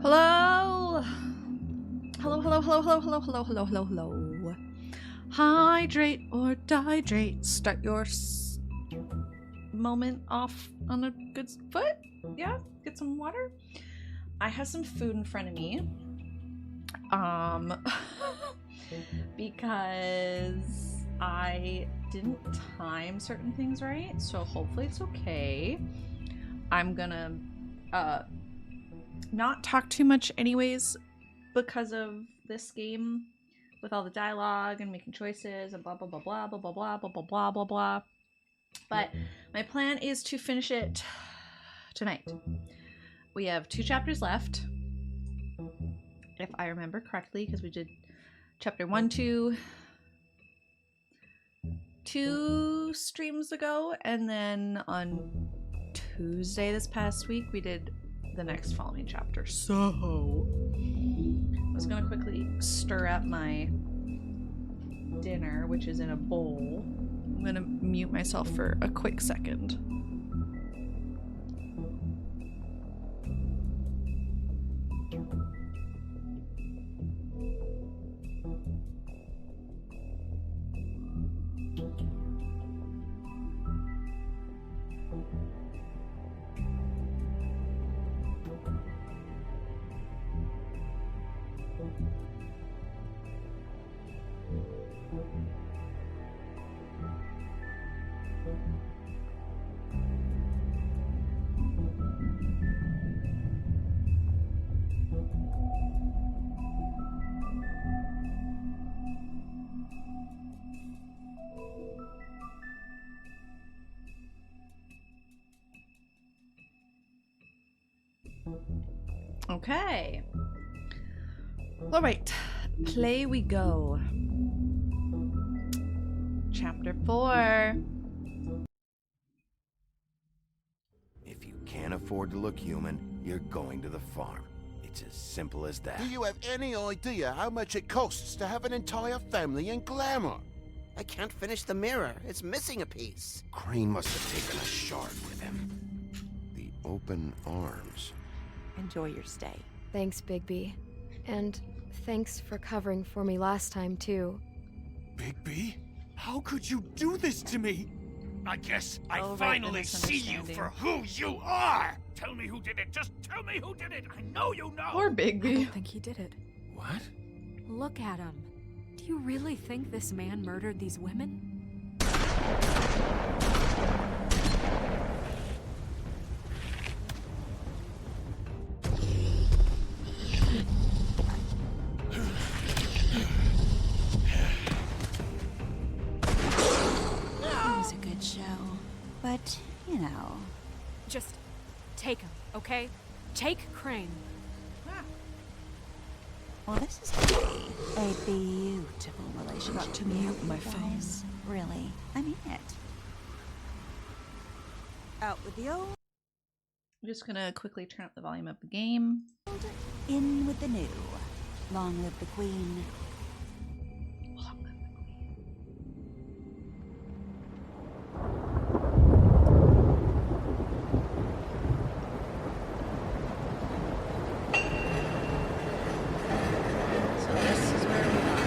Hello. Hello. Hydrate or dihydrate. Start your moment off on a good foot. Yeah, get some water. I have some food in front of me. Because I didn't time certain things right, so hopefully it's okay. I'm gonna not talk too much anyways because of this game with all the dialogue and making choices and blah blah blah blah blah blah blah blah blah blah blah blah. But my plan is to finish it tonight. We have 2 chapters left, if I remember correctly, because we did chapter 1, 2 streams ago, and then on Tuesday this past week we did the next following chapter. So I was gonna quickly stir up my dinner, which is in a bowl. I'm gonna mute myself for a quick second. Okay. All right. Play we go. Chapter 4. If you can't afford to look human, you're going to the farm. It's as simple as that. Do you have any idea how much it costs to have an entire family in Glamour? I can't finish the mirror. It's missing a piece. Crane must have taken a shard with him. The open arms. Enjoy your stay. Thanks, Bigby. And thanks for covering for me last time, too. Bigby? How could you do this to me? I guess I finally see you for who you are! Tell me who did it! Just tell me who did it! I know you know! Poor I Bigby. don't think he did it. What? Look at him. Do you really think this man murdered these women? It was a good show, but, you know. Just take him, okay? Take Crane. Well, this is gonna be a beautiful relationship. Got to mute my phone. Guys, really, I mean it. Out with the old, I'm just gonna quickly turn up the volume of the game. in with the new. Long live the queen. So this is where we are.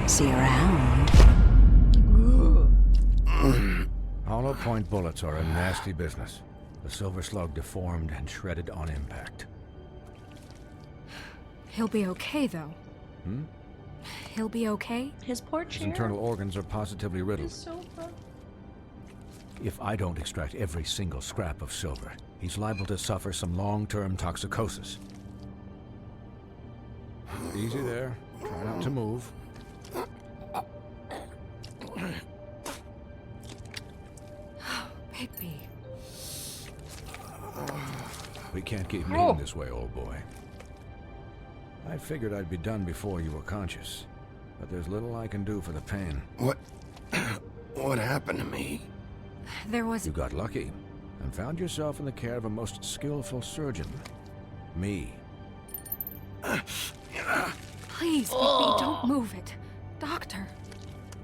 See you around. Hollow point bullets are a nasty business. The Silver Slug deformed and shredded on impact. He'll be okay, though. Hmm? He'll be okay? His poor His chair internal organs are positively is riddled. so broken. If I don't extract every single scrap of silver, he's liable to suffer some long-term toxicosis. Easy there. Try not to move. Bigby. We can't keep meeting this way, old boy. I figured I'd be done before you were conscious, but there's little I can do for the pain. What happened to me? There was... You got lucky and found yourself in the care of a most skillful surgeon. Me. Please, Bigby, don't move it. Doctor.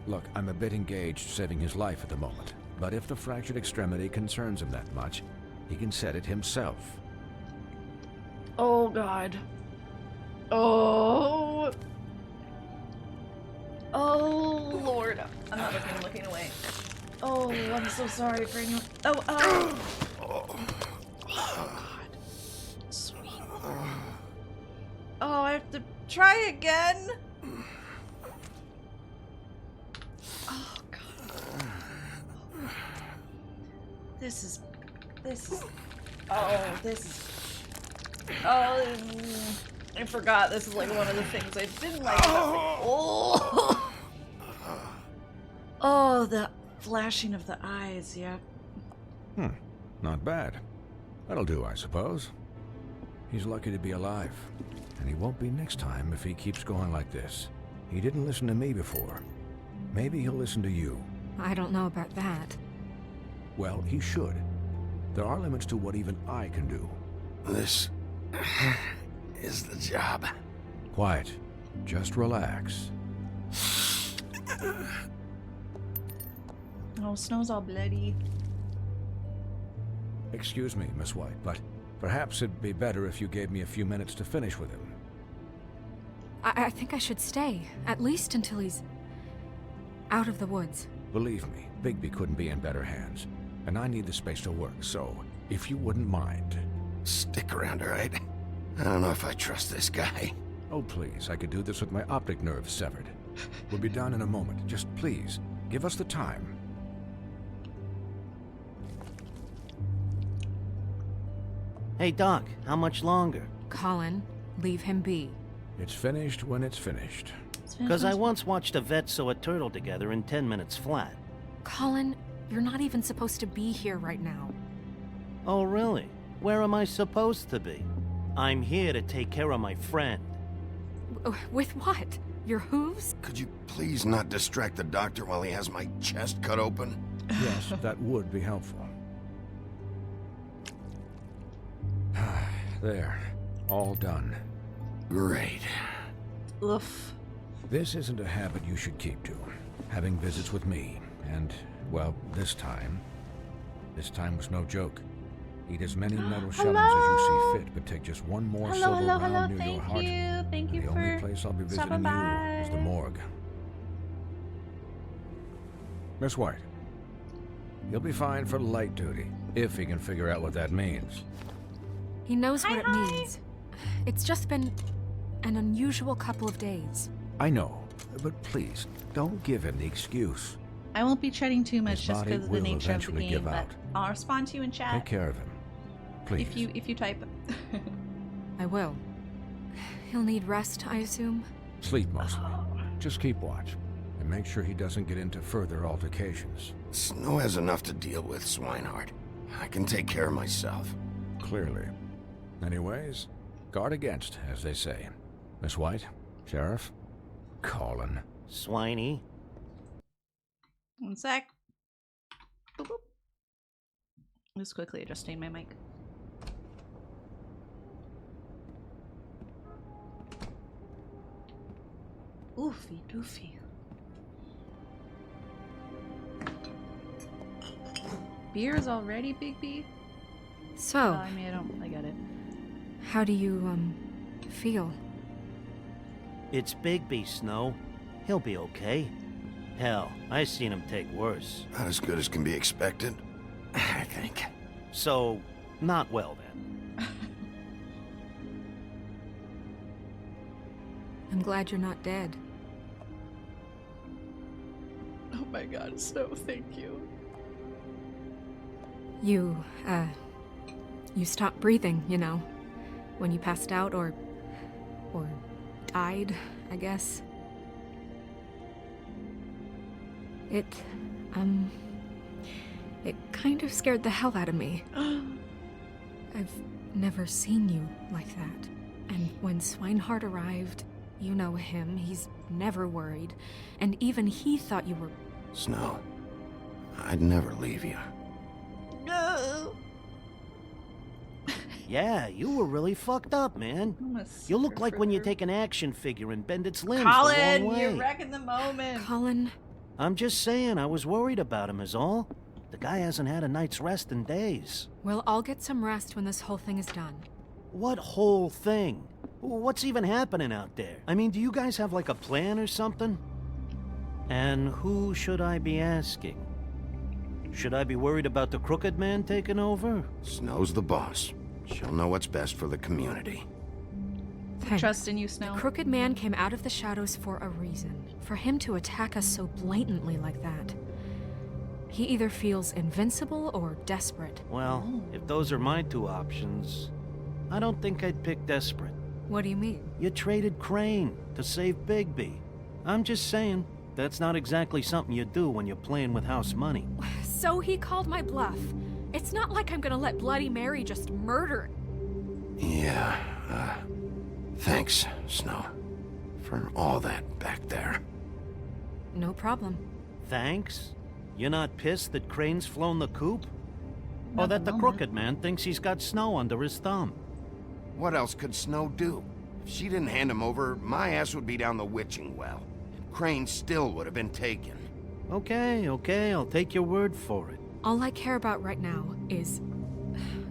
Look, I'm a bit engaged saving his life at the moment, but if the fractured extremity concerns him that much, he can set it himself. Oh, God. Oh. Oh, Lord. I'm not looking, I'm looking away. Oh, I'm so sorry for anyone. Oh, oh. Oh, God. Sweet. Oh, I have to try again. Oh, God. This is, oh, I forgot this is like one of the things I didn't like about it. Oh. Oh, the flashing of the eyes, yeah. Not bad. That'll do, I suppose. He's lucky to be alive, and he won't be next time if he keeps going like this. He didn't listen to me before. Maybe he'll listen to you. I don't know about that. Well, he should. There are limits to what even I can do. This is the job. Quiet. Just relax. Oh, Snow's all bloody. Excuse me, Miss White, but perhaps it'd be better if you gave me a few minutes to finish with him. I think I should stay, at least until he's out of the woods. Believe me, Bigby couldn't be in better hands, and I need the space to work, so if you wouldn't mind. Stick around, all right? I don't know if I trust this guy. Oh, please, I could do this with my optic nerve severed. We'll be done in a moment. Just please, give us the time. Hey, Doc, how much longer? Colin, leave him be. It's finished when it's finished. Because I once watched a vet sew a turtle together in 10 minutes flat. Colin, you're not even supposed to be here right now. Oh, really? Where am I supposed to be? I'm here to take care of my friend. With what? Your hooves? Could you please not distract the doctor while he has my chest cut open? Yes, that would be helpful. There. All done. Great. Oof. This isn't a habit you should keep to. Having visits with me. And, well, this time was no joke. Eat as many metal shellings as you see fit, but take just one more silver round near your heart. Thank you The for only place I'll be visiting stopping you is the by. morgue. Miss White, he'll be fine for light duty, if he can figure out what that means. He knows what it means. It's just been an unusual couple of days. I know, but please, don't give him the excuse. I won't be chatting too much His just body because of the will nature of the eventually game, give but out. I'll respond to you in chat. Take care of him. Please. If you type. I will. He'll need rest, I assume. Sleep mostly. Just keep watch. And make sure he doesn't get into further altercations. Snow has enough to deal with, Swinehart. I can take care of myself. Clearly. Anyways, guard against, as they say. Miss White, Sheriff, Colin. Swiney. One sec. Boop, boop. Just quickly adjusting my mic. Oofy doofy. Beers already, Bigby? So, I mean, I get it. how do you, feel? It's Bigby, Snow. He'll be okay. Hell, I seen him take worse. Not as good as can be expected, I think. So, not well then. I'm glad you're not dead. Oh my god, Snow, thank you. You stopped breathing, you know, when you passed out or died, I guess. It kind of scared the hell out of me. I've never seen you like that. And when Swinehart arrived, you know him, he's never worried. And even he thought you were... Snow, I'd never leave you. No. Yeah, you were really fucked up, man. I'm a You look like when you sucker. take an action figure and bend its limbs the wrong Colin, way. you're wrecking the moment. Colin, I'm just saying, I was worried about him is all. The guy hasn't had a night's rest in days. we'll all get some rest when this whole thing is done. What whole thing? What's even happening out there? I mean, do you guys have like a plan or something? And who should I be asking? Should I be worried about the Crooked Man taking over? Snow's the boss. She'll know what's best for the community. Thanks. Trust in you, Snow. The Crooked Man came out of the shadows for a reason. For him to attack us so blatantly like that. He either feels invincible or desperate. Well, if those are my two options, I don't think I'd pick desperate. What do you mean? You traded Crane to save Bigby. I'm just saying, that's not exactly something you do when you're playing with house money. So he called my bluff. It's not like I'm gonna let Bloody Mary just murder. Yeah, thanks, Snow, for all that back there. No problem. Thanks? You're not pissed that Crane's flown the coop? Or Not that the the moment. Crooked Man thinks he's got Snow under his thumb? What else could Snow do? If she didn't hand him over, my ass would be down the witching well. Crane still would have been taken. Okay, I'll take your word for it. All I care about right now is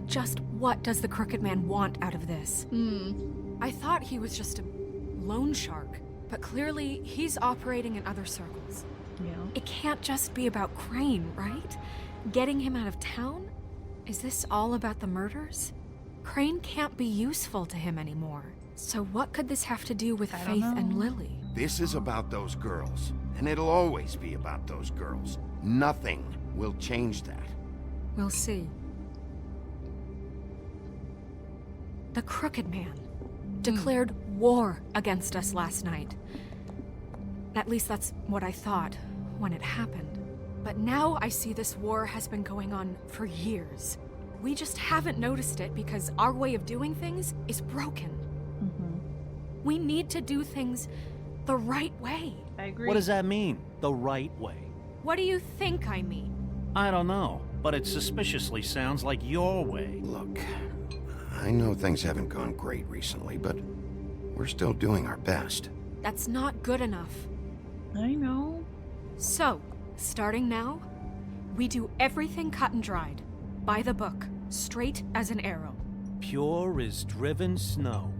just what does the Crooked Man want out of this? I thought he was just a loan shark, but clearly he's operating in other circles. Yeah. It can't just be about Crane, right? Getting him out of town? Is this all about the murders? Crane can't be useful to him anymore. So what could this have to do with I don't Faith and know. Lily? This is about those girls, and it'll always be about those girls. Nothing will change that. We'll see. The Crooked Man declared war against us last night. At least that's what I thought when it happened. But now I see this war has been going on for years. We just haven't noticed it because our way of doing things is broken. We need to do things the right way. I agree. What does that mean, the right way? What do you think I mean? I don't know, but it suspiciously sounds like your way. Look, I know things haven't gone great recently, but we're still doing our best. That's not good enough. I know. So, starting now, we do everything cut and dried. By the book, straight as an arrow. Pure as driven snow.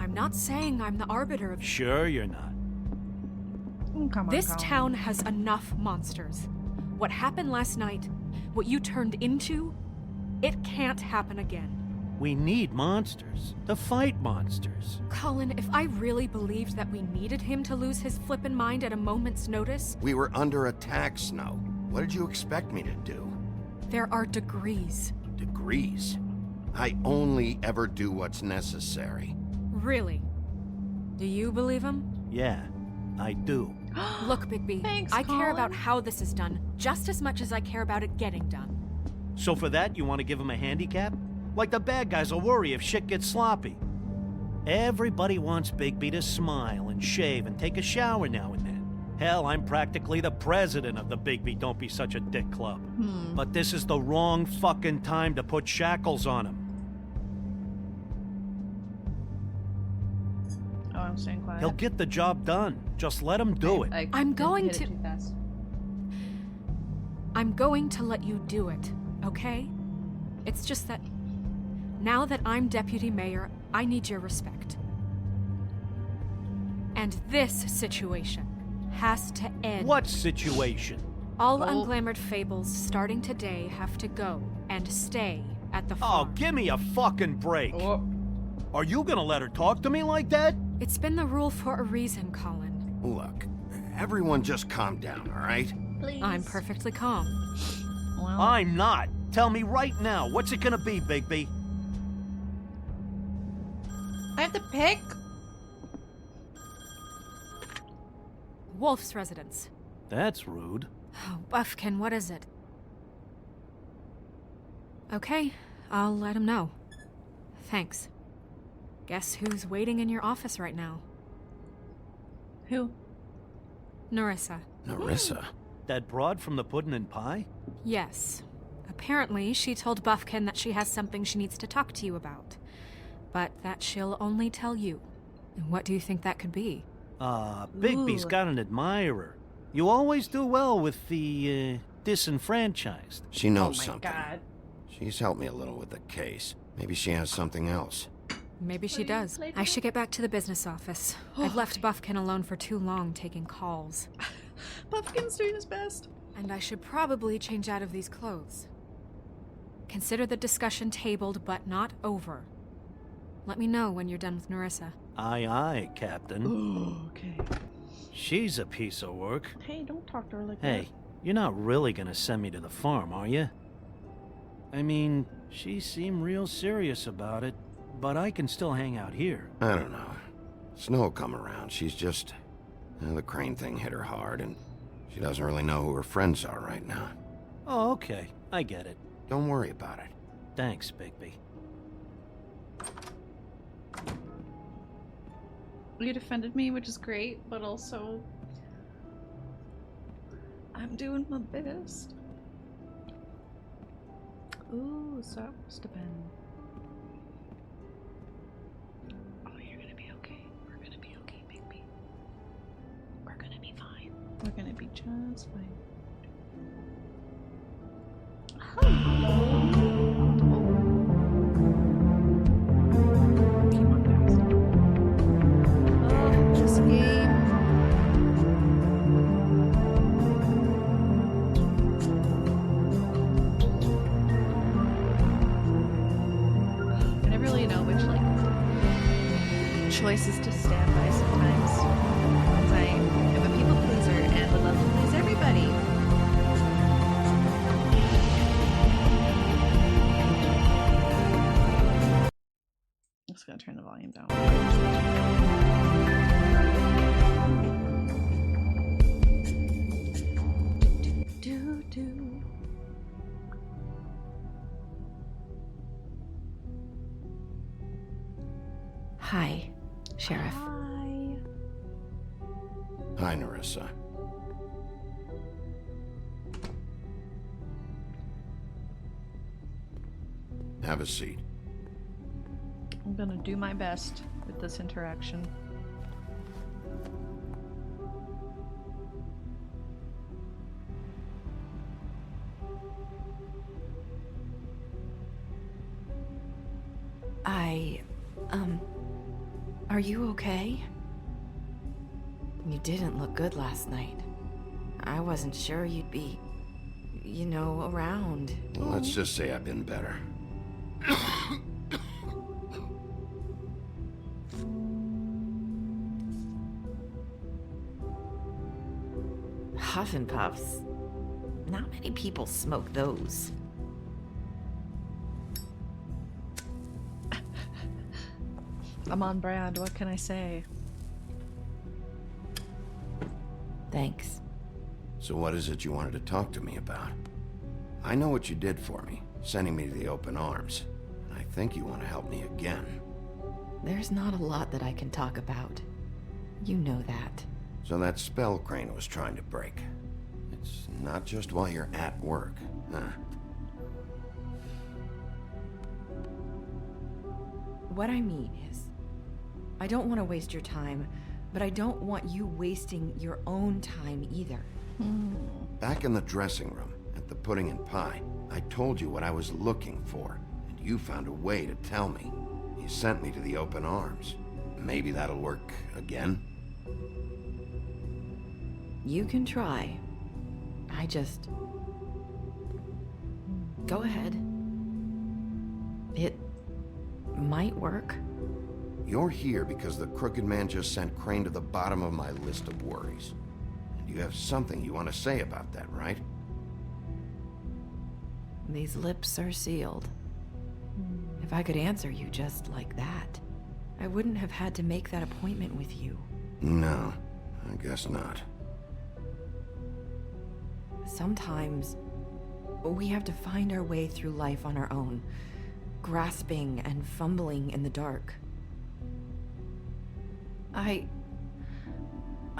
I'm not saying I'm the arbiter of... Sure you're not. Come on, This Colin. town has enough monsters. What happened last night, what you turned into, it can't happen again. We need monsters to fight monsters. Colin, if I really believed that we needed him to lose his flippin' mind at a moment's notice, We were under attack, Snow. What did you expect me to do? there are degrees. Degrees. I only ever do what's necessary. Really? Do you believe him? Yeah, I do. Look, Bigby, Thanks, I care Colin. about how this is done just as much as I care about it getting done. So for that, you want to give him a handicap? Like the bad guys will worry if shit gets sloppy. Everybody wants Bigby to smile and shave and take a shower now and then. Hell, I'm practically the president of the Bigby Don't Be Such a Dick Club. But this is the wrong fucking time to put shackles on him. Oh, I'm staying quiet. He'll get the job done. Just let him do it. I'm going hit it to- too fast. I'm going to let you do it, okay? It's just that now that I'm deputy mayor, I need your respect. And this situation has to end. What situation? All Well- unglamored fables starting today have to go and stay at the Oh, farm. give me a fucking break. Oh. Are you gonna let her talk to me like that? It's been the rule for a reason, Colin. Look, everyone just calm down, all right? Please. I'm perfectly calm. Well, I'm not. Tell me right now, what's it gonna be, Bigby? I have to pick. Wolf's residence. That's rude. Oh, Buffkin, what is it? Okay, I'll let him know. Thanks. Guess who's waiting in your office right now? Who? Narissa. Narissa. That broad from the Puddin' and Pie? Yes. Apparently, she told Buffkin that she has something she needs to talk to you about. but that she'll only tell you. And what do you think that could be? Bigby's Ooh. got an admirer. You always do well with the, disenfranchised. She knows Oh my something. God. She's helped me a little with the case. Maybe she has something else. Maybe she What do you does. play I to? should get back to the business office. I've left Buffkin alone for too long taking calls. Puffkin's doing his best. And I should probably change out of these clothes. Consider the discussion tabled, but not over. Let me know when you're done with Nerissa. Aye, aye, Captain. Okay. She's a piece of work. Hey, don't talk to her like Hey, you're not really gonna send me to the farm, are you? I mean, she seemed real serious about it, but I can still hang out here. I don't know. Snow will come around. She's just... the Crane thing hit her hard, and she doesn't really know who her friends are right now. Oh, okay. I get it. Don't worry about it. Thanks, Bigby. that. You defended me, which is great, but also... I'm doing my best. Ooh, so that must have been... Oh, you're gonna be okay. We're gonna be okay, Bigby. We're gonna be fine. We're gonna be just fine. Keep on guys. Oh, this game. I never really know which choices to stand by sometimes. Because I am a people pleaser and would love to please everybody. I'm just gonna turn the volume down. Do. Hi, Sheriff. Hi. Hi, Nerissa. Have a seat. I'm gonna do my best with this interaction. Are you okay? You didn't look good last night. I wasn't sure you'd be, around. Well, let's just say I've been better. Huff and Puffs. Not many people smoke those. I'm on brand, what can I say? Thanks. So what is it you wanted to talk to me about? I know what you did for me, sending me to the open arms. And I think you want to help me again. There's not a lot that I can talk about. You know that. So that spell Crane was trying to break. It's not just while you're at work, huh? What I mean is, I don't want to waste your time, but I don't want you wasting your own time either. Back in the dressing room, at the Pudding and Pie, I told you what I was looking for, and you found a way to tell me. You sent me to the open arms. Maybe that'll work again? You can try. I just... Go ahead. It might work. You're here because the Crooked Man just sent Crane to the bottom of my list of worries. And you have something you want to say about that, right? These lips are sealed. If I could answer you just like that, I wouldn't have had to make that appointment with you. No, I guess not. Sometimes, we have to find our way through life on our own, grasping and fumbling in the dark. I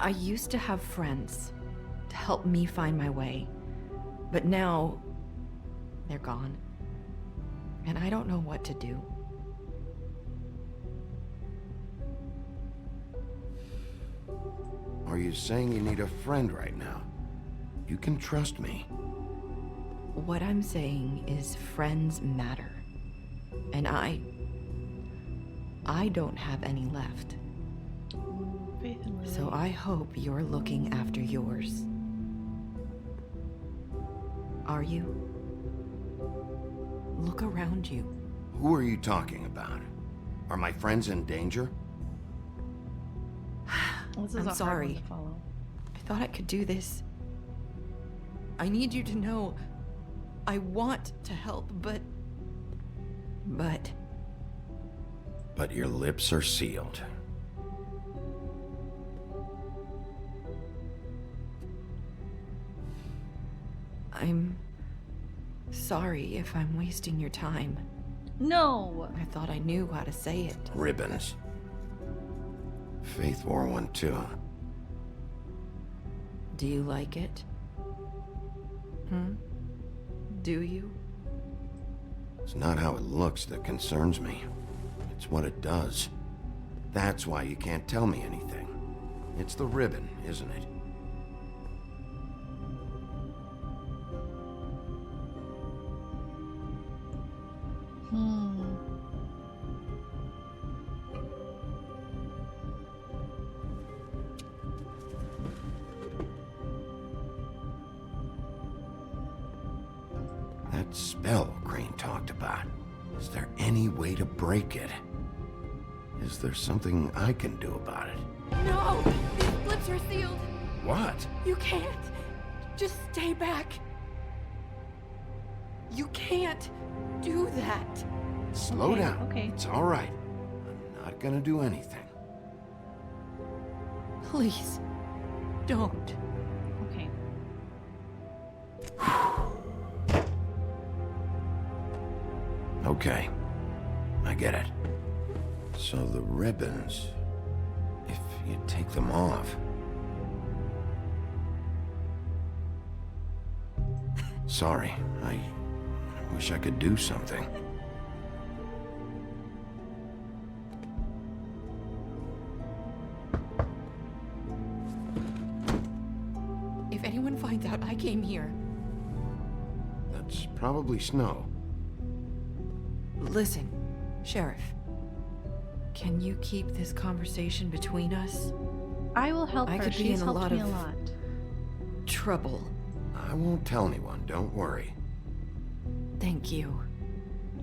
used to have friends to help me find my way, but now they're gone, and I don't know what to do. Are you saying you need a friend right now? You can trust me. What I'm saying is friends matter. And I don't have any left. Faith and Lily. So I hope you're looking after yours. Are you? Look around you. Who are you talking about? Are my friends in danger? This is I'm a hard sorry. one to follow. I thought I could do this. I need you to know I want to help, but But your lips are sealed. I'm sorry if I'm wasting your time. No. I thought I knew how to say it. Ribbons. Faith wore one too. Do you like it? Do you? It's not how it looks that concerns me. It's what it does. That's why you can't tell me anything. It's the ribbon, isn't it? That spell Crane talked about. Is there any way to break it? Is there something I can do about it? No! These lips are sealed! What? You can't! Just stay back! You can't do that! Slow Okay, down. okay. It's all right. I'm not gonna do anything. Please, don't. Okay. Okay. I get it. So the ribbons, if you take them off... Sorry, I wish I could do something. If anyone finds out I came here, That's probably Snow. listen, Sheriff. Can you keep this conversation between us? I will help I her. could be She's in a helped lot me a of- lot. Trouble. I won't tell anyone, don't worry. Thank you.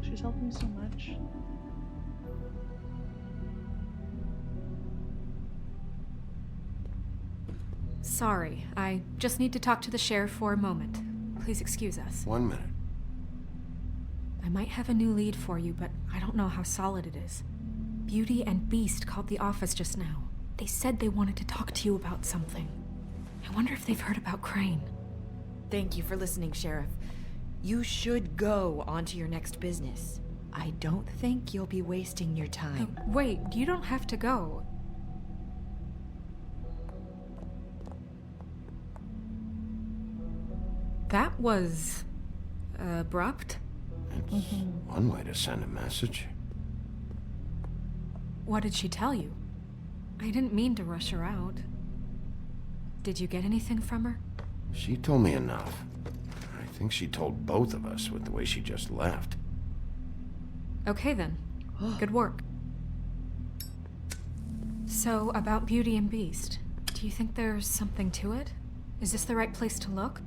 She's helped me so much. Sorry, I just need to talk to the sheriff for a moment. Please excuse us. 1 minute. I might have a new lead for you, but I don't know how solid it is. Beauty and Beast called the office just now. They said they wanted to talk to you about something. I wonder if they've heard about Crane. Thank you for listening, Sheriff. You should go on to your next business. I don't think you'll be wasting your time. Wait, you don't have to go. That was abrupt. It's one way to send a message. What did she tell you? I didn't mean to rush her out. Did you get anything from her? She told me enough. I think she told both of us with the way she just left. Okay then. Good work. So, about Beauty and Beast, do you think there's something to it? Is this the right place to look?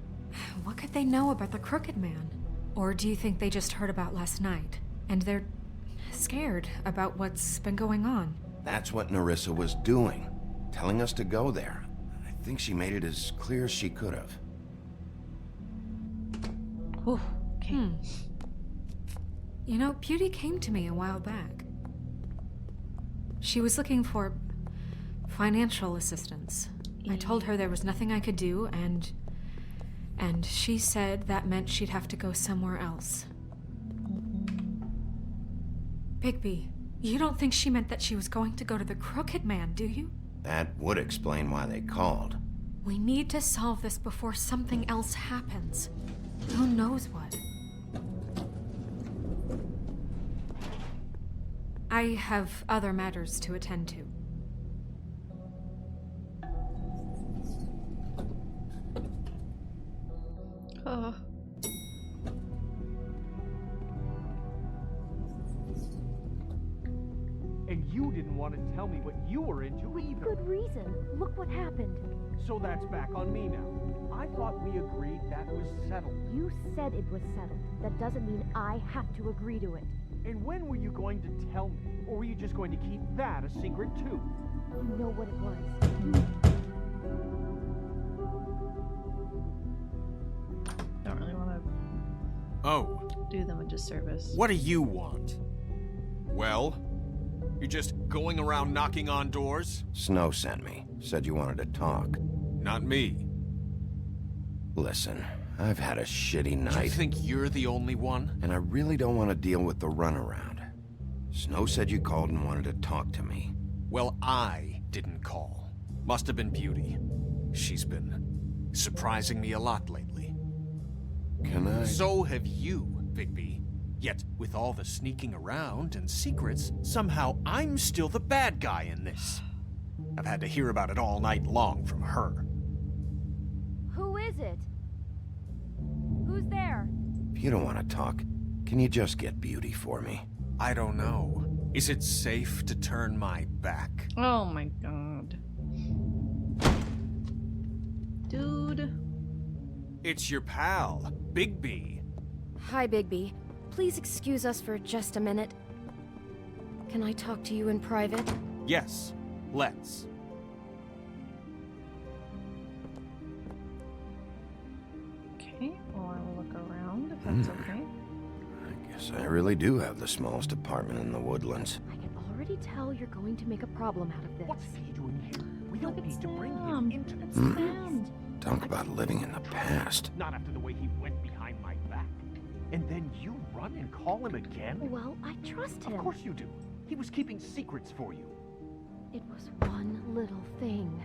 What could they know about the Crooked Man? Or do you think they just heard about last night, and they're scared about what's been going on? That's what Nerissa was doing, telling us to go there. I think she made it as clear as she could have. Whew. Okay. You know, Beauty came to me a while back. She was looking for financial assistance. I told her there was nothing I could do, and she said that meant she'd have to go somewhere else. Bigby, you don't think she meant that she was going to go to the Crooked Man, do you? That would explain why they called. We need to solve this before something else happens. Who knows what? I have other matters to attend to. And you didn't want to tell me what you were into either. Good reason. Look what happened. So that's back on me now. I thought we agreed that was settled. You said it was settled. That doesn't mean I have to agree to it. And when were you going to tell me? Or were you just going to keep that a secret too? You know what it was. Don't really want to Oh, do them a disservice. what do you want? Well, you're just going around knocking on doors? Snow sent me. Said you wanted to talk. Not me. Listen, I've had a shitty night. You think you're the only one? And I really don't want to deal with the runaround. Snow said you called and wanted to talk to me. Well, I didn't call. Must have been Beauty. She's been surprising me a lot lately. Can I? So have you, Bigby. Yet, with all the sneaking around and secrets, somehow I'm still the bad guy in this. I've had to hear about it all night long from her. Who is it? Who's there? If you don't want to talk, can you just get Beauty for me? I don't know. Is it safe to turn my back? Oh my god. Dude. It's your pal, Bigby. Hi, Bigby. Please excuse us for just a minute. Can I talk to you in private? Yes, let's. Okay, well, I will look around if that's okay. I guess I really do have the smallest apartment in the Woodlands. I can already tell you're going to make a problem out of this. What's he doing here? We don't Look, it's need to bring Sam. him into It's this. Sam. Talk about living in the past. Not after the way he went behind my back. And then you run and call him again? Well, I trust him. Of course you do. He was keeping secrets for you. It was one little thing.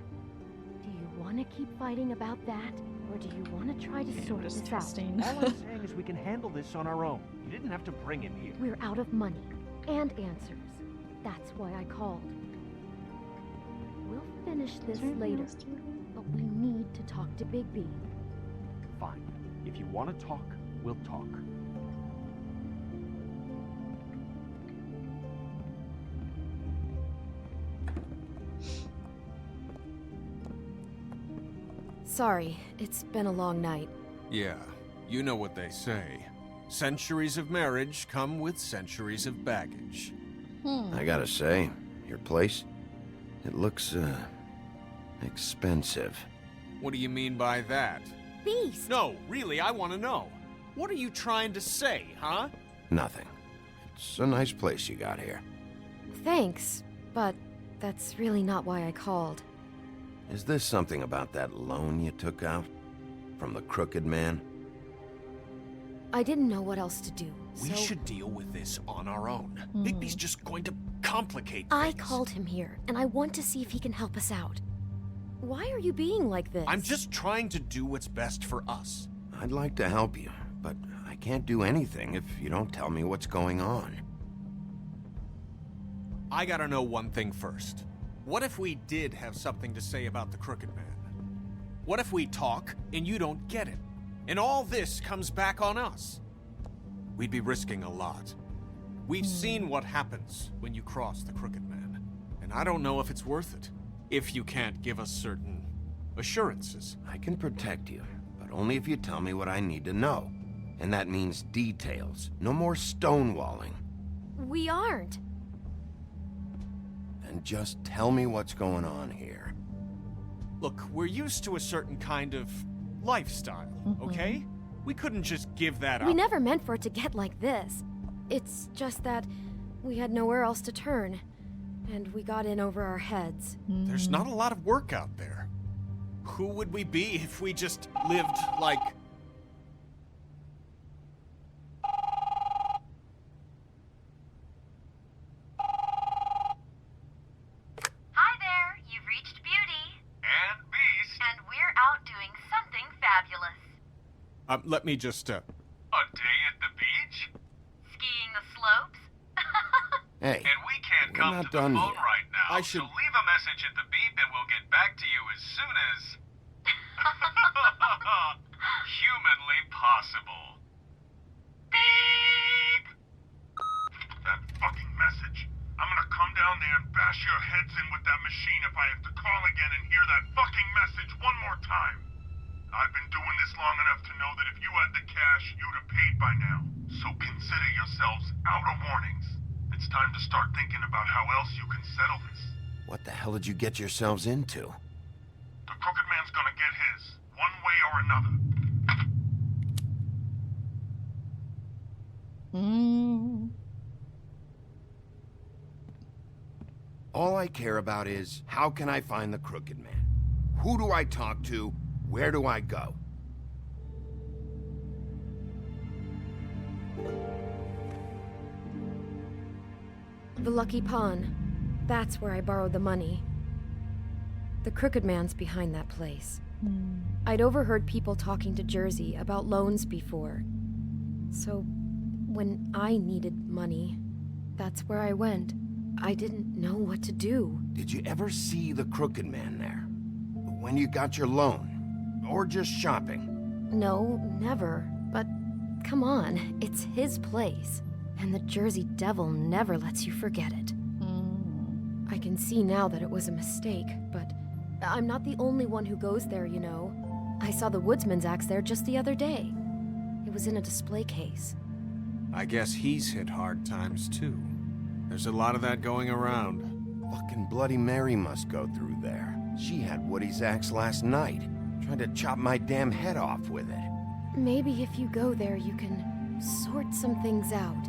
Do you want to keep fighting about that? Or do you want to try to Okay, sort I'm just this out? testing. All I'm saying is we can handle this on our own. You didn't have to bring him here. We're out of money and answers. That's why I called. We'll finish this later, but we need to talk to Bigby. Fine. If you want to talk, we'll talk. Sorry, it's been a long night. Yeah, you know what they say. Centuries of marriage come with centuries of baggage. I gotta say, your place, it looks, expensive. What do you mean by that? Beast! No, really, I want to know. What are you trying to say, huh? Nothing. It's a nice place you got here. Thanks, but that's really not why I called. Is this something about that loan you took out? From the Crooked Man? I didn't know what else to do, We so should deal with this on our own. Bigby's just going to complicate I things. called him here, and I want to see if he can help us out. Why are you being like this? I'm just trying to do what's best for us. I'd like to help you, but I can't do anything if you don't tell me what's going on. I gotta know one thing first. What if we did have something to say about the Crooked Man? What if we talk and you don't get it? And all this comes back on us? We'd be risking a lot. We've seen what happens when you cross the Crooked Man. And I don't know if it's worth it. If you can't give us certain assurances. I can protect you, but only if you tell me what I need to know. And that means details. No more stonewalling. We aren't. Then just tell me what's going on here. Look, we're used to a certain kind of lifestyle, okay? We couldn't just give that up. We never meant for it to get like this. It's just that we had nowhere else to turn, and we got in over our heads. There's not a lot of work out there. Who would we be if we just lived like... Hi there, you've reached Beauty. And Beast. And we're out doing something fabulous. Let me just, A day at the beach? Skiing the slopes? Hey, And we can't we're come not to the done phone yet. right now, I should- so leave a message at the beep and we'll get back to you as soon as... humanly possible. Beep! That fucking message. I'm gonna come down down there and bash your heads in with that machine if I have to call again and hear that fucking message one more time. I've been doing this long enough to know that if you had the cash, you'd have paid by now. So consider yourselves out of warnings. It's time to start thinking about how else you can settle this. What the hell did you get yourselves into? The Crooked Man's gonna get his, one way or another. All I care about is, how can I find the Crooked Man? Who do I talk to? Where do I go? The Lucky Pawn. That's where I borrowed the money. The Crooked Man's behind that place. I'd overheard people talking to Jersey about loans before. So, when I needed money, that's where I went. I didn't know what to do. Did you ever see the Crooked Man there? When you got your loan? Or just shopping? No, never. But come on, it's his place. And the Jersey Devil never lets you forget it. I can see now that it was a mistake, but I'm not the only one who goes there, you know. I saw the Woodsman's axe there just the other day. It was in a display case. I guess he's hit hard times too. There's a lot of that going around. Fucking Bloody Mary must go through there. She had Woody's axe last night. Tried to chop my damn head off with it. Maybe if you go there, you can sort some things out.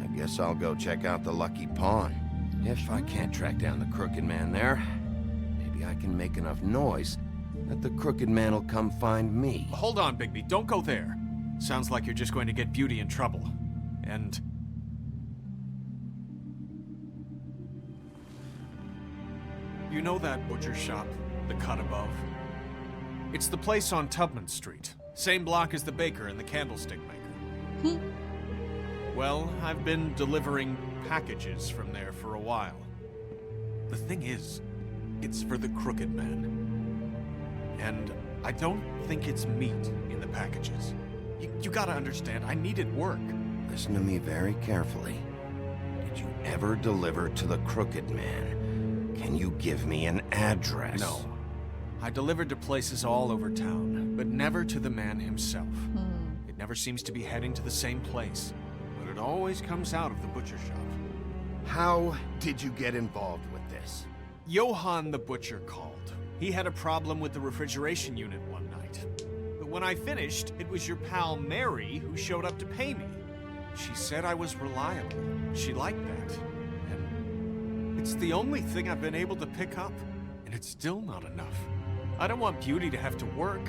I guess I'll go check out the Lucky Pawn. If I can't track down the Crooked Man there, maybe I can make enough noise that the Crooked Man will come find me. Hold on, Bigby. Don't go there. Sounds like you're just going to get Beauty in trouble. And... you know that butcher shop, the cut above? It's the place on Tubman Street. Same block as the baker and the candlestick maker. Well, I've been delivering packages from there for a while. The thing is, it's for the Crooked Man. And I don't think it's meat in the packages. You gotta understand, I needed work. Listen to me very carefully. Did you ever deliver to the Crooked Man? Can you give me an address? No. I delivered to places all over town, but never to the man himself. It never seems to be heading to the same place, but it always comes out of the butcher shop. How did you get involved with this? Johann the butcher called. He had a problem with the refrigeration unit one night. But when I finished, it was your pal Mary who showed up to pay me. She said I was reliable. She liked that. And it's the only thing I've been able to pick up, and it's still not enough. I don't want Beauty to have to work,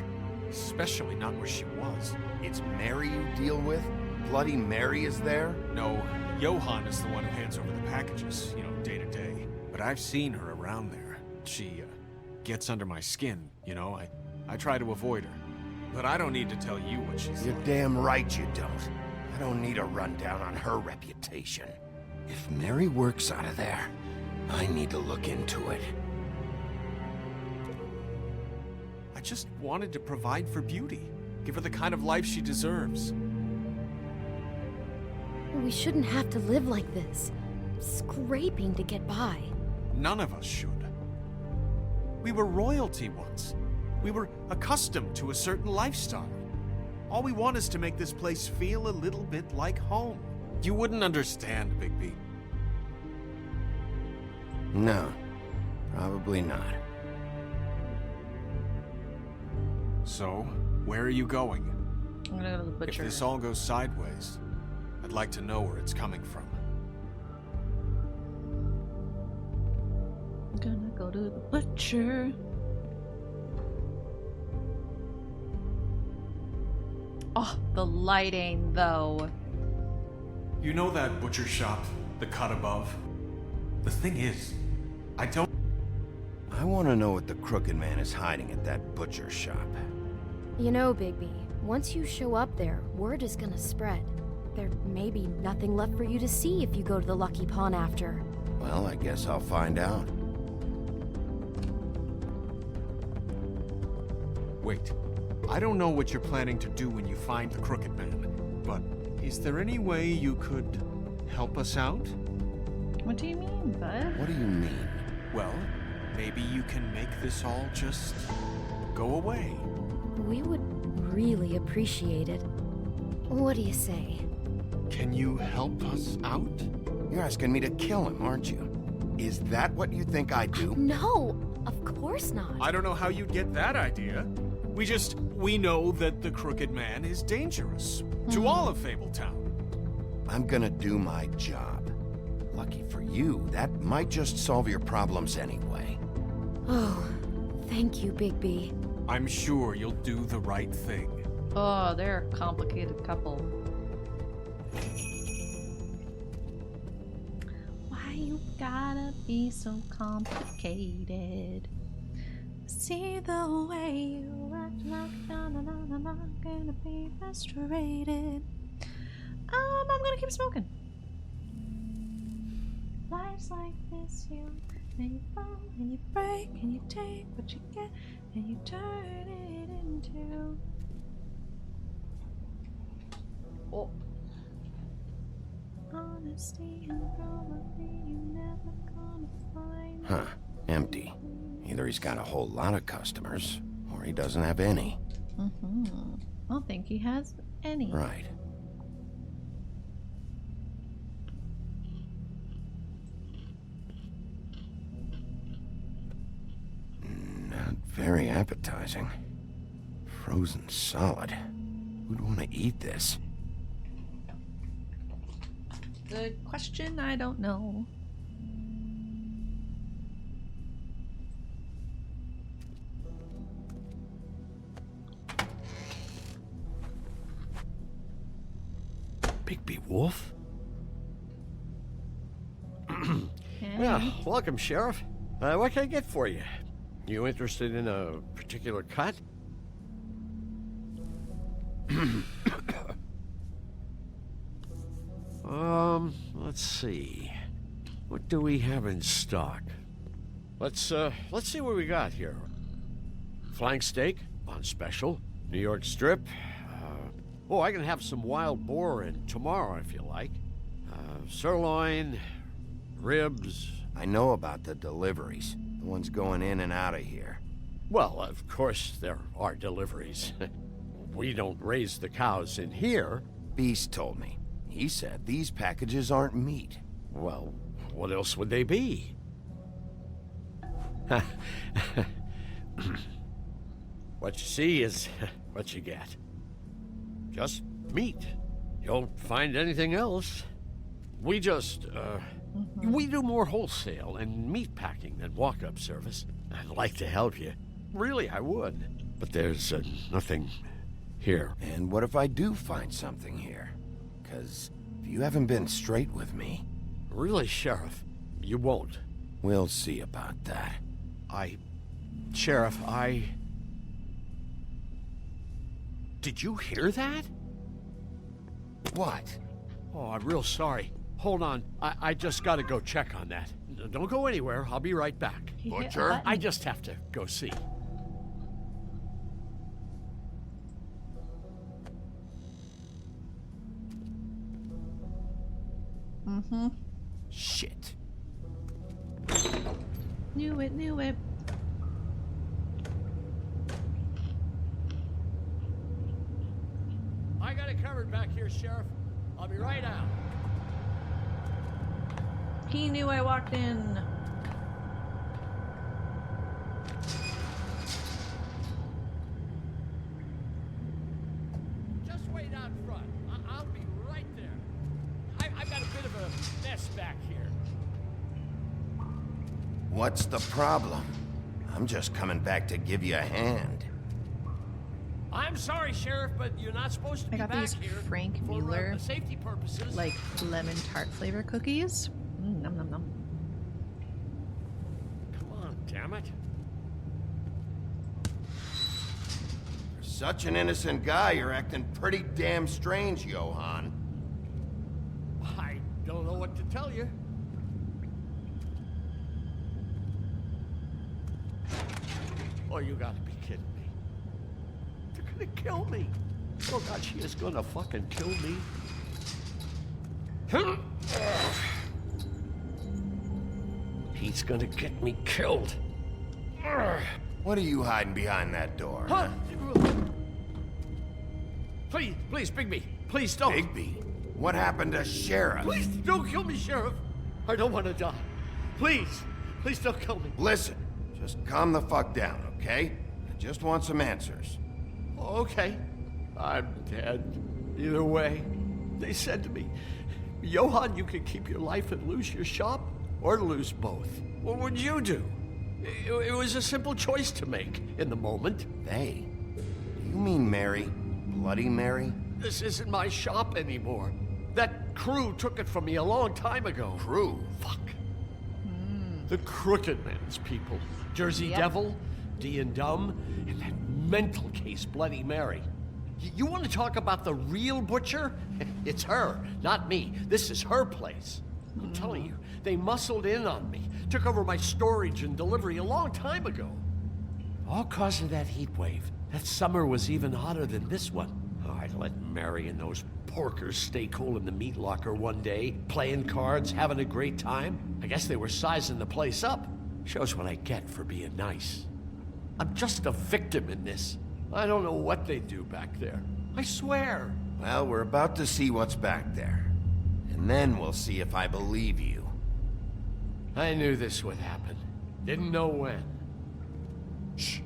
especially not where she was. It's Mary you deal with? Bloody Mary is there? No, Johann is the one who hands over the packages, you know, day to day. But I've seen her around there. She, gets under my skin, you know. I try to avoid her. But I don't need to tell you what she's You're like. damn right you don't. I don't need a rundown on her reputation. If Mary works out of there, I need to look into it. I just wanted to provide for Beauty. Give her the kind of life she deserves. We shouldn't have to live like this, scraping to get by. None of us should. We were royalty once. We were accustomed to a certain lifestyle. All we want is to make this place feel a little bit like home. You wouldn't understand, Bigby. No, probably not. So, where are you going? I'm gonna go to the butcher. If this all goes sideways, I'd like to know where it's coming from. I'm gonna go to the butcher. Oh, the lighting, though. You know that butcher shop, the cut above? The thing is, I don't... I want to know what the Crooked Man is hiding at that butcher shop. You know, Bigby, once you show up there, word is gonna spread. There may be nothing left for you to see if you go to the Lucky Pawn after. Well, I guess I'll find out. Wait. I don't know what you're planning to do when you find the Crooked Man, but is there any way you could help us out? What What do you mean, bud? What do you mean? Well, maybe you can make this all just go away. We would really appreciate it. What do you say? Can you help us out? You're asking me to kill him, aren't you? Is that what you think I do? No, of course not. I don't know how you'd get that idea. We know that the Crooked Man is dangerous to all of Fabletown. I'm gonna do my job. Lucky for you, that might just solve your problems anyway. Oh, thank you, Bigby. I'm sure you'll do the right thing. Oh, they're a complicated couple. Why you gotta be so complicated? See the way you act like I'm gonna be frustrated. I'm gonna keep smoking. Life's like this, and you fall, and you break, and you take what you get, and you turn it into. Oh. Honesty and probably you never gonna find. Huh. Empty. Either he's got a whole lot of customers, or he doesn't have any. I don't think he has any. Right. Not very appetizing. Frozen solid. Who'd want to eat this? Good question, I don't know. Bigby Wolf? Yeah, welcome, Sheriff. What can I get for you? You interested in a particular cut? Let's see. What do we have in stock? Let's see what we got here. Flank steak on special. New York strip. I can have some wild boar in tomorrow if you like. Sirloin, ribs. I know about the deliveries. The ones going in and out of here. Well, of course there are deliveries. We don't raise the cows in here. Beast told me. He said these packages aren't meat. Well, what else would they be? What you see is what you get. Just meat. You don't find anything else. We just, we do more wholesale and meat packing than walk-up service. I'd like to help you. Really, I would. But there's nothing here. And what if I do find something here? 'Cause if you haven't been straight with me... Really, Sheriff, you won't. We'll see about that. Sheriff, Did you hear that? What? Oh, I'm real sorry. Hold on. I just gotta go check on that. Don't go anywhere. I'll be right back. Butcher? I just have to go see. Shit. Knew it. I got it covered back here, Sheriff. I'll be right out. He knew I walked in. Just wait out front. I'll be right there. I've got a bit of a mess back here. What's the problem? I'm just coming back to give you a hand. I'm sorry, Sheriff, but you're not supposed to I be got back these here Frank for Mueller, safety purposes. like lemon tart flavor cookies. Nom nom nom. Come on, damn it. For such an innocent guy, you're acting pretty damn strange, Johan. I don't know what to tell you. Oh, you gotta be kidding me. They're gonna kill me. Oh God, she is gonna fucking kill me. He's gonna get me killed. What are you hiding behind that door? Huh? Please, Bigby. Please don't. Bigby? What happened to Sheriff? Please don't kill me, Sheriff. I don't want to die. Please don't kill me. Listen, just calm the fuck down, okay? I just want some answers. Okay. I'm dead. Either way. They said to me, Johann, you can keep your life and lose your shop, or lose both. What would you do? It was a simple choice to make in the moment. They? You mean Mary? Bloody Mary? This isn't my shop anymore. That crew took it from me a long time ago. Crew? Fuck. The Crooked Man's people. Jersey Devil, D and Dumb, and that mental case, Bloody Mary. You want to talk about the real butcher? It's her, not me. This is her place. I'm telling you, they muscled in on me, took over my storage and delivery a long time ago. All cause of that heat wave. That summer was even hotter than this one. Oh, I let Mary and those porkers stay cool in the meat locker one day, playing cards, having a great time. I guess they were sizing the place up. Shows what I get for being nice. I'm just a victim in this. I don't know what they do back there. I swear. Well, we're about to see what's back there. And then we'll see if I believe you. I knew this would happen. Didn't know when. Shh.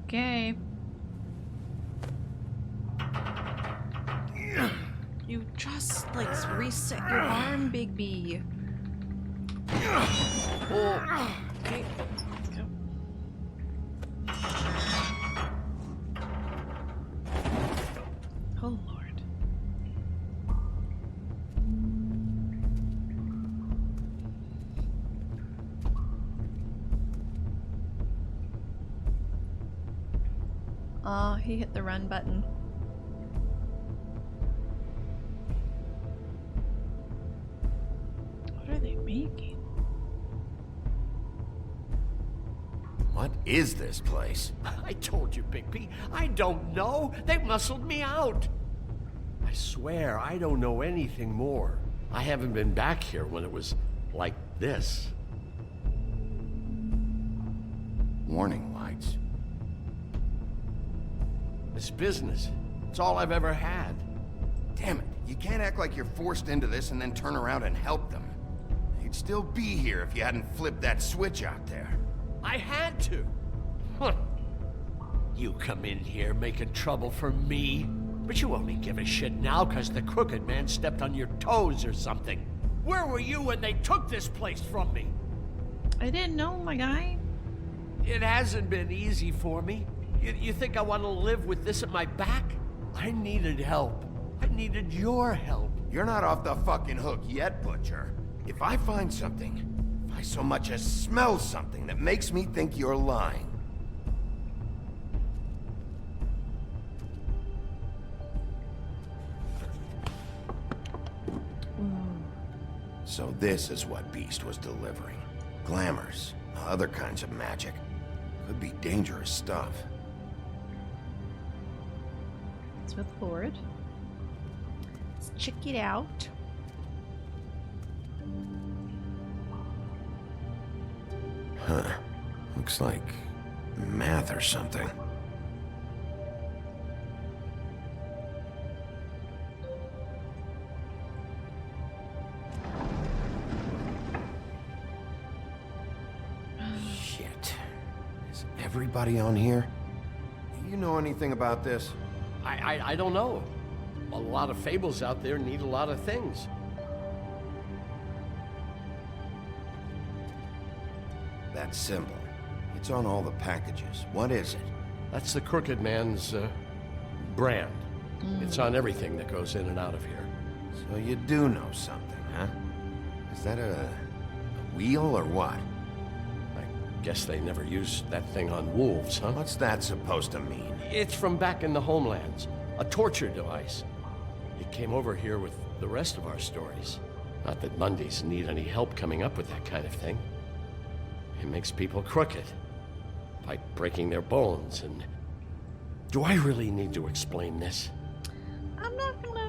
Okay. You just, like, reset your arm, Bigby. Oh. Okay. Oh, Lord. Oh, he hit the run button. What are they making? What is this place? I told you, Bigby. I don't know. They muscled me out. I swear, I don't know anything more. I haven't been back here when it was like this. Warning lights. This business. It's all I've ever had. Damn it. You can't act like you're forced into this and then turn around and help them. You'd still be here if you hadn't flipped that switch out there. I had to. Huh. You come in here making trouble for me, but you only give a shit now because the Crooked Man stepped on your toes or something. Where were you when they took this place from me? I didn't know, my guy. It hasn't been easy for me. You think I want to live with this at my back? I needed help. I needed your help. You're not off the fucking hook yet, Butcher. If I find something, if I so much as smell something that makes me think you're lying. So this is what Beast was delivering. Glamours, other kinds of magic. Could be dangerous stuff. It's with Lord. Let's check it out. Huh. Looks like math or something. Shit. Is everybody on here? Do you know anything about this? I don't know. A lot of fables out there need a lot of things. That symbol. It's on all the packages. What is it? That's the Crooked Man's brand. It's on everything that goes in and out of here. So you do know something, huh? Is that a wheel or what? I guess they never used that thing on wolves, huh? What's that supposed to mean? It's from back in the homelands. A torture device. It came over here with the rest of our stories. Not that Mundies need any help coming up with that kind of thing. It makes people crooked. By breaking their bones and... Do I really need to explain this? I'm not gonna.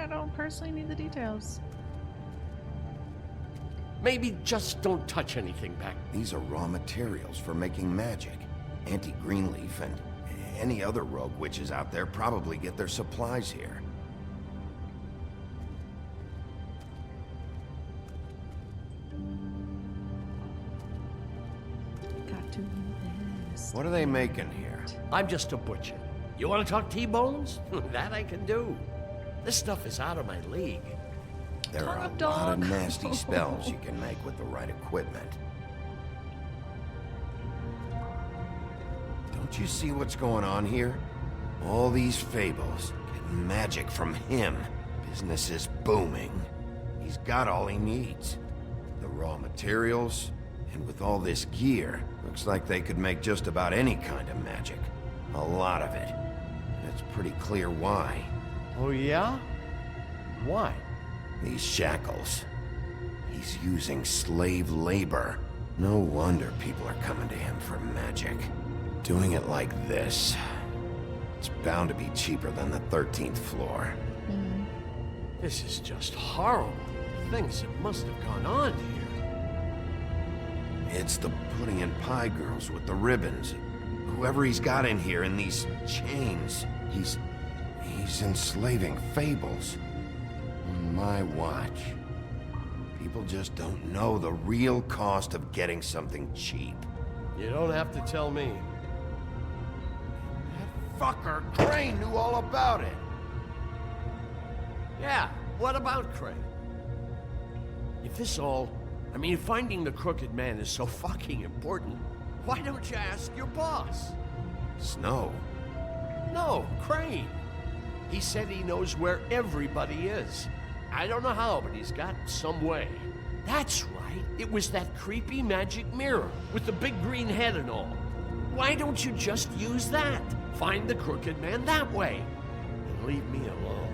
I don't personally need the details. Maybe just don't touch anything back. These are raw materials for making magic. Auntie Greenleaf and any other rogue witches out there probably get their supplies here. Got to do this. What are they making here? I'm just a butcher. You want to talk T-bones? That I can do. This stuff is out of my league. There are a lot of nasty spells you can make with the right equipment. Don't you see what's going on here? All these fables, getting magic from him. Business is booming. He's got all he needs. The raw materials, and with all this gear, looks like they could make just about any kind of magic. A lot of it. And it's pretty clear why. Oh yeah? Why? These shackles. He's using slave labor. No wonder people are coming to him for magic. Doing it like this. It's bound to be cheaper than the 13th floor. This is just horrible. Things that must have gone on here. It's the pudding and pie girls with the ribbons. Whoever he's got in here in these chains. He's enslaving fables. On my watch. People just don't know the real cost of getting something cheap. You don't have to tell me. Fucker, Crane knew all about it. Yeah, what about Crane? If this all... I mean, finding the Crooked Man is so fucking important, why don't you ask your boss? Snow? No, Crane. He said he knows where everybody is. I don't know how, but he's got some way. That's right. It was that creepy magic mirror with the big green head and all. Why don't you just use that? Find the Crooked Man that way. And leave me alone.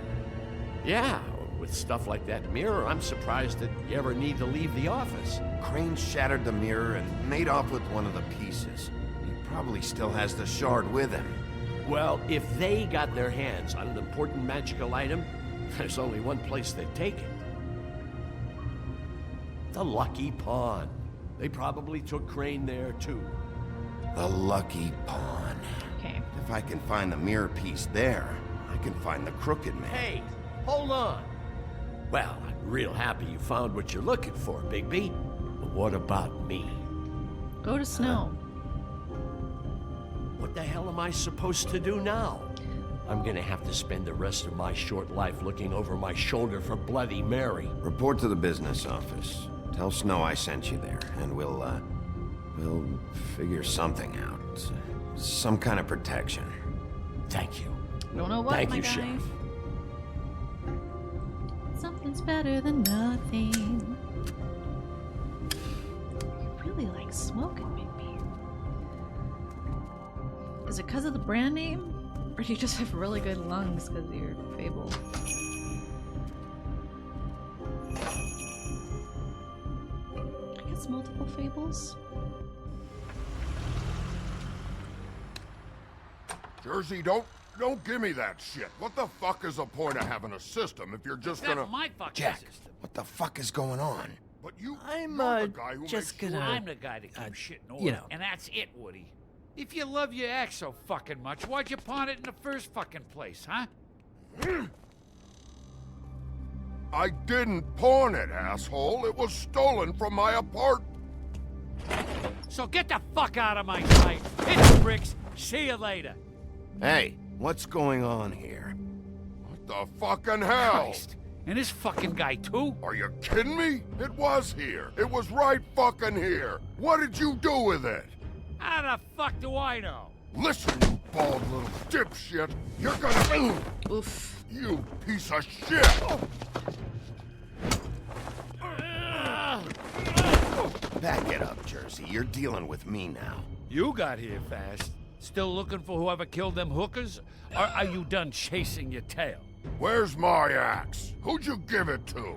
Yeah, with stuff like that mirror, I'm surprised that you ever need to leave the office. Crane shattered the mirror and made off with one of the pieces. He probably still has the shard with him. Well, if they got their hands on an important magical item, there's only one place they'd take it. The Lucky Pawn. They probably took Crane there, too. The Lucky Pawn. Okay. If I can find the mirror piece there, I can find the Crooked Man. Hey, hold on. Well, I'm real happy you found what you're looking for, Bigby. But what about me? Go to Snow. What the hell am I supposed to do now? I'm gonna have to spend the rest of my short life looking over my shoulder for Bloody Mary. Report to the business office. Tell Snow I sent you there, and we'll figure something out. Some kind of protection. Thank you. Don't know what, Thank my you, guy. Chef. Something's better than nothing. You really like smoking, Bigby. Is it because of the brand name? Or do you just have really good lungs because of your fable? I guess multiple fables? Jersey, don't give me that shit. What the fuck is the point of having a system if you're just That's gonna... my fucking Jack, system. what the fuck is going on? But you, I'm, you're the guy who just makes gonna... I'm the guy that keeps shit in order, you know. and that's it, Woody. If you love your ex so fucking much, why'd you pawn it in the first fucking place, huh? I didn't pawn it, asshole. It was stolen from my apartment. So get the fuck out of my sight. Hit the bricks. See you later. Hey, what's going on here? What the fucking hell? Christ. And this fucking guy, too? Are you kidding me? It was here. It was right fucking here. What did you do with it? How the fuck do I know? Listen, you bald little dipshit. You're gonna... Oof. You piece of shit! Back it up, Jersey. You're dealing with me now. You got here fast. Still looking for whoever killed them hookers? Or are you done chasing your tail? Where's my axe? Who'd you give it to?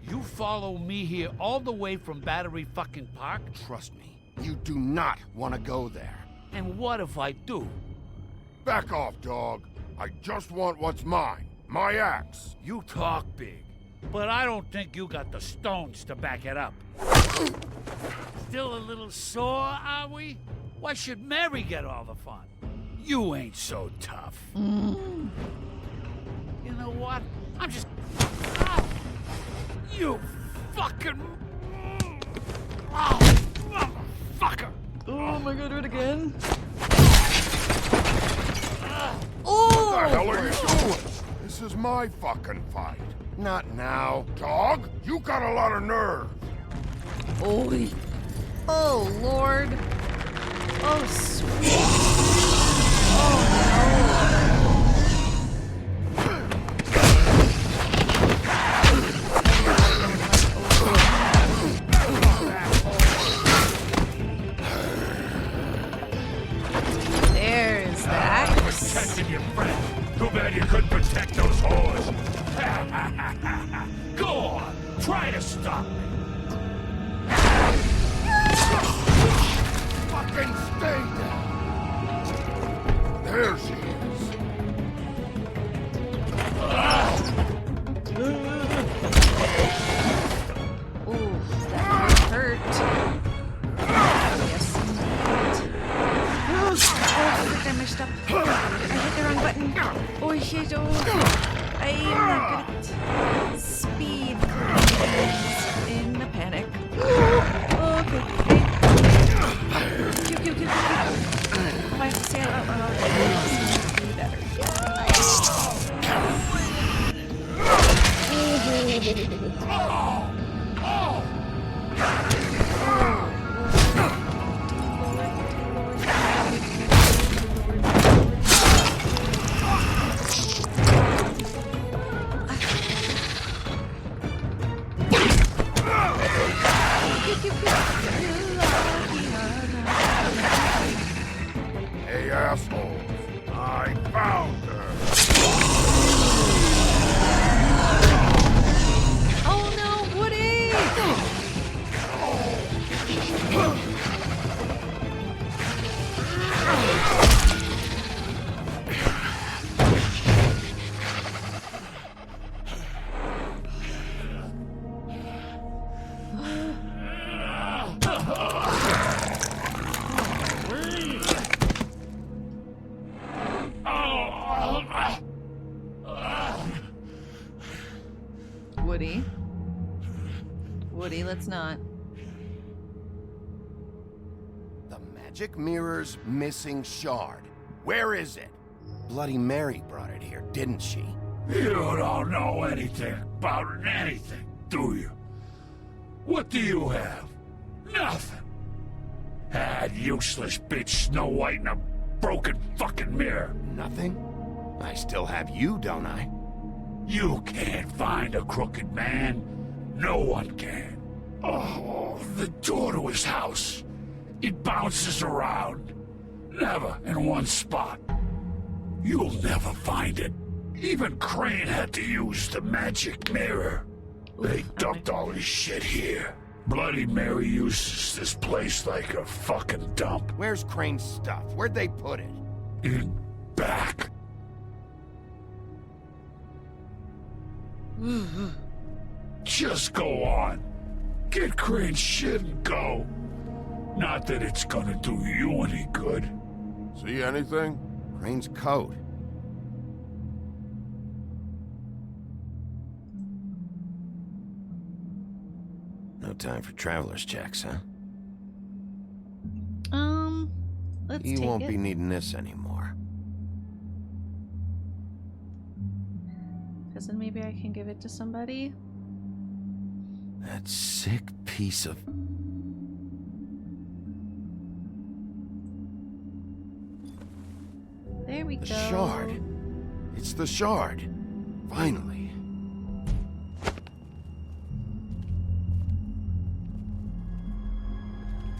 You follow me here all the way from Battery fucking Park? Trust me, you do not want to go there. And what if I do? Back off, dog. I just want what's mine. My axe. You talk big, but I don't think you got the stones to back it up. Still a little sore, are we? Why should Mary get all the fun? You ain't so tough. You know what? I'm just... Ah! You fucking... Oh, motherfucker! Oh my god, do it again. What the hell are you doing? This is my fucking fight. Not now. Dog, you got a lot of nerve. Oy. Oh, Lord. Oh, sweet. Oh, no. There's that. Protecting your friend. Too bad you couldn't protect those whores. Go on, try to stop me. Fucking stay down. There she is. Ooh, that hurt. Yes. Oh, frick, I messed up. I hit the wrong button. Oh, shit, oh. I'm not good at speed in a panic. Okay. Cute. If I have to say it out loud, it'll be better. Hey, assholes. I found her. Oh no, Woody! Woody, let's not. The magic mirror's missing shard. Where is it? Bloody Mary brought it here, didn't she? You don't know anything about anything, do you? What do you have? Nothing. That useless bitch Snow White in a broken fucking mirror. Nothing? I still have you, don't I? You can't find a crooked man. No one can. Oh, the door to his house. It bounces around. Never in one spot. You'll never find it. Even Crane had to use the magic mirror. They dumped all his shit here. Bloody Mary uses this place like a fucking dump. Where's Crane's stuff? Where'd they put it? In back. Just go on. Get Crane's shit and go. Not that it's gonna do you any good. See anything? Crane's coat. No time for traveler's checks, huh? Let's You take won't it. be needing this anymore. Because then maybe I can give it to somebody. That sick piece of... There we The go. shard. It's the shard. Finally.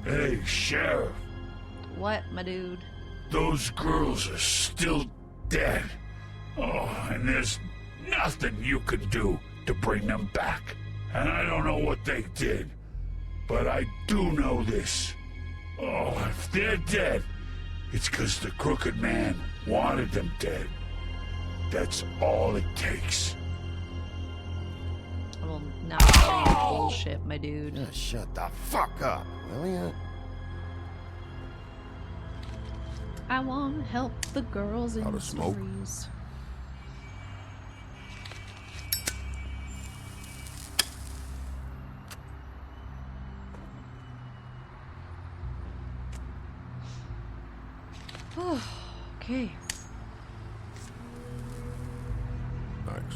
Hey, Sheriff. What, my dude? Those girls are still dead. Oh, and there's nothing you can do to bring them back. And I don't know what they did, but I do know this. Oh, if they're dead, it's because the Crooked Man wanted them dead. That's all it takes. Well, now bullshit, my dude. Yeah, shut the fuck up, will ya? I want to help the girls in Out of smoke? stories. Oh, okay. Thanks.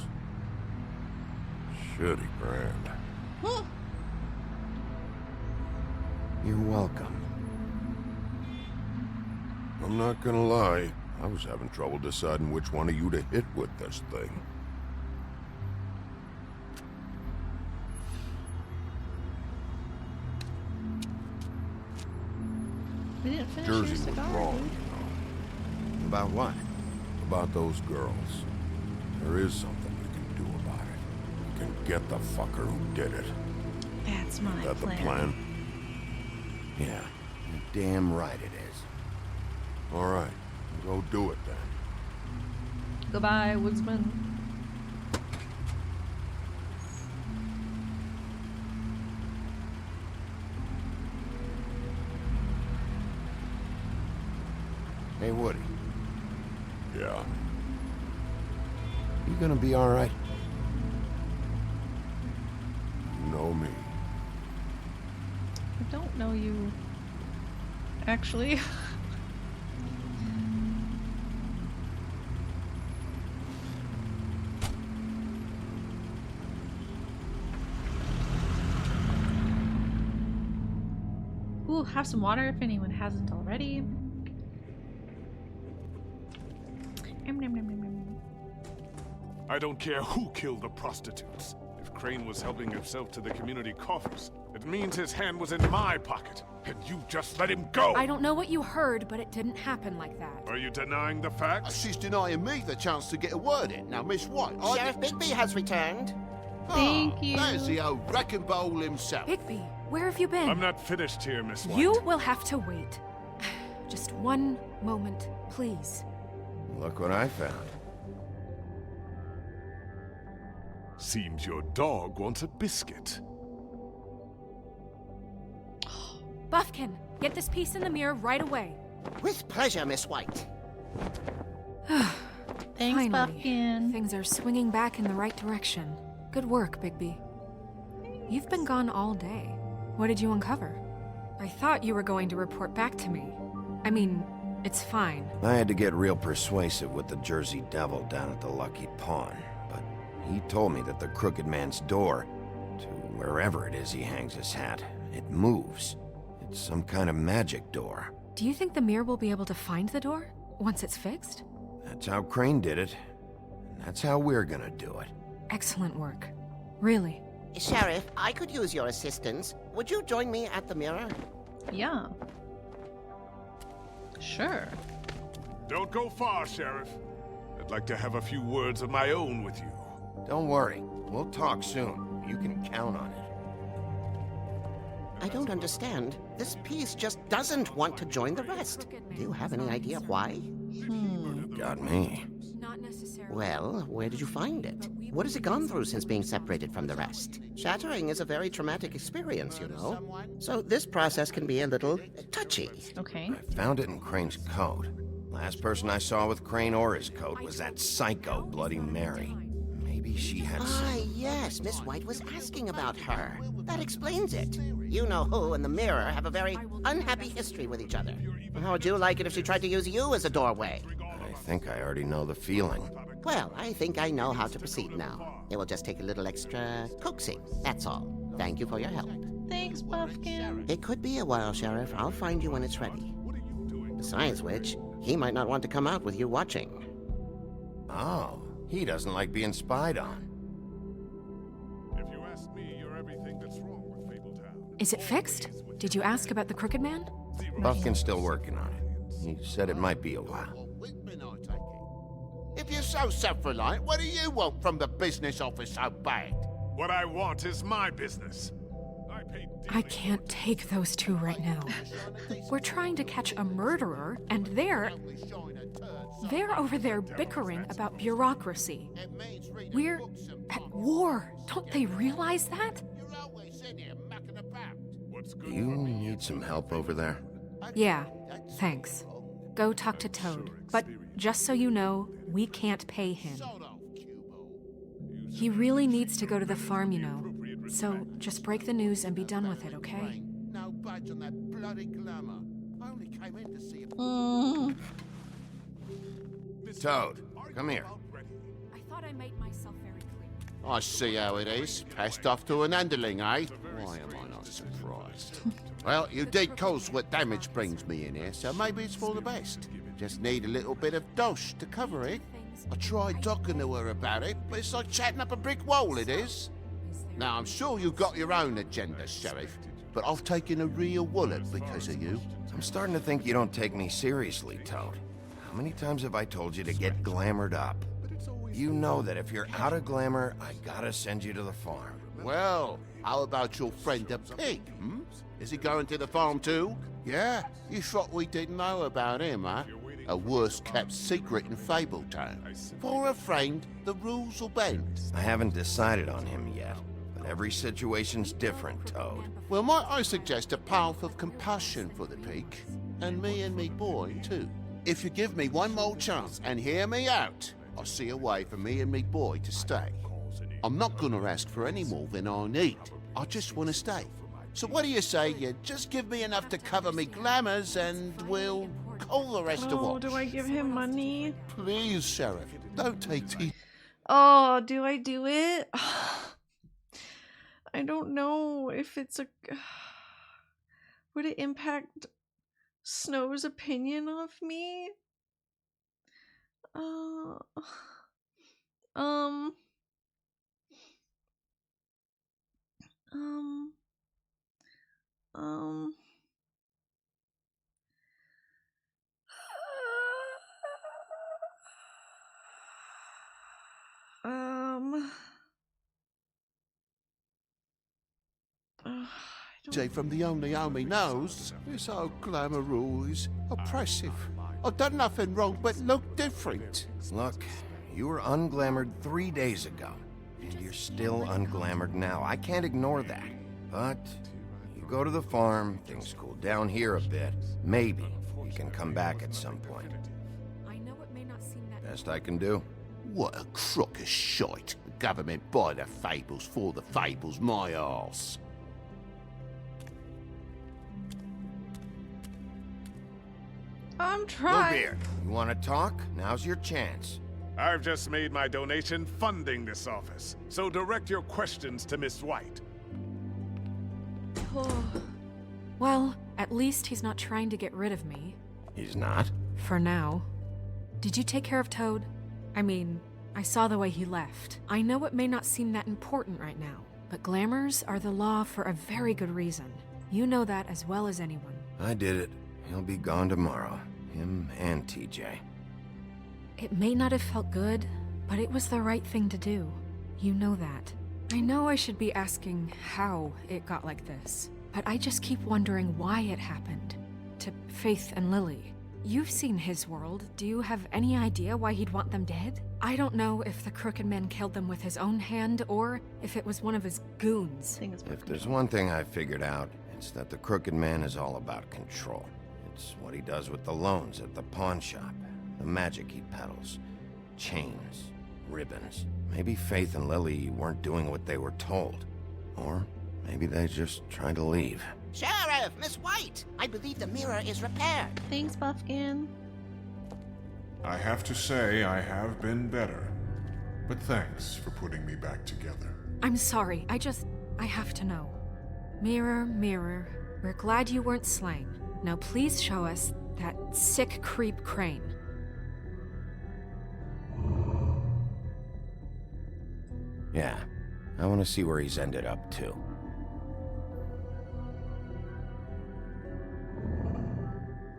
Shitty brand. You're welcome. I'm not gonna lie, I was having trouble deciding which one of you to hit with this thing. We didn't finish Jersey your was cigar, wrong, dude. you know. About what? About those girls. There is something you can do about it. You can get the fucker who did it. That's my Is that plan. the plan? Yeah, you're damn right it is. All right, go do it then. Goodbye, woodsman. Hey, Woody, Yeah. you gonna be all right? You know me. I don't know you. Actually. Ooh, have some water if anyone hasn't already. Nom, nom, nom, nom, nom. I don't care who killed the prostitutes. If Crane was helping himself to the community coffers, it means his hand was in my pocket, and you just let him go! I don't know what you heard, but it didn't happen like that. Are you denying the facts? She's denying me the chance to get a word in. Now, Miss White, Sheriff Bigby has returned. Thank you. There's the old wrecking bowl himself. Bigby, where have you been? I'm not finished here, Miss White. You will have to wait. Just one moment, please. Look what I found. Seems your dog wants a biscuit. Buffkin, get this piece in the mirror right away. With pleasure, Miss White. Thanks, Finally, Buffkin. things are swinging back in the right direction. Good work, Bigby. You've been gone all day. What did you uncover? I thought you were going to report back to me. I mean, it's fine. I had to get real persuasive with the Jersey Devil down at the Lucky Pawn, but he told me that the Crooked Man's door, to wherever it is he hangs his hat, it moves. It's some kind of magic door. Do you think the mirror will be able to find the door once it's fixed? That's how Crane did it. And that's how we're gonna do it. Excellent work. Really. Sheriff, I could use your assistance. Would you join me at the mirror? Yeah. Sure. Don't go far, Sheriff. I'd like to have a few words of my own with you. Don't worry. We'll talk soon. You can count on it. I don't understand. This piece just doesn't want to join the rest. Do you have any idea why? Got me. Not necessarily. Well, where did you find it? What has it gone through since being separated from the rest? Shattering is a very traumatic experience, you know. So this process can be a little touchy. Okay. I found it in Crane's coat. Last person I saw with Crane or his coat was that psycho Bloody Mary. Maybe she had Ah, yes, Miss White was asking about her. That explains it. You know who and the mirror have a very unhappy history with each other. How would you like it if she tried to use you as a doorway? I think I already know the feeling. Well, I think I know how to proceed now. It will just take a little extra coaxing, that's all. Thank you for your help. Thanks, Buffkin. It could be a while, Sheriff. I'll find you when it's ready. Besides which, he might not want to come out with you watching. Oh, he doesn't like being spied on. If you ask me, you're everything that's wrong with Fabletown. Is it fixed? Did you ask about the Crooked Man? Buffkin's still working on it. He said it might be a while. If you're so self-reliant, what do you want from the business office so bad? What I want is my business. I I can't take those two right now. We're trying to catch a murderer, and they're over there bickering about bureaucracy. We're at war. Don't they realize that? You need some help over there? Yeah, thanks. Go talk to Toad. But just so you know, we can't pay him. He really needs to go to the farm, you know. So just break the news and be done with it, okay? No budge on that bloody glamour. I only came in to see Toad, come here. I thought I made myself very clear. I see how it is. Passed off to an underling, eh? Why am I not surprised? Well, you did cause what damage brings me in here, so maybe it's for the best. Just need a little bit of dosh to cover it. I tried talking to her about it, but it's like chatting up a brick wall, it is. Now, I'm sure you've got your own agenda, Sheriff, but I've taken a real wallet because of you. I'm starting to think you don't take me seriously, Toad. How many times have I told you to get glamored up? You know that if you're out of glamour, I gotta send you to the farm. Well, how about your friend the pig, Is he going to the farm too? Yeah? You thought we didn't know about him, huh? A worst-kept secret in Fabletown. For a friend, the rules will bend. I haven't decided on him yet, but every situation's different, Toad. Well, might I suggest a path of compassion for the pig? And me boy, too. If you give me one more chance and hear me out, I'll see a way for me and me boy to stay. I'm not gonna ask for any more than I need. I just want to stay. So what do you say you just give me enough to cover me glamours and we'll call the rest a wash? Do I give him money? Please, Sheriff, don't take tea. Oh, do I do it? I don't know if it's a... Would it impact Snow's opinion of me? Jay from the only homie knows this old glamour rule is oppressive. I've done nothing wrong but look different. Look, you were unglamored 3 days ago, and you're still unglamored now. I can't ignore that. But you go to the farm, things cool down here a bit. Maybe you can come back at some point. I know it may not seem that... Best I can do. What a crock of shite. The government by the fables, for the fables, my arse. I'm trying. Bluebeard, you want to talk? Now's your chance. I've just made my donation funding this office, so direct your questions to Miss White. Well, at least he's not trying to get rid of me. He's not? For now. Did you take care of Toad? I mean, I saw the way he left. I know it may not seem that important right now, but glamours are the law for a very good reason. You know that as well as anyone. I did it. He'll be gone tomorrow. Him and TJ. It may not have felt good, but it was the right thing to do. You know that. I know I should be asking how it got like this, but I just keep wondering why it happened. To Faith and Lily. You've seen his world. Do you have any idea why he'd want them dead? I don't know if the Crooked Man killed them with his own hand, or if it was one of his goons. If there's one thing I've figured out, it's that the Crooked Man is all about control. It's what he does with the loans at the pawn shop, the magic he peddles, chains, ribbons. Maybe Faith and Lily weren't doing what they were told. Or maybe they just tried to leave. Sheriff, Miss White! I believe the mirror is repaired. Thanks, Buffkin. I have to say I have been better, but thanks for putting me back together. I'm sorry, I have to know. Mirror, mirror, we're glad you weren't slain. Now please show us that sick creep Crane. Yeah, I want to see where he's ended up, too.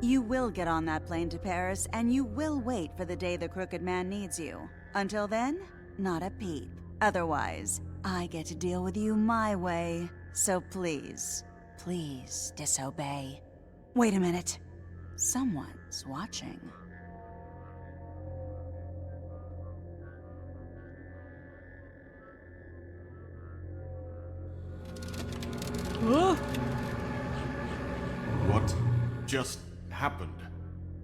You will get on that plane to Paris, and you will wait for the day the Crooked Man needs you. Until then, not a peep. Otherwise, I get to deal with you my way. So please, please disobey. Wait a minute. Someone's watching. What just happened?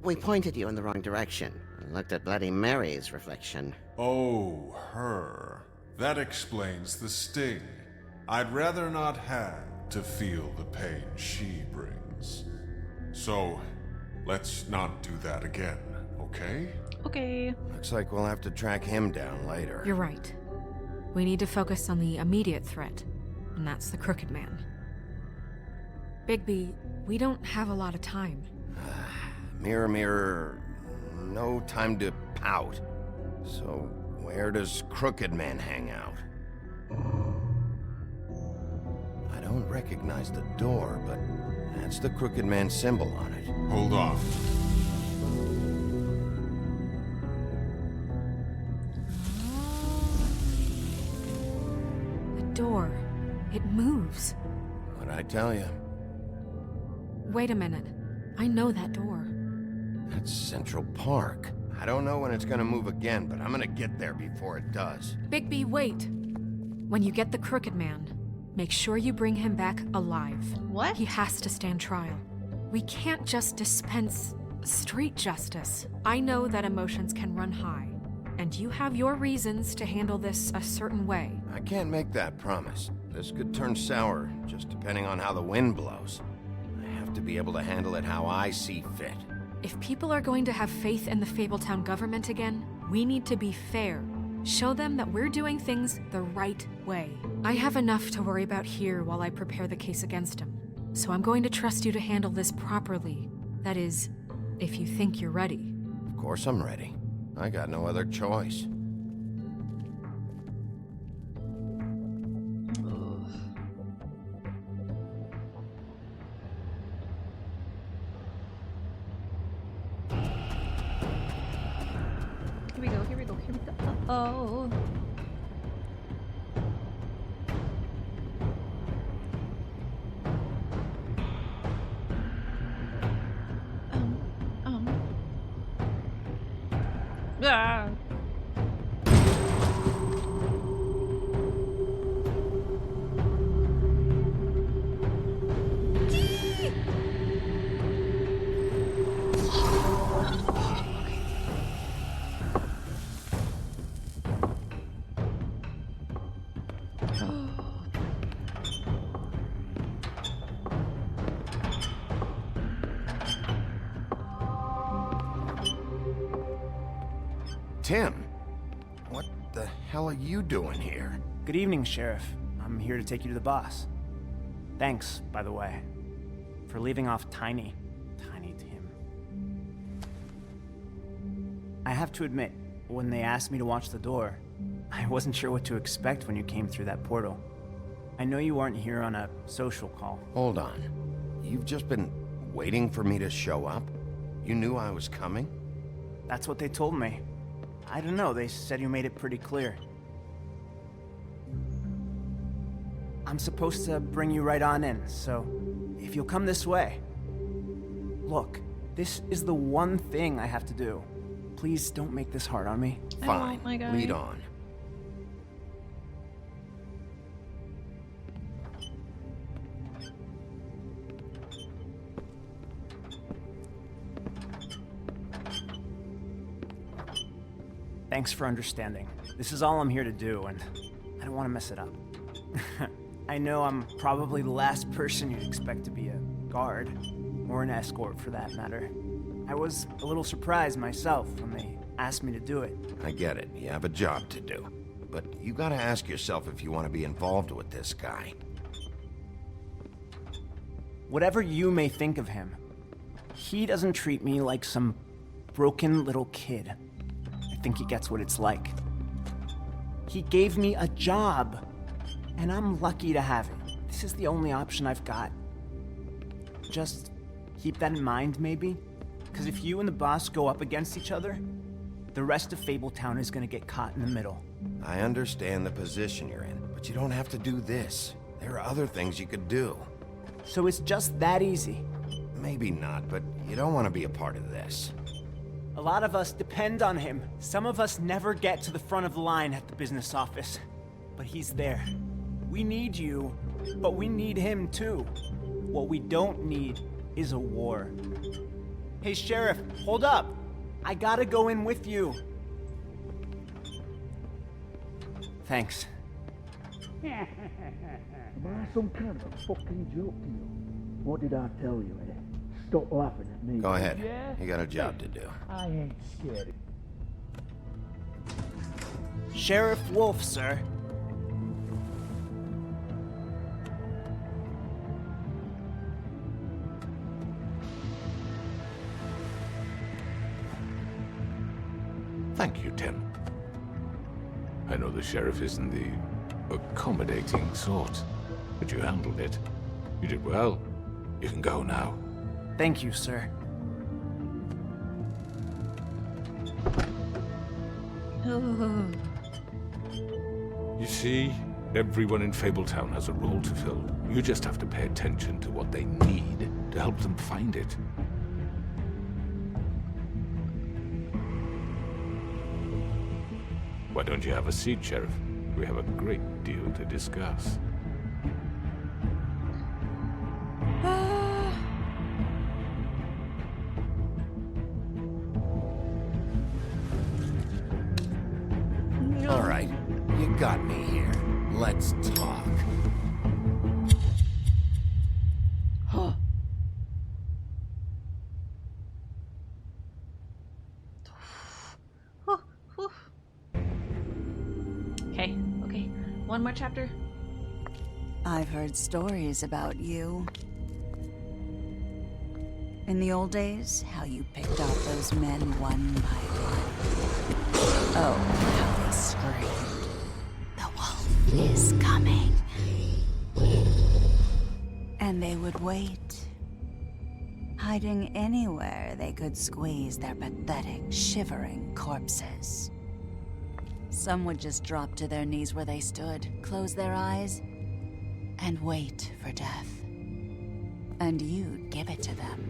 We pointed you in the wrong direction and looked at Bloody Mary's reflection. Oh, her. That explains the sting. I'd rather not have to feel the pain she brings. So, let's not do that again, okay? Okay. Looks like we'll have to track him down later. You're right. We need to focus on the immediate threat, and that's the Crooked Man. Bigby, we don't have a lot of time. Mirror, mirror, no time to pout. So, where does Crooked Man hang out? I don't recognize the door, but that's the Crooked Man symbol on it. Hold on. The door. It moves. What'd I tell you? Wait a minute. I know that door. That's Central Park. I don't know when it's gonna move again, but I'm gonna get there before it does. Bigby, wait. When you get the Crooked Man, make sure you bring him back alive. What? He has to stand trial. We can't just dispense street justice. I know that emotions can run high, and you have your reasons to handle this a certain way. I can't make that promise. This could turn sour, just depending on how the wind blows. I have to be able to handle it how I see fit. If people are going to have faith in the Fabletown government again, we need to be fair. Show them that we're doing things the right way. I have enough to worry about here while I prepare the case against him. So I'm going to trust you to handle this properly. That is, if you think you're ready. Of course I'm ready. I got no other choice. Here we go, here we go, here we go. Uh-oh. Ah. Tim, what the hell are you doing here? Good evening, Sheriff. I'm here to take you to the boss. Thanks, by the way, for leaving off Tiny Tim. I have to admit, when they asked me to watch the door, I wasn't sure what to expect when you came through that portal. I know you weren't here on a social call. Hold on. You've just been waiting for me to show up? You knew I was coming? That's what they told me. I don't know, they said you made it pretty clear. I'm supposed to bring you right on in, so if you'll come this way. Look, this is the one thing I have to do. Please don't make this hard on me. Fine, lead on. Thanks for understanding. This is all I'm here to do, and I don't want to mess it up. I know I'm probably the last person you'd expect to be a guard, or an escort for that matter. I was a little surprised myself when they asked me to do it. I get it. You have a job to do. But you gotta ask yourself if you want to be involved with this guy. Whatever you may think of him, he doesn't treat me like some broken little kid. I think he gets what it's like. He gave me a job, and I'm lucky to have it. This is the only option I've got. Just keep that in mind, maybe? Because if you and the boss go up against each other, the rest of Fabletown is gonna get caught in the middle. I understand the position you're in, but you don't have to do this. There are other things you could do. So it's just that easy. Maybe not, but you don't want to be a part of this. A lot of us depend on him. Some of us never get to the front of the line at the business office. But he's there. We need you, but we need him too. What we don't need is a war. Hey, Sheriff, hold up. I gotta go in with you. Thanks. Am I some kind of a fucking joke to you? What did I tell you, eh? Stop laughing at me. Go ahead. Yeah? You got a job to do. I ain't scared. Sheriff Wolf, sir. Thank you, Tim. I know the sheriff isn't the accommodating sort, but you handled it. You did well. You can go now. Thank you, sir. You see, everyone in Fabletown has a role to fill. You just have to pay attention to what they need to help them find it. Why don't you have a seat, Sheriff? We have a great deal to discuss. All right, you got me here. Let's talk. Okay. One more chapter. I've heard stories about you. In the old days, how you picked off those men one by one. Oh, how they screamed. The wolf is coming. And they would wait, hiding anywhere they could squeeze their pathetic, shivering corpses. Some would just drop to their knees where they stood, close their eyes, and wait for death. And you'd give it to them.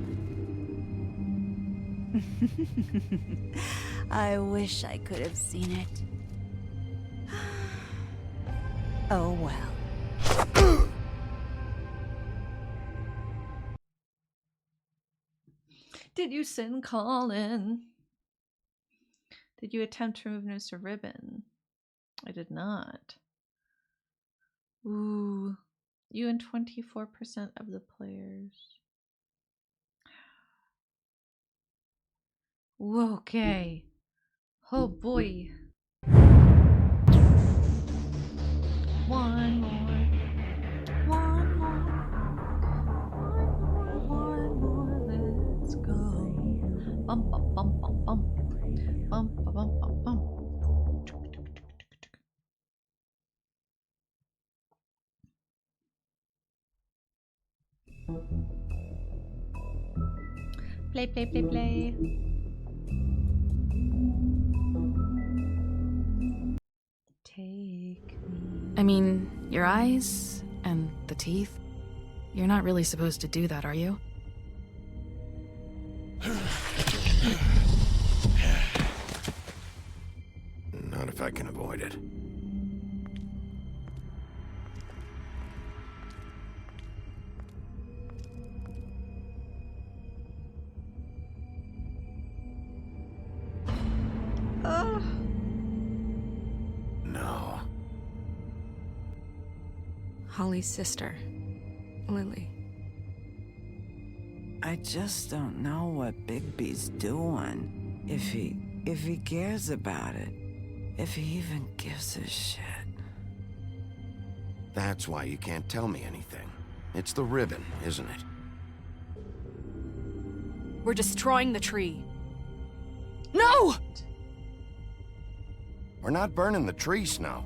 I wish I could have seen it. Oh well. Did you send Colin? Did you attempt to remove Mr. Ribbon? I did not. Ooh. You and 24% of the players. Okay. Oh boy. One more. Let's go. Bum bum bum bum bum. Bum bum bum bum bum. Play, play, play, play. Take me. I mean, your eyes and the teeth. You're not really supposed to do that, are you? Not if I can avoid it. No. Holly's sister, Lily. I just don't know what Bigby's doing. If he cares about it. If he even gives a shit. That's why you can't tell me anything. It's the ribbon, isn't it? We're destroying the tree. No! We're not burning the tree, Snow.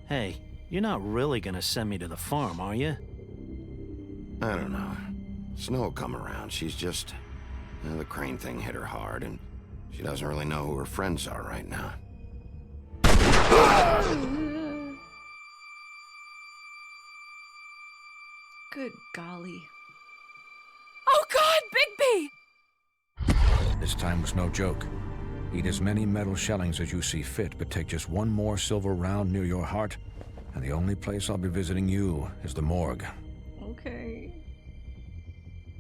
Hey, you're not really gonna send me to the farm, are you? I don't know. Snow will come around. She's just... the crane thing hit her hard, and she doesn't really know who her friends are right now. Good golly. Oh God, Bigby! This time was no joke. Eat as many metal shellings as you see fit, but take just one more silver round near your heart, and the only place I'll be visiting you is the morgue. Okay.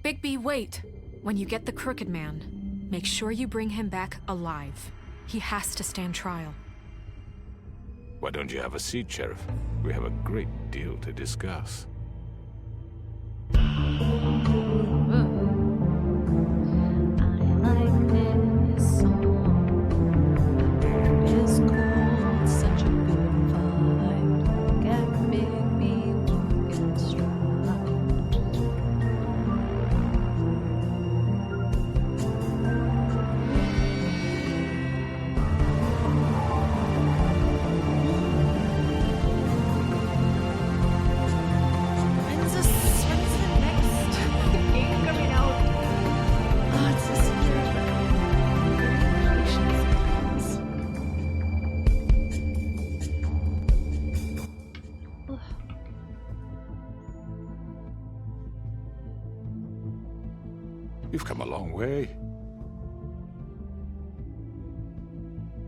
Bigby, wait. When you get the Crooked Man, make sure you bring him back alive. He has to stand trial. Why don't you have a seat, Sheriff? We have a great deal to discuss. You've come a long way.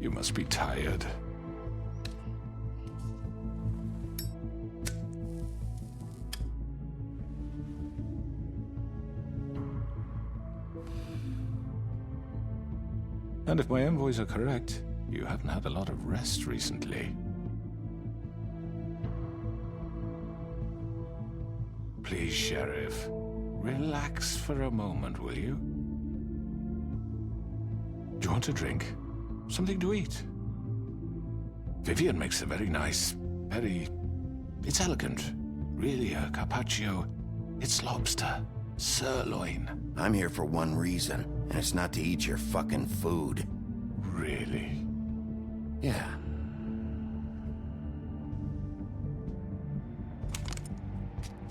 You must be tired. And if my envoys are correct, you haven't had a lot of rest recently. Please, Sheriff. Relax for a moment, will you? Do you want a drink? Something to eat? Vivian makes a very nice, it's elegant. Really, a carpaccio. It's lobster. Sirloin. I'm here for one reason, and it's not to eat your fucking food. Really? Yeah.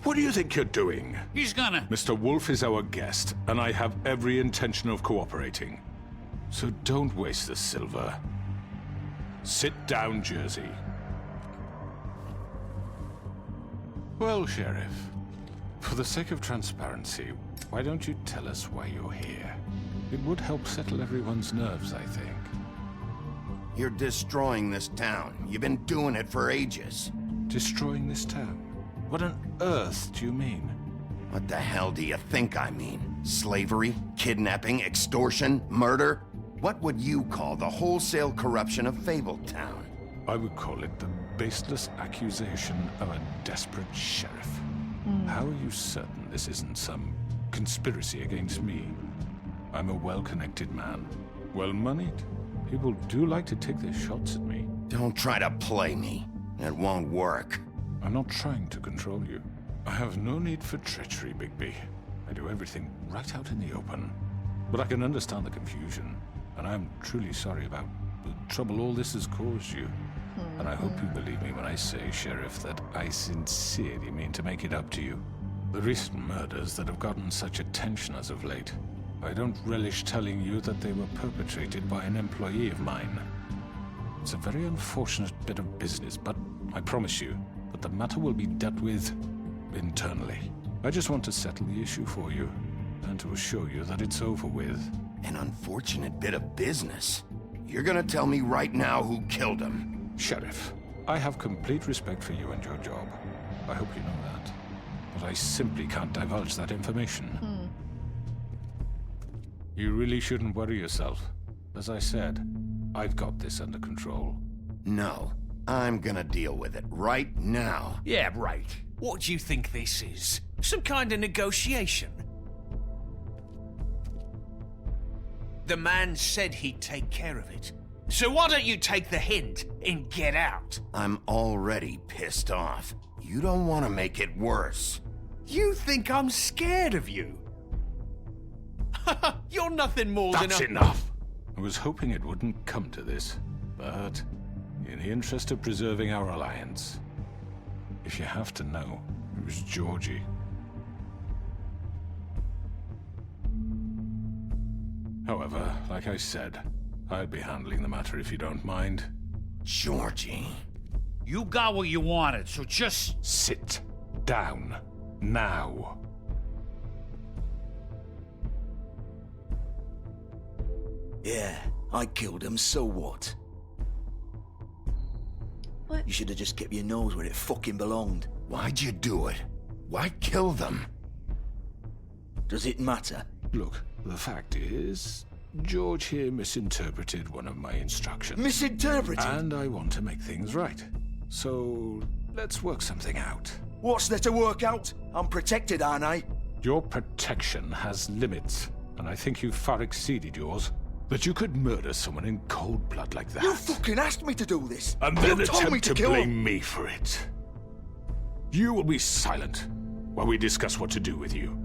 What do you think you're doing? He's gonna... Mr. Wolf is our guest, and I have every intention of cooperating. So don't waste the silver. Sit down, Jersey. Well, Sheriff, for the sake of transparency, why don't you tell us why you're here? It would help settle everyone's nerves, I think. You're destroying this town. You've been doing it for ages. Destroying this town? What on earth do you mean? What the hell do you think I mean? Slavery? Kidnapping? Extortion? Murder? What would you call the wholesale corruption of Fabletown? I would call it the baseless accusation of a desperate sheriff. How are you certain this isn't some conspiracy against me? I'm a well-connected man, well-moneyed. People do like to take their shots at me. Don't try to play me. It won't work. I'm not trying to control you. I have no need for treachery, Bigby. I do everything right out in the open. But I can understand the confusion, and I'm truly sorry about the trouble all this has caused you. And I hope you believe me when I say, Sheriff, that I sincerely mean to make it up to you. The recent murders that have gotten such attention as of late, I don't relish telling you that they were perpetrated by an employee of mine. It's a very unfortunate bit of business, but I promise you that the matter will be dealt with internally. I just want to settle the issue for you, and to assure you that it's over with. An unfortunate bit of business? You're gonna tell me right now who killed him? Sheriff, I have complete respect for you and your job. I hope you know that. But I simply can't divulge that information. You really shouldn't worry yourself. As I said, I've got this under control. No. I'm gonna deal with it right now. Yeah, right. What do you think this is? Some kind of negotiation? The man said he'd take care of it. So why don't you take the hint and get out? I'm already pissed off. You don't want to make it worse. You think I'm scared of you? You're nothing more than a... That's enough! I was hoping it wouldn't come to this, but in the interest of preserving our alliance, if you have to know, it was Georgie. However, like I said, I'll be handling the matter if you don't mind. Georgie. You got what you wanted, so just... Sit down. Now. Yeah, I killed him, so what? What? You should have just kept your nose where it fucking belonged. Why'd you do it? Why kill them? Does it matter? Look, the fact is, George here misinterpreted one of my instructions. Misinterpreted? And I want to make things right. So, let's work something out. What's there to work out? I'm protected, aren't I? Your protection has limits, and I think you've far exceeded yours. But you could murder someone in cold blood like that. You fucking asked me to do this! And then you told me attempt to kill blame him. me for it. You will be silent while we discuss what to do with you.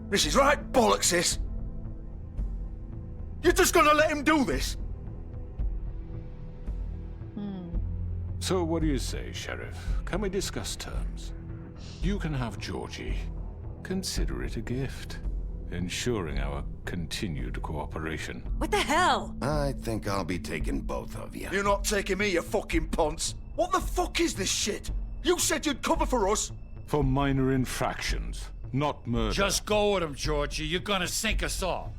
This is right bollocks, sis. You're just gonna let him do this? So what do you say, Sheriff? Can we discuss terms? You can have Georgie. Consider it a gift, ensuring our continued cooperation. What the hell? I think I'll be taking both of you. You're not taking me, you fucking ponce. What the fuck is this shit? You said you'd cover for us. For minor infractions, not murder. Just go with him, Georgie. You're gonna sink us all.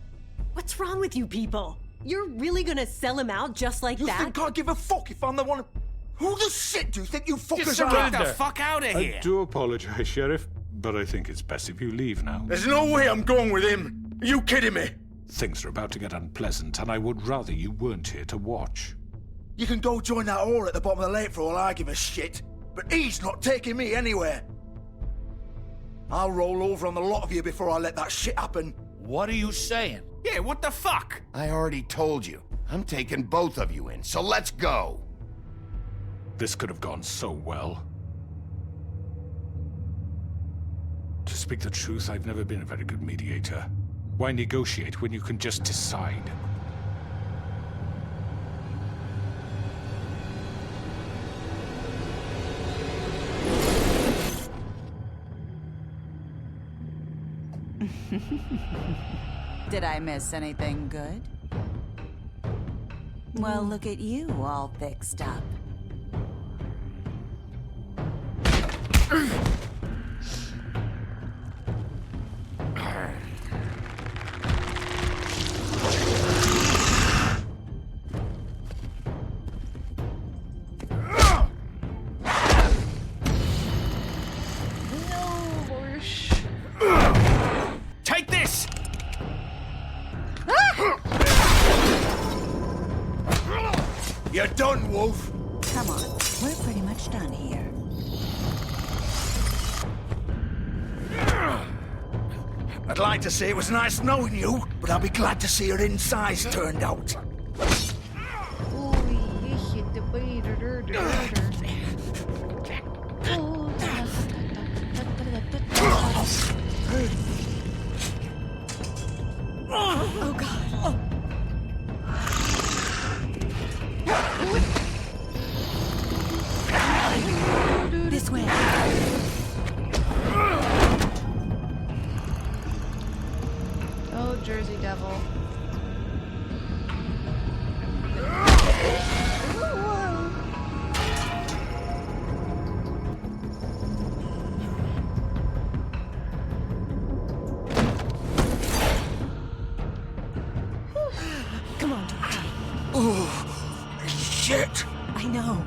What's wrong with you people? You're really gonna sell him out just like You that? think I give a fuck if I'm the one? Who the shit do you think you fuckers Get are? the fuck out of here! I do apologize, Sheriff, but I think it's best if you leave now. There's no way I'm going with him. Are you kidding me? Things are about to get unpleasant, and I would rather you weren't here to watch. You can go join that whore at the bottom of the lake for all I give a shit. But he's not taking me anywhere. I'll roll over on the lot of you before I let that shit happen. What are you saying? Yeah, what the fuck? I already told you. I'm taking both of you in, so let's go. This could have gone so well. To speak the truth, I've never been a very good mediator. Why negotiate when you can just decide? Did I miss anything good? Well, look at you, all fixed up. Take this! You're done, Wolf. Come on, we're pretty much done here. I'd like to say it was nice knowing you, but I'll be glad to see your insides turned out. Oh god. This way. Oh, Jersey Devil. Come on. Oh, shit. I know.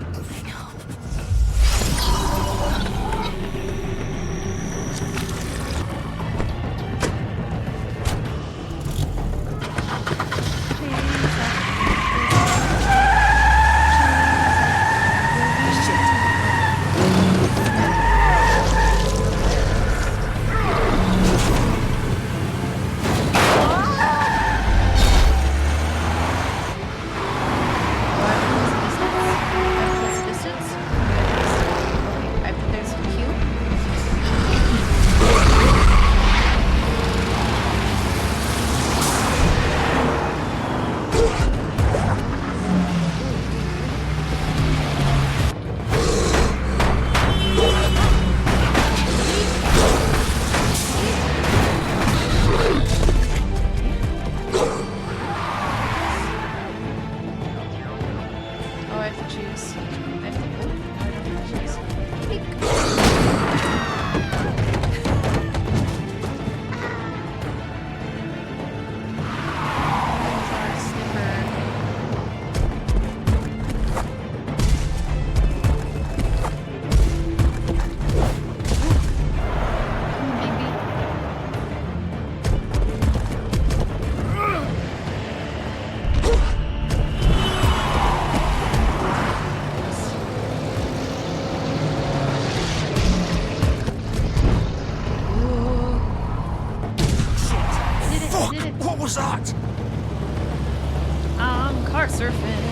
was that? I'm car surfing.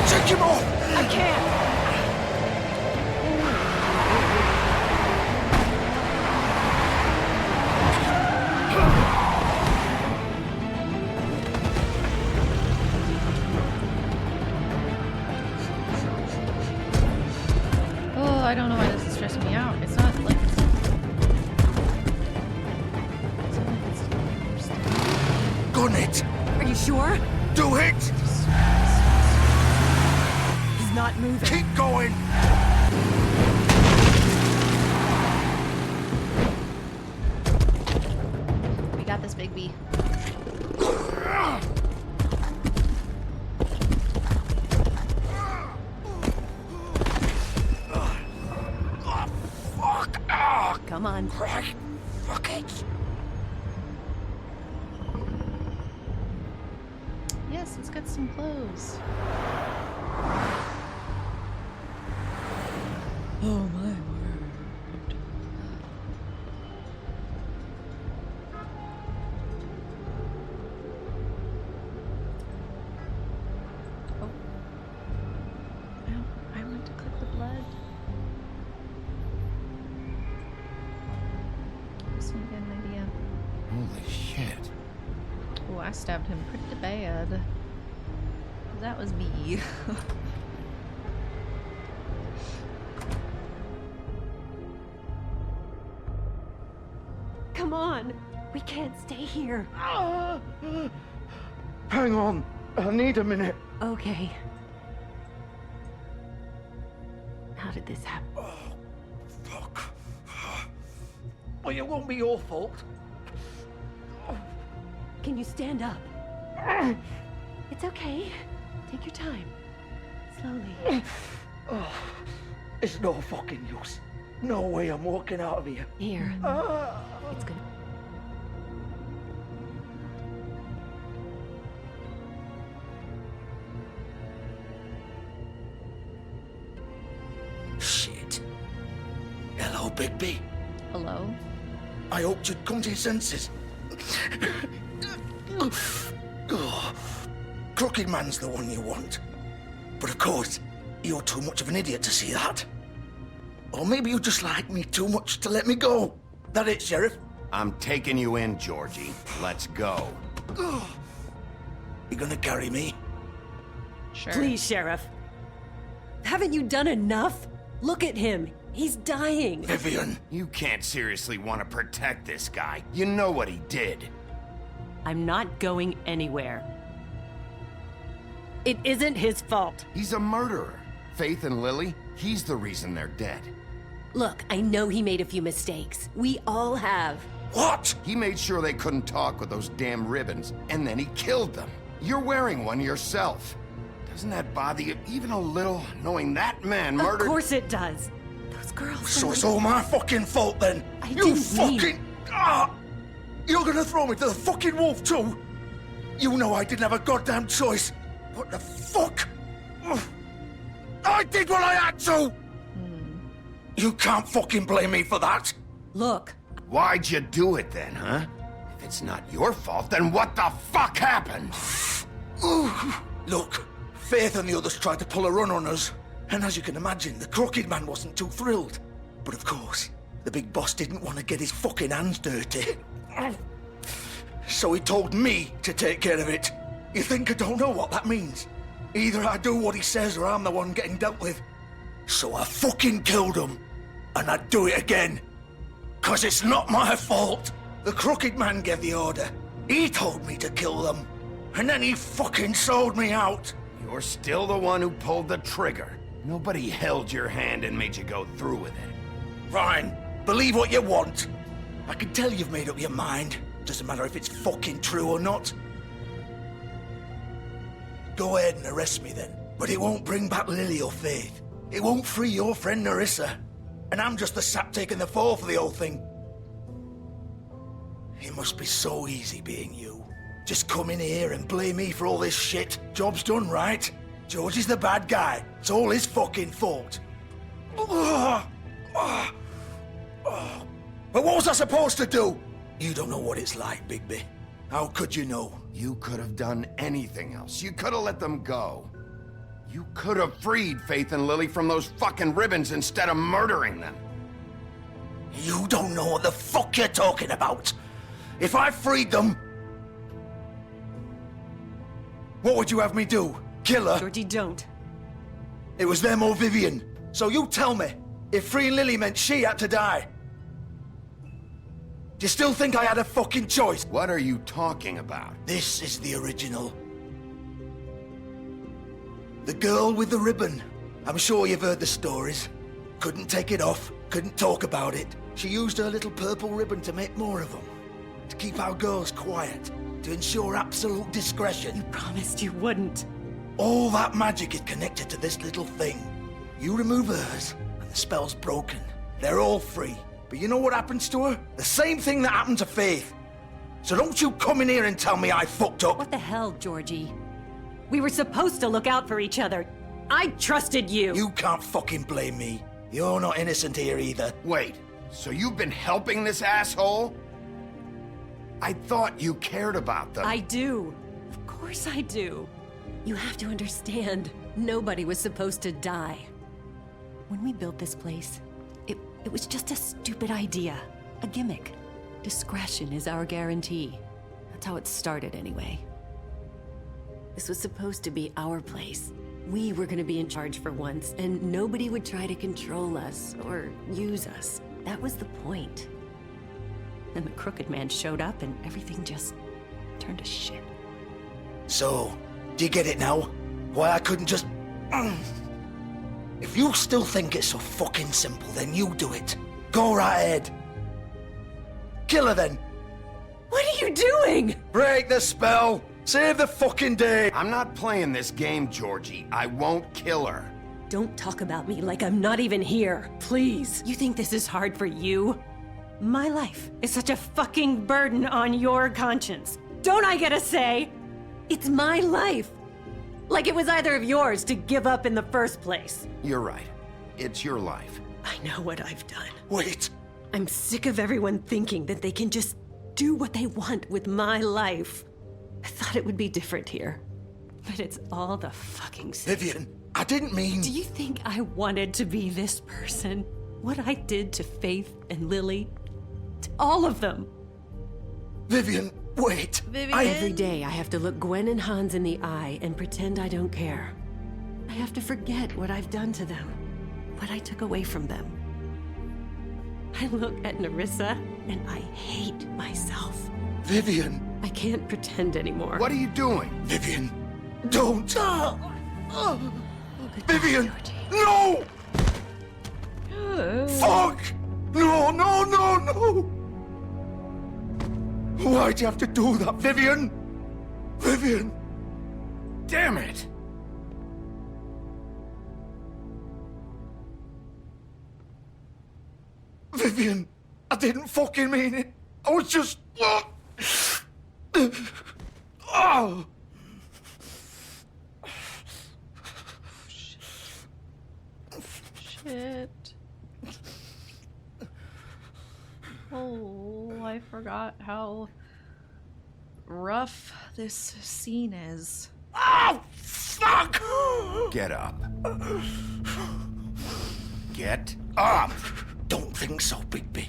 Take him off! I can't. Oh, I don't know why this is stressing me out. It's not like it's Gun it! Are you sure? Do it! He's not moving. Keep going! We got this, Big B. Come on. Fuck it! Yes, let's get some clothes. Oh my word. Oh. I went to click the blood. This one get an idea. Holy shit. Oh, I stabbed him pretty bad. That was me. Come on. We can't stay here. Hang on. I need a minute. Okay. How did this happen? Fuck. Well, it won't be your fault. Can you stand up? It's okay. Take your time. Slowly. Oh, it's no fucking use. No way I'm walking out of here. Here. It's gonna... Shit. Hello, Bigby. Hello? I hoped you'd come to your senses. Oh, Crooked Man's the one you want. But of course, you're too much of an idiot to see that. Or maybe you just like me too much to let me go. That it, Sheriff? I'm taking you in, Georgie. Let's go. You gonna carry me? Sure. Please, Sheriff. Haven't you done enough? Look at him. He's dying. Vivian. You can't seriously want to protect this guy. You know what he did. I'm not going anywhere. It isn't his fault. He's a murderer. Faith and Lily, he's the reason they're dead. Look, I know he made a few mistakes. We all have. What? He made sure they couldn't talk with those damn ribbons, and then he killed them. You're wearing one yourself. Doesn't that bother you even a little, knowing that man murdered... Of course it does. Those girls... So it's all my fucking fault then? I You didn't fucking... mean- You're gonna throw me to the fucking wolf too? You know I didn't have a goddamn choice. What the fuck? I did what I had to! You can't fucking blame me for that. Look. Why'd you do it then, huh? If it's not your fault, then what the fuck happened? Look, Faith and the others tried to pull a run on us. And as you can imagine, the Crooked Man wasn't too thrilled. But of course, the big boss didn't want to get his fucking hands dirty. So he told me to take care of it. You think I don't know what that means? Either I do what he says or I'm the one getting dealt with. So I fucking killed him. And I'd do it again. 'Cause it's not my fault. The Crooked Man gave the order. He told me to kill them. And then he fucking sold me out. You're still the one who pulled the trigger. Nobody held your hand and made you go through with it. Fine. Believe what you want. I can tell you've made up your mind. Doesn't matter if it's fucking true or not. Go ahead and arrest me then. But it won't bring back Lily or Faith. It won't free your friend Nerissa. And I'm just the sap taking the fall for the whole thing. It must be so easy being you. Just come in here and blame me for all this shit. Job's done, right? George is the bad guy. It's all his fucking fault. But what was I supposed to do? You don't know what it's like, Bigby. How could you know? You could have done anything else. You could have let them go. You could have freed Faith and Lily from those fucking ribbons instead of murdering them. You don't know what the fuck you're talking about. If I freed them... What would you have me do? Kill her? Georgie, don't. It was them or Vivian. So you tell me, if freeing Lily meant she had to die, do you still think I had a fucking choice? What are you talking about? This is the original. The girl with the ribbon. I'm sure you've heard the stories. Couldn't take it off, couldn't talk about it. She used her little purple ribbon to make more of them. To keep our girls quiet. To ensure absolute discretion. You promised you wouldn't. All that magic is connected to this little thing. You remove hers, and the spell's broken. They're all free. But you know what happens to her? The same thing that happened to Faith. So don't you come in here and tell me I fucked up. What the hell, Georgie? We were supposed to look out for each other. I trusted you. You can't fucking blame me. You're not innocent here either. Wait, so you've been helping this asshole? I thought you cared about them. I do. Of course I do. You have to understand, nobody was supposed to die. When we built this place, it was just a stupid idea. A gimmick. Discretion is our guarantee. That's how it started anyway. This was supposed to be our place. We were gonna be in charge for once, and nobody would try to control us or use us. That was the point. Then the Crooked Man showed up and everything just turned to shit. So, do you get it now? Why I couldn't just... If you still think it's so fucking simple, then you do it. Go right ahead. Kill her then. What are you doing? Break the spell. Save the fucking day. I'm not playing this game, Georgie. I won't kill her. Don't talk about me like I'm not even here, please. You think this is hard for you? My life is such a fucking burden on your conscience. Don't I get a say? It's my life. Like it was either of yours to give up in the first place. You're right. It's your life. I know what I've done. Wait. I'm sick of everyone thinking that they can just do what they want with my life. I thought it would be different here. But it's all the fucking same. Vivian, I didn't mean... Do you think I wanted to be this person? What I did to Faith and Lily? To all of them? Vivian, wait. Vivian? Every day I have to look Gwen and Hans in the eye and pretend I don't care. I have to forget what I've done to them. What I took away from them. I look at Nerissa and I hate myself. Vivian. I can't pretend anymore. What are you doing? Vivian, don't. Vivian, no! Fuck! No, no, no, no! Why'd you have to do that, Vivian? Vivian! Damn it! Vivian, I didn't fucking mean it. I was just... Oh! Shit. Oh, I forgot how rough this scene is. Oh, fuck! Get up. Get up! Don't think so, Bigby.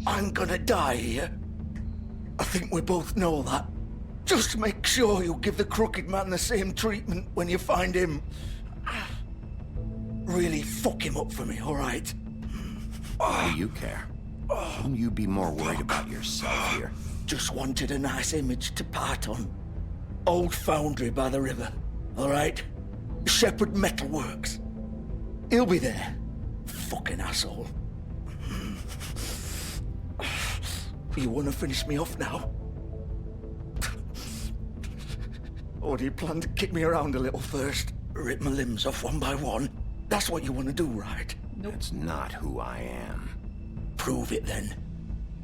I'm gonna die here. I think we both know that. Just make sure you give the Crooked Man the same treatment when you find him. Really fuck him up for me, alright? Why do you care? Shouldn't you be more worried about yourself here? Just wanted a nice image to part on. Old foundry by the river, alright? Shepherd Metalworks. He'll be there. Fucking asshole. You wanna finish me off now? Or do you plan to kick me around a little first? Rip my limbs off one by one? That's what you wanna do, right? Nope. That's not who I am. Prove it then.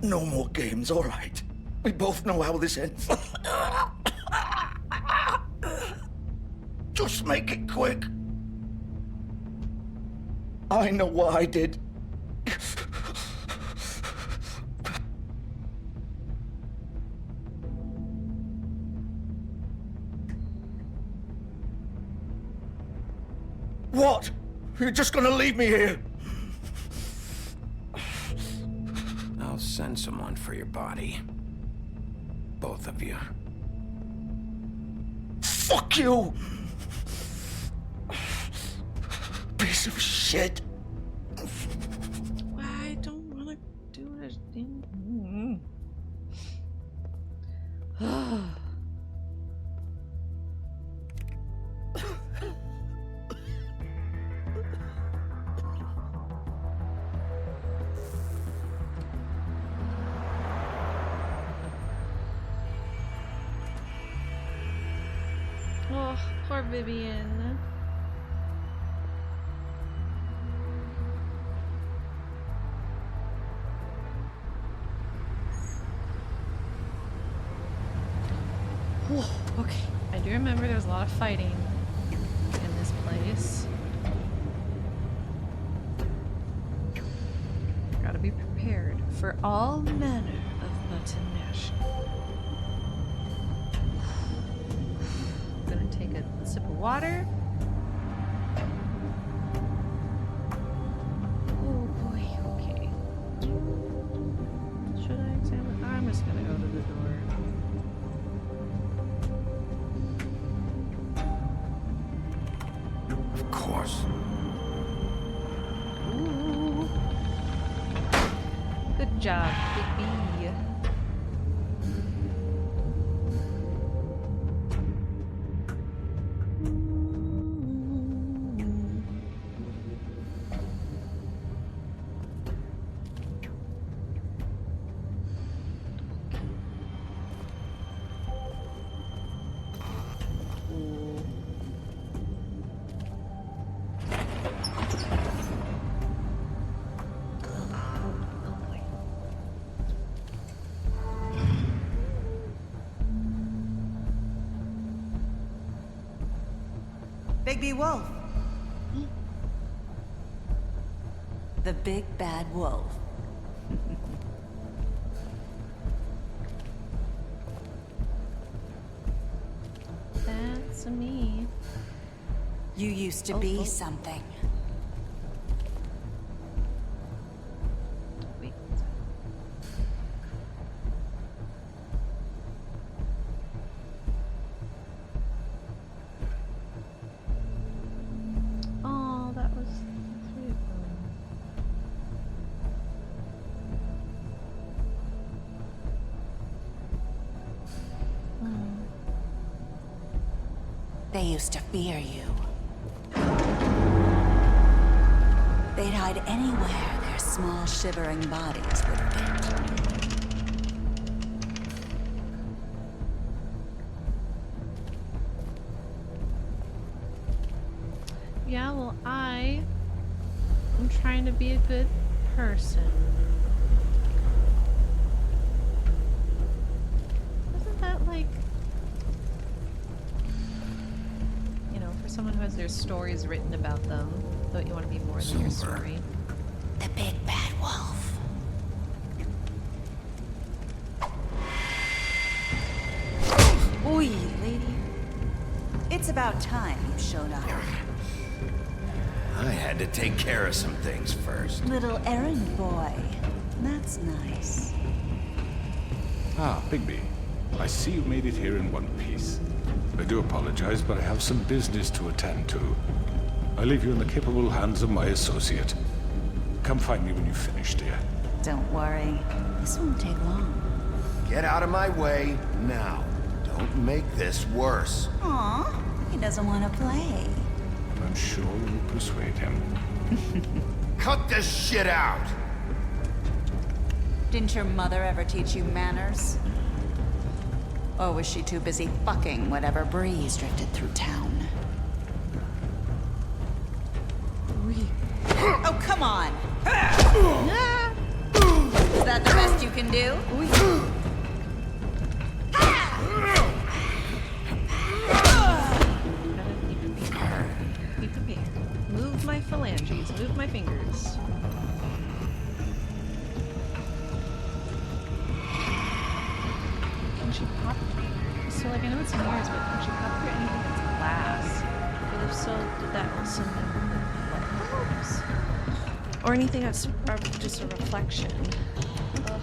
No more games, alright? We both know how this ends. Just make it quick. I know what I did. What? You're just gonna leave me here? I'll send someone for your body. Both of you. Fuck you! Piece of shit. I don't want to do it. Oh, poor Vivian. Whew, okay, I do remember there was a lot of fighting in this place. Gotta be prepared for all manner of machination. Gonna take a sip of water. Oh boy, okay. Should I examine? I'm just gonna go to the door. Of course. Ooh. Good job, Big B. Bigby Wolf. The big bad wolf. That's me. You used to be something. Wait. Oh, that was 3 of them. They used to fear you. They'd hide anywhere their small, shivering bodies would fit. Yeah, well, I am trying to be a good person. Isn't that like, you know, for someone who has their stories written about them, don't you want to be more than your story? The big bad wolf. Oi, lady. It's about time you showed up. I had to take care of some things first. Little errand boy. That's nice. Ah, Bigby. I see you made it here in one piece. I do apologize, but I have some business to attend to. I leave you in the capable hands of my associate. Come find me when you've finished, dear. Don't worry. This won't take long. Get out of my way now. Don't make this worse. Aw, he doesn't want to play. I'm sure you'll persuade him. Cut this shit out! Didn't your mother ever teach you manners? Or was she too busy fucking whatever breeze drifted through town? Oh, come on! Is that the best you can do? phalanges. Move my fingers. Can she pop? So, like, I know it's mirrors, but can she pop through anything that's glass? But if so, did that also mean light bulbs? Or anything that's just a reflection? Ugh.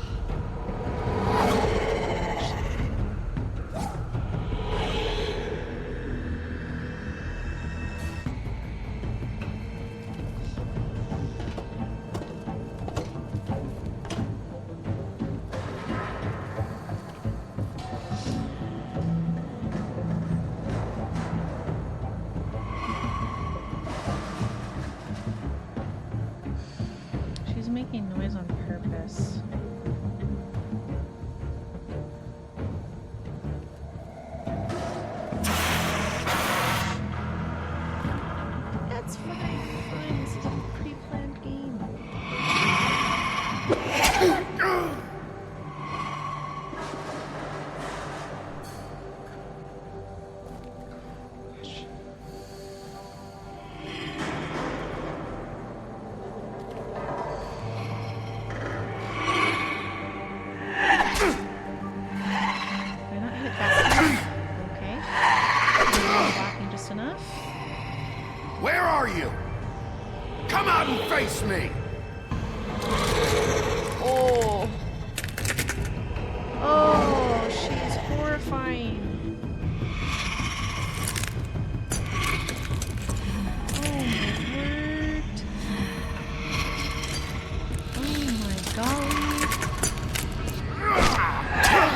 She's making noise on purpose. That's fine. This is a pre-planned game. Did I not hit that one? Okay. Blocking just enough. Where are you? Come out and face me! Oh. Oh, she's horrifying. Oh my word. Oh my golly. Oh.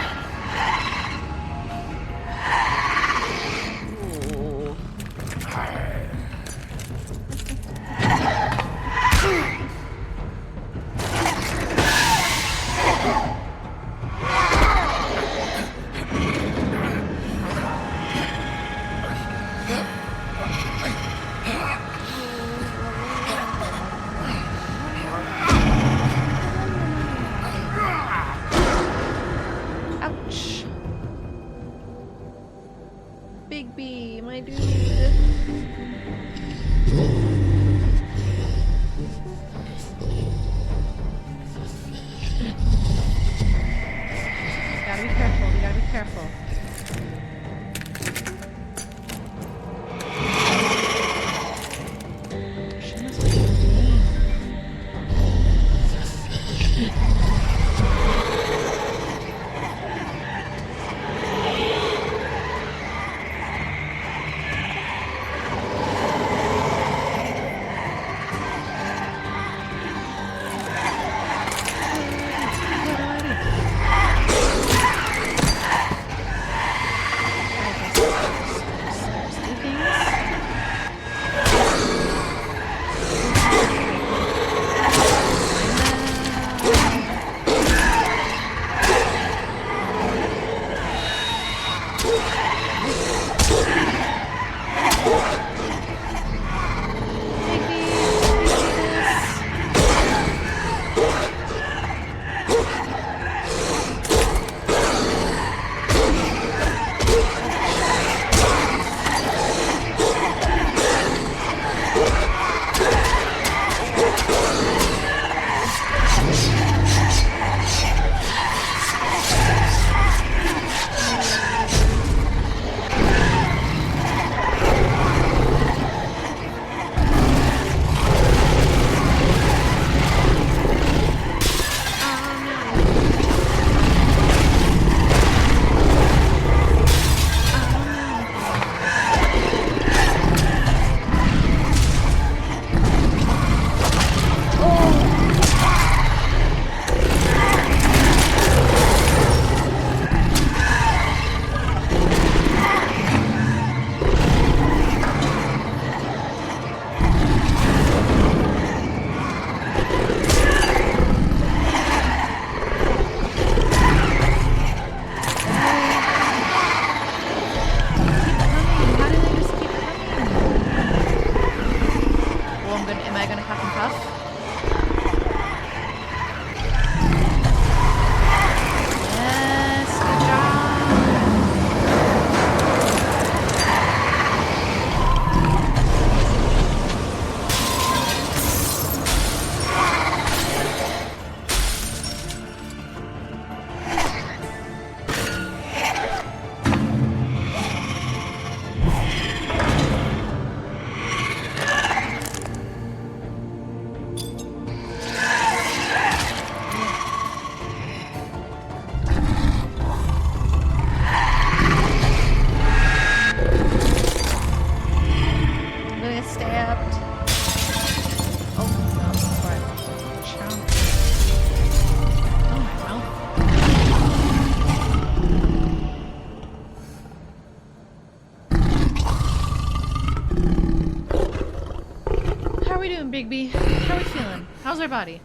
Another body.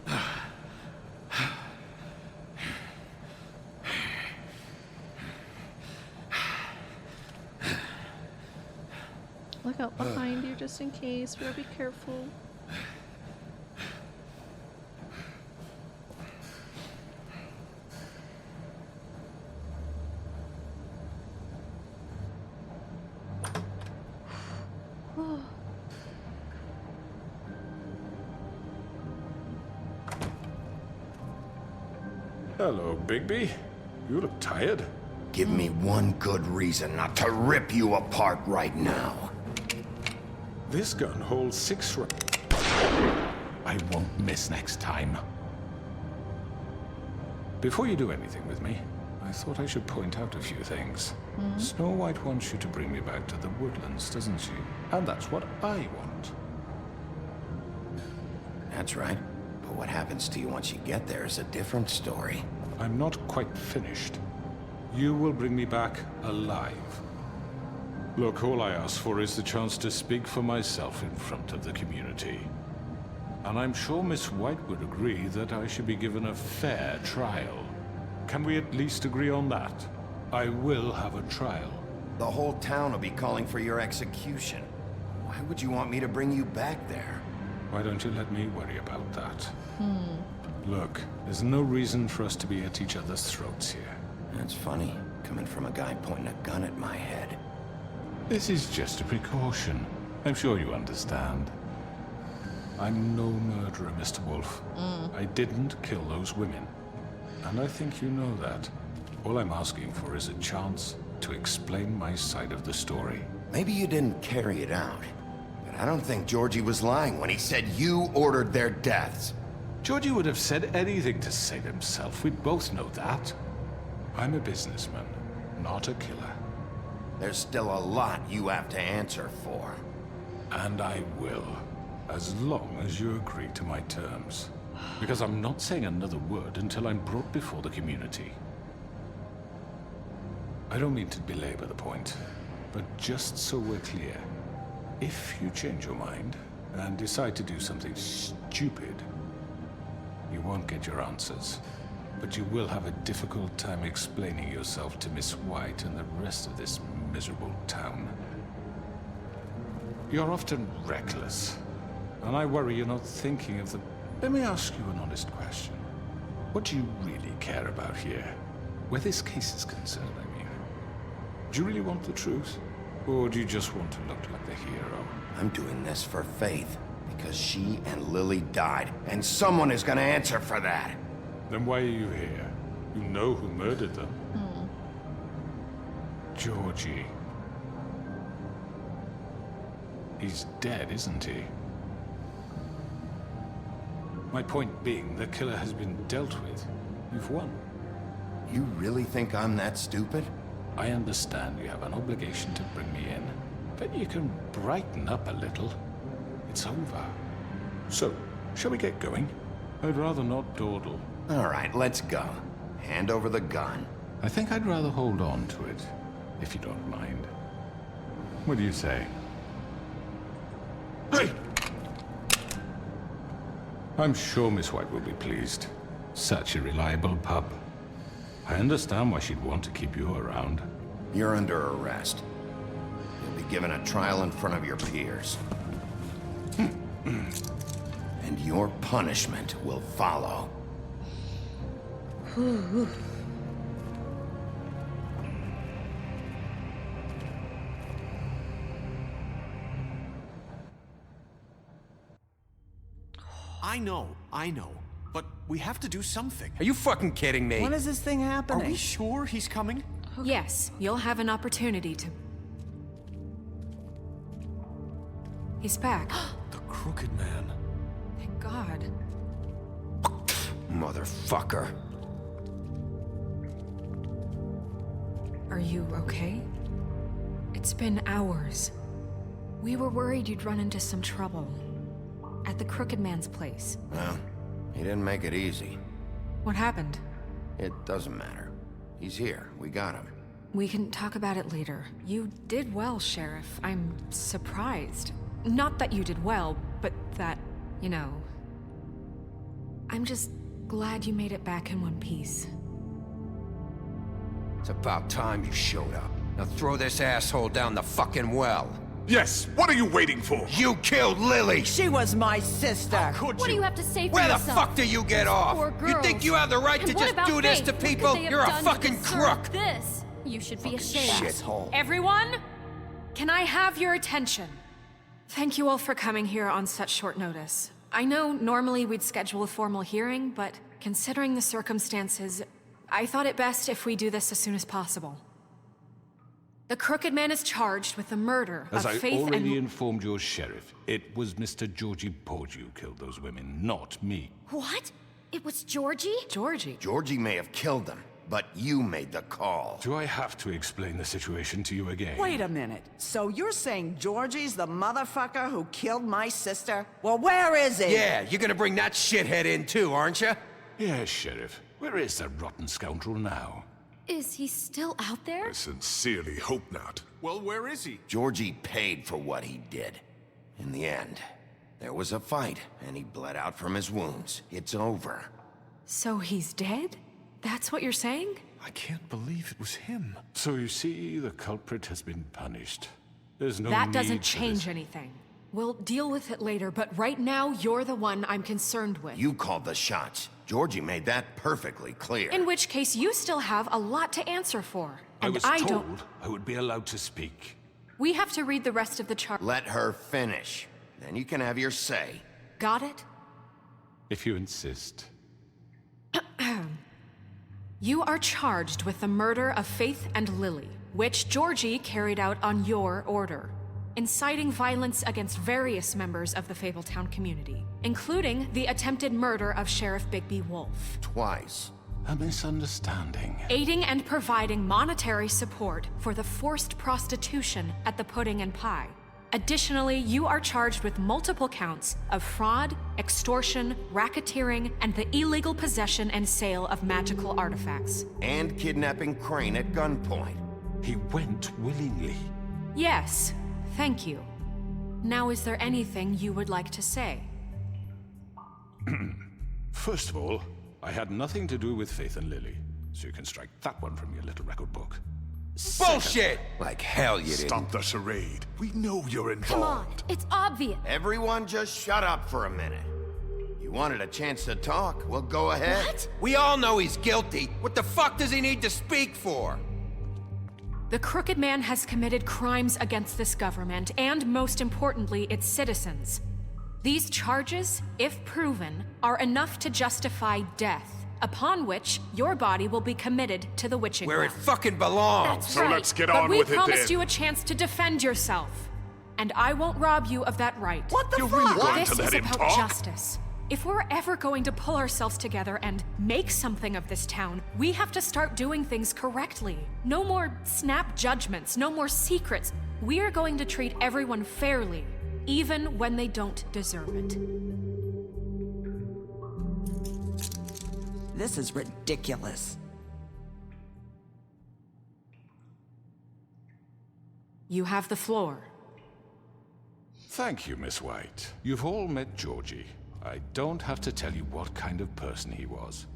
Look out behind you just in case. We gotta be careful. Hello, Bigby. You look tired. Give me one good reason not to rip you apart right now. This gun holds 6 rounds. I won't miss next time. Before you do anything with me, I thought I should point out a few things. Snow White wants you to bring me back to the woodlands, doesn't she? And that's what I want. That's right. But what happens to you once you get there is a different story. I'm not quite finished. You will bring me back alive. Look, all I ask for is the chance to speak for myself in front of the community. And I'm sure Miss White would agree that I should be given a fair trial. Can we at least agree on that? I will have a trial. The whole town will be calling for your execution. Why would you want me to bring you back there? Why don't you let me worry about that? Look, there's no reason for us to be at each other's throats here. That's funny, coming from a guy pointing a gun at my head. This is just a precaution. I'm sure you understand. I'm no murderer, Mr. Wolf. I didn't kill those women. And I think you know that. All I'm asking for is a chance to explain my side of the story. Maybe you didn't carry it out. But I don't think Georgie was lying when he said you ordered their deaths. Georgie would have said anything to save himself. We both know that. I'm a businessman, not a killer. There's still a lot you have to answer for. And I will, as long as you agree to my terms. Because I'm not saying another word until I'm brought before the community. I don't mean to belabor the point, but just so we're clear, if you change your mind and decide to do something stupid, you won't get your answers. But you will have a difficult time explaining yourself to Miss White and the rest of this miserable town. You're often reckless, and I worry you're not thinking of the... Let me ask you an honest question. What do you really care about here? Where this case is concerned, I mean. Do you really want the truth? Or do you just want to look like the hero? I'm doing this for Faith, because she and Lily died, and someone is gonna answer for that. Then why are you here? You know who murdered them. Georgie. He's dead, isn't he? My point being, the killer has been dealt with. You've won. You really think I'm that stupid? I understand you have an obligation to bring me in, but you can brighten up a little. It's over. So, shall we get going? I'd rather not dawdle. All right, let's go. Hand over the gun. I think I'd rather hold on to it, if you don't mind. What do you say? Hey! I'm sure Miss White will be pleased. Such a reliable pup. I understand why she'd want to keep you around. You're under arrest. You'll be given a trial in front of your peers. And your punishment will follow. I know. But we have to do something. Are you fucking kidding me? When is this thing happening? Are we sure he's coming? Yes, you'll have an opportunity to... He's back. The Crooked Man. Thank God. Motherfucker. Are you okay? It's been hours. We were worried you'd run into some trouble. At the Crooked Man's place. Well, he didn't make it easy. What happened? It doesn't matter. He's here. We got him. We can talk about it later. You did well, Sheriff. I'm surprised. Not that you did well, but that, you know... I'm just glad you made it back in one piece. It's about time you showed up. Now throw this asshole down the fucking well. Yes, what are you waiting for? You killed Lily! She was my sister. What do you have to say for Where yourself? the fuck do you get off? Poor You think girls. you have the right And to what just about do this Faith? to What could people? they have You're a done to fucking deserve crook! This. You should be ashamed. Shithole. Everyone, can I have your attention? Thank you all for coming here on such short notice. I know normally we'd schedule a formal hearing, but considering the circumstances, I thought it best if we do this as soon as possible. The Crooked Man is charged with the murder As of I Faith already and... informed your sheriff, it was Mr. Georgie Porgy who killed those women, not me. What? It was Georgie? Georgie? Georgie may have killed them, but you made the call. Do I have to explain the situation to you again? Wait a minute. So you're saying Georgie's the motherfucker who killed my sister? Well, where is he? Yeah, you're gonna bring that shithead in too, aren't you? Yes, Sheriff. Where is that rotten scoundrel now? Is he still out there? I sincerely hope not. Well, where is he? Georgie paid for what he did. In the end, there was a fight, and he bled out from his wounds. It's over. So he's dead? That's what you're saying? I can't believe it was him. So you see, the culprit has been punished. There's no That need doesn't for change this. anything. We'll deal with it later, but right now, you're the one I'm concerned with. You called the shots. Georgie made that perfectly clear. In which case, you still have a lot to answer for. I And was I don't... told I would be allowed to speak. We have to read the rest of the chart. Let her finish. Then you can have your say. Got it? If you insist. You are charged with the murder of Faith and Lily, which Georgie carried out on your order, inciting violence against various members of the Fabletown community, including the attempted murder of Sheriff Bigby Wolf. Twice. A misunderstanding. Aiding and providing monetary support for the forced prostitution at the Pudding and Pie. Additionally, you are charged with multiple counts of fraud, extortion, racketeering, and the illegal possession and sale of magical artifacts. And kidnapping Crane at gunpoint. He went willingly. Yes, thank you. Now, is there anything you would like to say? First of all, I had nothing to do with Faith and Lily, so you can strike that one from your little record book. Bullshit! Like hell you didn't. Stop the charade. We know you're involved. Come on, it's obvious. Everyone just shut up for a minute. You wanted a chance to talk? Well, go ahead. What? We all know he's guilty. What the fuck does he need to speak for? The Crooked Man has committed crimes against this government and, most importantly, its citizens. These charges, if proven, are enough to justify death, upon which your body will be committed to the witching Where it well. fucking belongs. That's So right. let's get but on we with it promised then. you a chance to defend yourself, and I won't rob you of that right. What the You're fuck? really going This to let is him about talk? justice. If we're ever going to pull ourselves together and make something of this town, we have to start doing things correctly. No more snap judgments, no more secrets. We are going to treat everyone fairly, even when they don't deserve it. This is ridiculous. You have the floor. Thank you, Miss White. You've all met Georgie. I don't have to tell you what kind of person he was.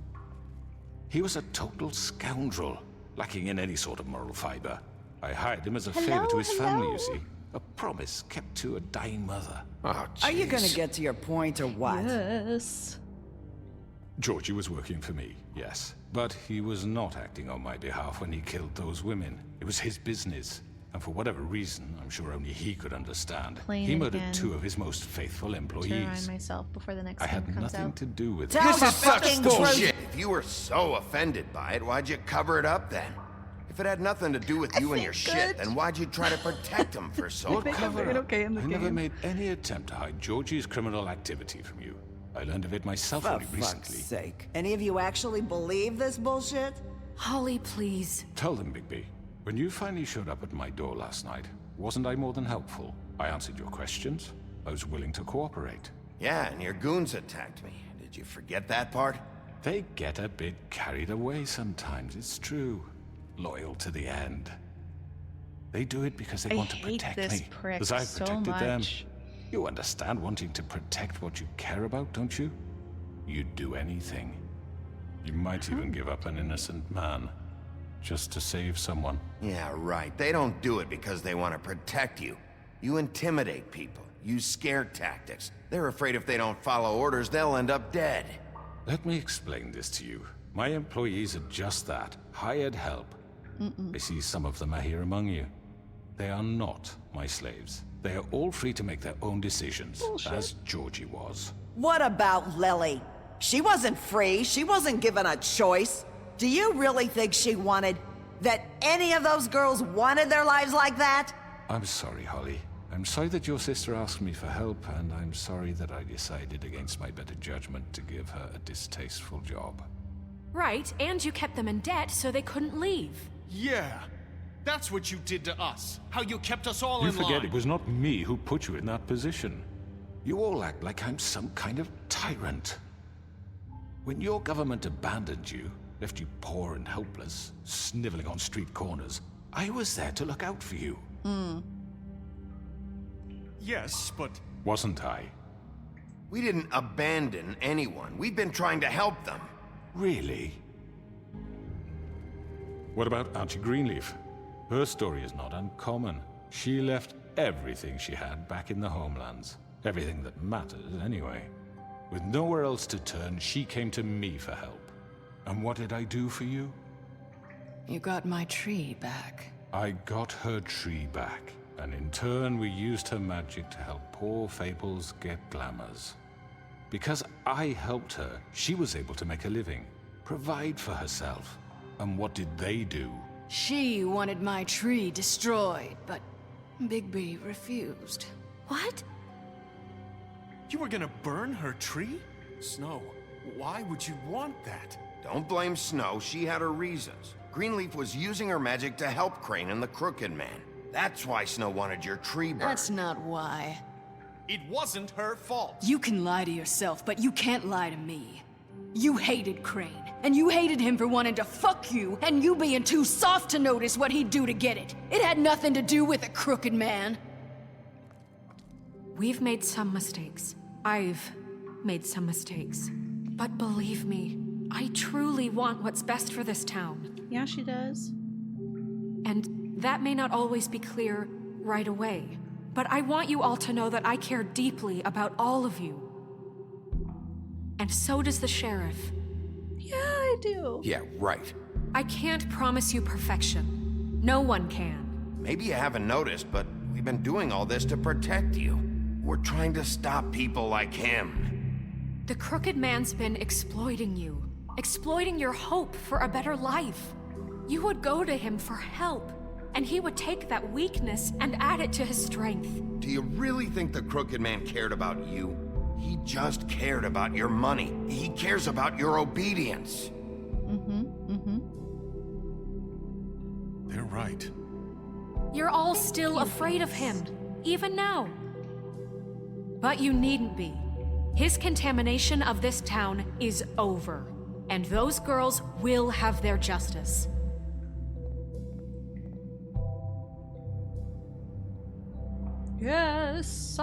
He was a total scoundrel, lacking in any sort of moral fiber. I hired him as a favor to his family, you see. A promise kept to a dying mother. Oh, Are you gonna get to your point or what? Yes. Georgie was working for me, yes. But he was not acting on my behalf when he killed those women. It was his business. And for whatever reason, I'm sure only he could understand, Playing he it murdered again. 2 of his most faithful To remind employees. myself before the next I game had comes nothing out. to do with Tell it. the fucking truth. If you were so offended by it, why'd you cover it up then? If it had nothing to do with you and your shit, then why'd you try to protect him for so long? What cover doing up? okay in the I never game. made any attempt to hide Georgie's criminal activity from you. I learned of it myself For only fuck's recently. sake. Any of you actually believe this bullshit? Holly, please. Tell them, Bigby. When you finally showed up at my door last night, wasn't I more than helpful? I answered your questions. I was willing to cooperate. Yeah, and your goons attacked me. Did you forget that part? They get a bit carried away sometimes, it's true. Loyal to the end. They do it because they I want to hate protect this me. prick As I've so protected them. much. You understand wanting to protect what you care about, don't you? you'd do anything. You might even give up an innocent man, just to save someone. Yeah, right. They don't do it because they want to protect you. You intimidate people, use scare tactics. They're afraid if they don't follow orders, they'll end up dead. Let me explain this to you. My employees are just that, hired help. I see some of them are here among you. They are not my slaves. They are all free to make their own decisions, as Georgie was. What about Lily? She wasn't free. She wasn't given a choice. Do you really think she wanted... that any of those girls wanted their lives like that? I'm sorry, Holly. I'm sorry that your sister asked me for help, and I'm sorry that I decided against my better judgment to give her a distasteful job. Right, and you kept them in debt so they couldn't leave. Yeah, that's what you did to us. How you kept us all You in line. forget it was not me who put you in that position. You all act like I'm some kind of tyrant. When your government abandoned you, left you poor and helpless, sniveling on street corners, I was there to look out for you. Yes, but... Wasn't I? We didn't abandon anyone. We've been trying to help them. Really? What about Auntie Greenleaf? Her story is not uncommon. She left everything she had back in the homelands. Everything that mattered, anyway. With nowhere else to turn, she came to me for help. And what did I do for you? You got my tree back. I got her tree back, and in turn we used her magic to help poor Fables get glamours. Because I helped her, she was able to make a living, provide for herself. And what did they do? She wanted my tree destroyed, but Bigby refused. What? You were gonna burn her tree? Snow, why would you want that? Don't blame Snow, she had her reasons. Greenleaf was using her magic to help Crane and the Crooked Man. That's why Snow wanted your tree burned. That's not why. It wasn't her fault. You can lie to yourself, but you can't lie to me. You hated Crane, and you hated him for wanting to fuck you, and you being too soft to notice what he'd do to get it. It had nothing to do with a Crooked Man. We've made some mistakes. I've made some mistakes. But believe me, I truly want what's best for this town. Yeah, she does. And that may not always be clear right away. But I want you all to know that I care deeply about all of you. And so does the sheriff. Yeah, I do. Yeah, right. I can't promise you perfection. No one can. Maybe you haven't noticed, but we've been doing all this to protect you. We're trying to stop people like him. The Crooked Man's been exploiting you. Exploiting your hope for a better life. You would go to him for help, and he would take that weakness and add it to his strength. Do you really think the Crooked Man cared about you? He just cared about your money. He cares about your obedience. They're right. You're all still afraid of him, even now. But you needn't be. His contamination of this town is over, and those girls will have their justice. Yes.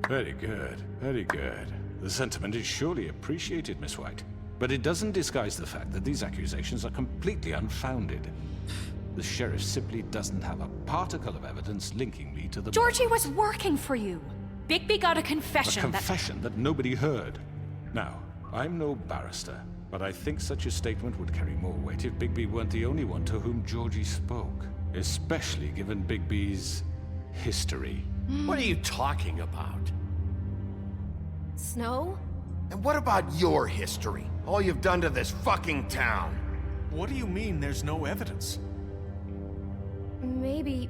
Very good, very good. The sentiment is surely appreciated, Miss White. But it doesn't disguise the fact that these accusations are completely unfounded. The sheriff simply doesn't have a particle of evidence linking me to the... Georgie was working for you. Bigby got a confession. A confession that nobody heard. Now, I'm no barrister, but I think such a statement would carry more weight if Bigby weren't the only one to whom Georgie spoke. Especially given Bigby's history. What are you talking about? Snow? And what about your history? All you've done to this fucking town. What do you mean there's no evidence? Maybe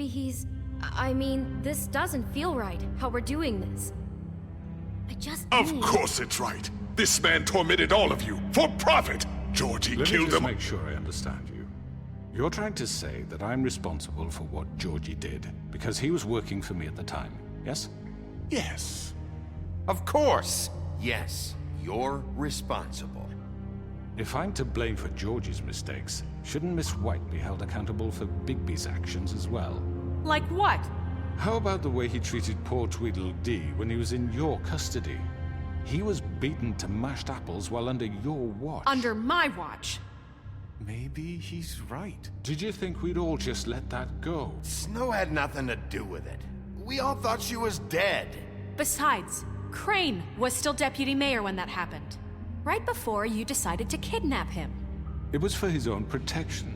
he's... I mean, this doesn't feel right, how we're doing this. I just Of course it's right. This man tormented all of you, for profit. Georgie killed them. Let me just make sure I understand you. You're trying to say that I'm responsible for what Georgie did, because he was working for me at the time, yes? Yes. Of course. Yes, you're responsible. If I'm to blame for Georgie's mistakes, shouldn't Miss White be held accountable for Bigby's actions as well? Like what? How about the way he treated poor Tweedledee when he was in your custody? He was beaten to mashed apples while under your watch. Under my watch. Maybe he's right. Did you think we'd all just let that go? Snow had nothing to do with it. We all thought she was dead. Besides, Crane was still deputy mayor when that happened. Right before you decided to kidnap him. It was for his own protection.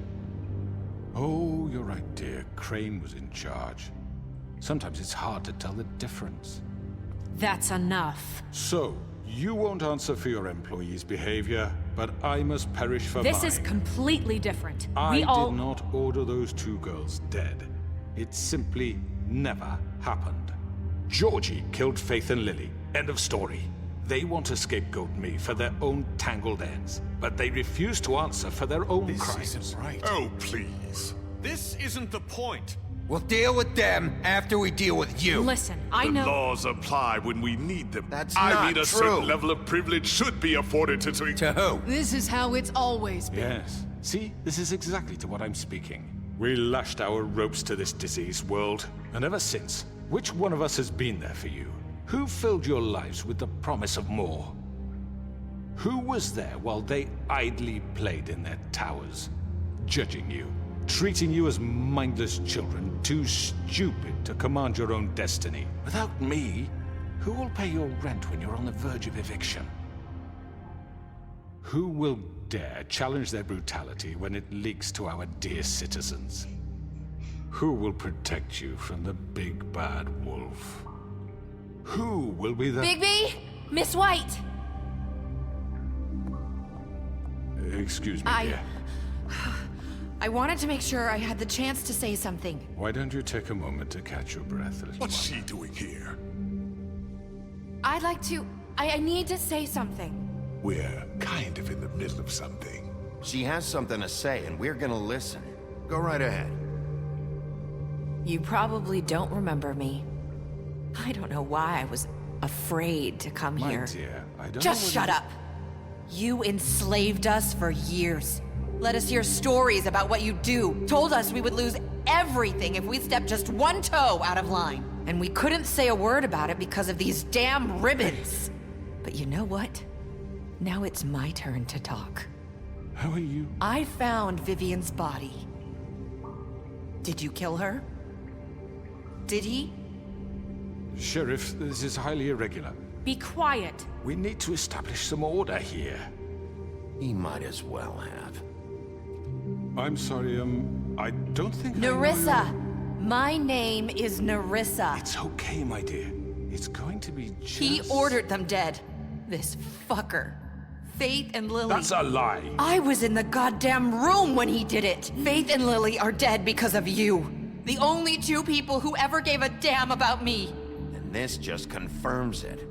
Oh, you're right, dear. Crane was in charge. Sometimes it's hard to tell the difference. That's enough. So, you won't answer for your employees' behavior, but I must perish for mine. This is completely different. I We all... did not order those 2 girls dead. It simply never happened. Georgie killed Faith and Lily. End of story. They want to scapegoat me for their own tangled ends, but they refuse to answer for their own crimes. This isn't right. Oh, please. This isn't the point. We'll deal with them after we deal with you. Listen, I know... The laws apply when we need them. That's I not mean, a true. certain level of privilege should be afforded to... To who? This is how it's always been. Yes. See, this is exactly to what I'm speaking. We lashed our ropes to this diseased world, and ever since, which one of us has been there for you? Who filled your lives with the promise of more? Who was there while they idly played in their towers, judging you, treating you as mindless children, too stupid to command your own destiny? Without me, who will pay your rent when you're on the verge of eviction? Who will dare challenge their brutality when it leaks to our dear citizens? Who will protect you from the big bad wolf? Who will be the... Bigby! Miss White! Excuse me, dear. I wanted to make sure I had the chance to say something. Why don't you take a moment to catch your breath a little What's she doing here? I'd like to... I need to say something. We're kind of in the middle of something. She has something to say, and we're gonna listen. Go right ahead. You probably don't remember me. I don't know why I was afraid to come My here. dear, I don't Just know shut up. You enslaved us for years. Let us hear stories about what you do. Told us we would lose everything if we stepped just one toe out of line. And we couldn't say a word about it because of these damn ribbons. But you know what? Now it's my turn to talk. How are you? I found Vivian's body. Did you kill her? Did he? Sheriff, this is highly irregular. Be quiet. We need to establish some order here. He might as well have. I'm sorry, I don't think Nerissa! My name is Nerissa. It's okay, my dear. It's going to be just... He ordered them dead. This fucker. Faith and Lily. That's a lie. I was in the goddamn room when he did it. Faith and Lily are dead because of you. The only 2 people who ever gave a damn about me. And this just confirms it.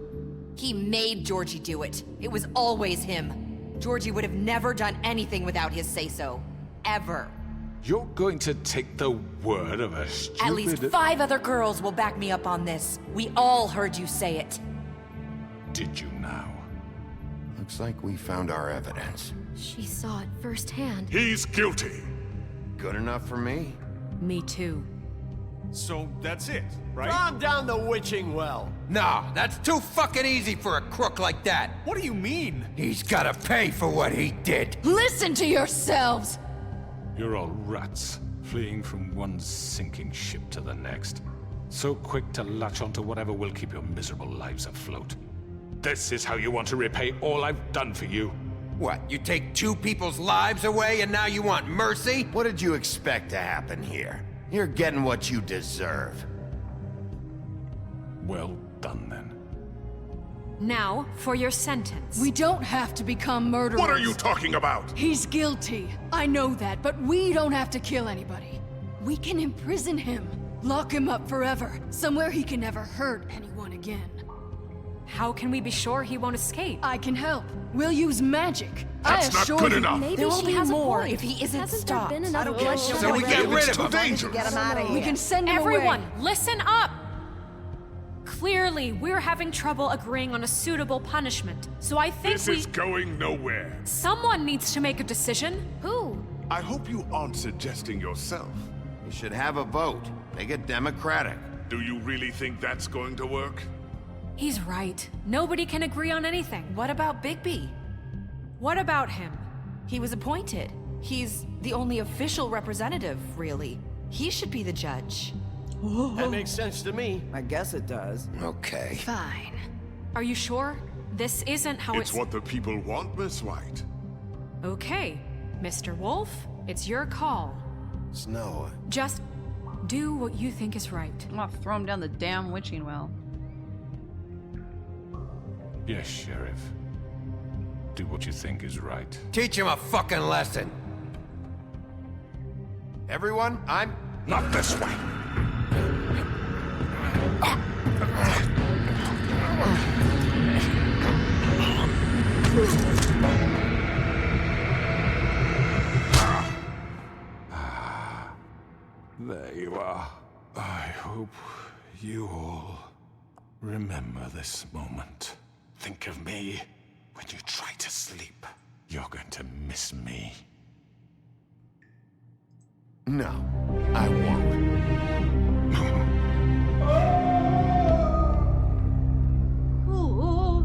He made Georgie do it. It was always him. Georgie would have never done anything without his say-so. Ever. You're going to take the word of a stupid... At least 5 other girls will back me up on this. We all heard you say it. Did you now? Looks like we found our evidence. She saw it firsthand. He's guilty. Good enough for me? Me too. So that's it, right? Calm down the witching well. No, that's too fucking easy for a crook like that. What do you mean? He's gotta pay for what he did. Listen to yourselves! You're all rats, fleeing from one sinking ship to the next. So quick to latch onto whatever will keep your miserable lives afloat. This is how you want to repay all I've done for you? What, you take 2 people's lives away and now you want mercy? What did you expect to happen here? You're getting what you deserve. Well done, then. Now, for your sentence. We don't have to become murderers. What are you talking about? He's guilty. I know that, but we don't have to kill anybody. We can imprison him. Lock him up forever. Somewhere he can never hurt anyone again. How can we be sure he won't escape? I can help. We'll use magic. That's not good enough. There Maybe will she be has more a point. if he isn't Hasn't stopped. there been enough bloodshed? So we get rid It's of too him. dangerous. Get him out of here. We can send him Everyone, away. listen up! Clearly, we're having trouble agreeing on a suitable punishment, so I think This is going nowhere. someone needs to make a decision. Who? I hope you aren't suggesting yourself. You should have a vote. Make it democratic. Do you really think that's going to work? He's right. Nobody can agree on anything. What about Bigby? What about him? He was appointed. He's the only official representative, really. He should be the judge. That makes sense to me. I guess it does. Okay. Fine. Are you sure? This isn't how It's what the people want, Miss White. Okay, Mr. Wolf, it's your call. Snow. Just do what you think is right. I'm gonna throw him down the damn witching well. Yes, Sheriff. Do what you think is right. Teach him a fucking lesson. Everyone, I'm... Not this way. There you are. I hope you all remember this moment. Think of me when you try to sleep. You're going to miss me. No, I won't. Ooh.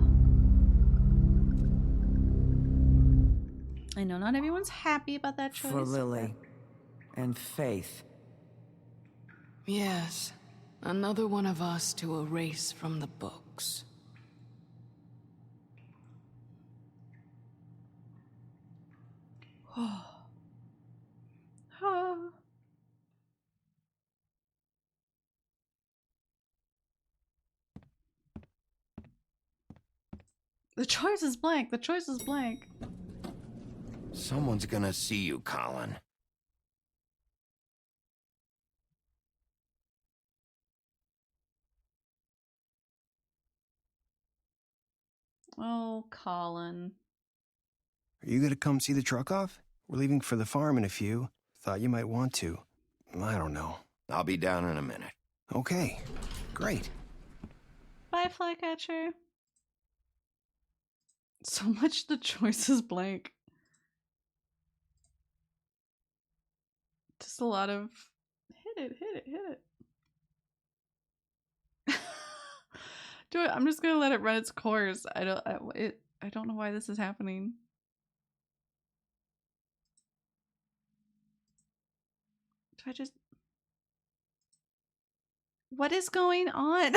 I know not everyone's happy about that choice. For Lily. And Faith. Yes, another one of us to erase from the books. The choice is blank. The choice is blank. Someone's gonna see you, Colin. Oh, Colin. Are you gonna come see the truck off? We're leaving for the farm in a few. Thought you might want to. I don't know. I'll be down in a minute. Okay, great. Bye, Flycatcher. So much the choice is blank. Just a lot of hit it. Do it. I'm just gonna let it run its course. I don't know why this is happening. Do I just... What is going on?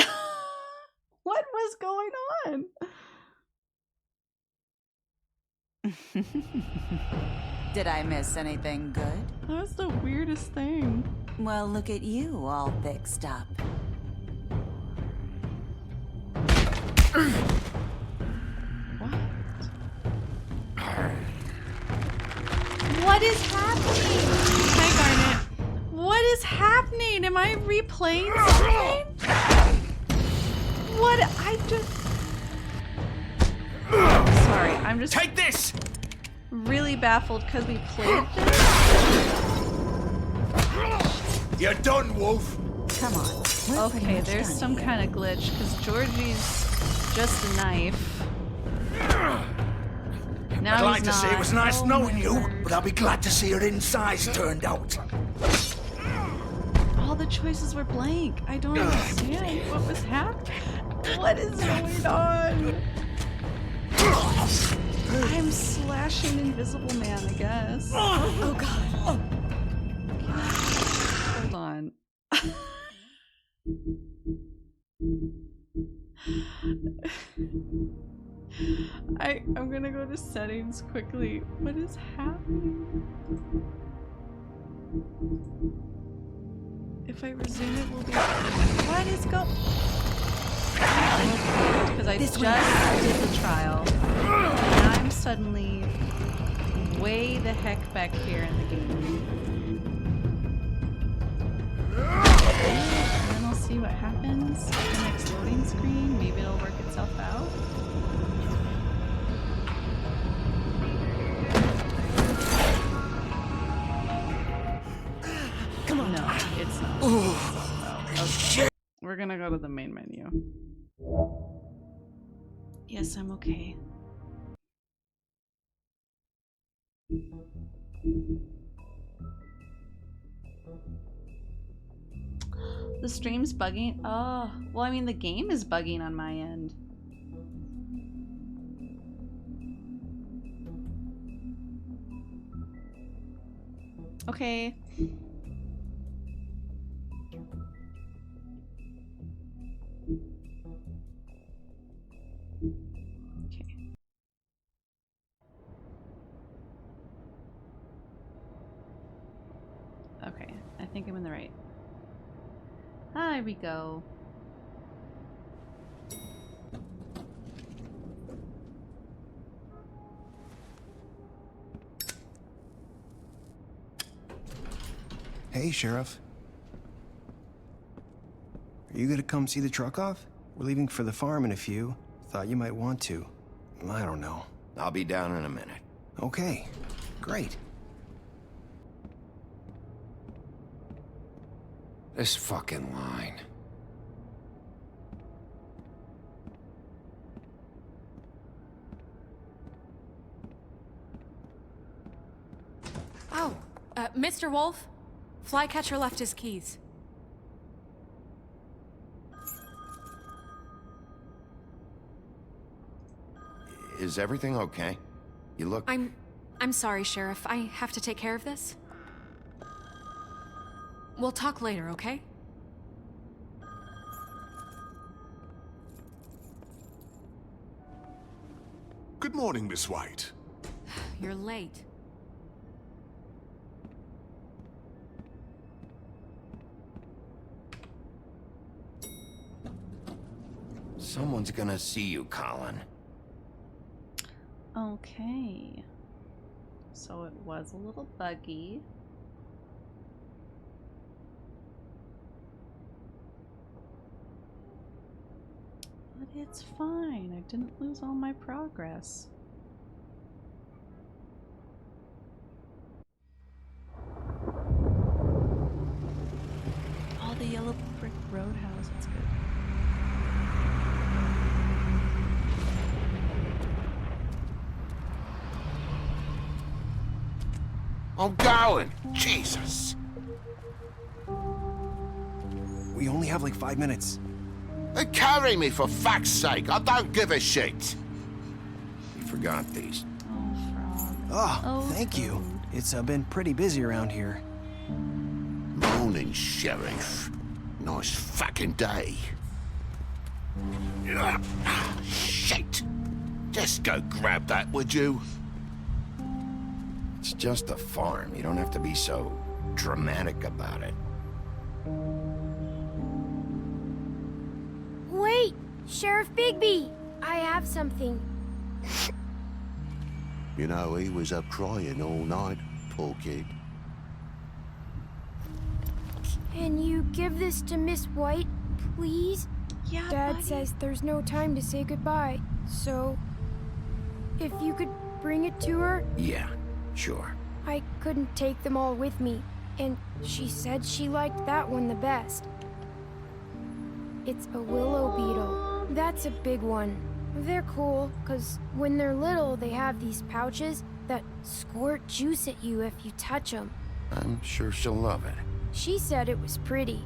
What was going on? Did I miss anything good? That was the weirdest thing. Well, look at you, all fixed up. What is happening? Hi, Garnet. What is happening? Am I replaying something? What? I just... Sorry, I'm just... Take this! Really baffled because we played this. You're done, Wolf. Come on. Okay, there's some kind of glitch because Georgie's just a knife. Now I'd like he's to say it was not. nice knowing you, but I'll be glad to see your insides turned out. All the choices were blank. I don't understand what was happening. What is going on? I'm slashing Invisible Man, I guess. Oh god. Hold on. I'm gonna go to settings quickly. What is happening? If I resume it, will be... What is going... Because I just did the trial. And I'm suddenly way the heck back here in the game. And then I'll see what happens at the next loading screen. Maybe it'll work itself out. Come on. No, it's not. Okay. We're gonna go to the main menu. Yes, I'm okay. The The stream's bugging? Oh, well, I mean, the game is bugging on my end. Okay. Okay, I think I'm in the right. There we go. Hey, Sheriff. Are you gonna come see the truck off? We're leaving for the farm in a few. Thought you might want to. I don't know. I'll be down in a minute. Okay, great. This fucking line. Oh, Mr. Wolf? Flycatcher left his keys. Is everything okay? You look... I'm sorry, Sheriff. I have to take care of this. We'll talk later, okay? Good morning, Miss White. You're late. Someone's gonna see you, Colin. Okay. So it was a little buggy. But it's fine. I didn't lose all my progress. Oh, the yellow brick roadhouse. That's good. I'm going! Jesus! We only have like 5 minutes. Carry me for fuck's sake! I don't give a shit! You forgot these. Oh, thank you. It's been pretty busy around here. Morning, Sheriff. Nice fucking day. Shit! Just go grab that, would you? It's just a farm. You don't have to be so dramatic about it. Wait! Sheriff Bigby! I have something. You know, he was up crying all night, poor kid. Can you give this to Miss White, please? Yeah, Dad buddy. says there's no time to say goodbye, so... if you could bring it to her? Yeah, sure. I couldn't take them all with me, and she said she liked that one the best. It's a willow beetle. That's a big one. They're cool, because when they're little, they have these pouches that squirt juice at you if you touch them. I'm sure she'll love it. She said it was pretty.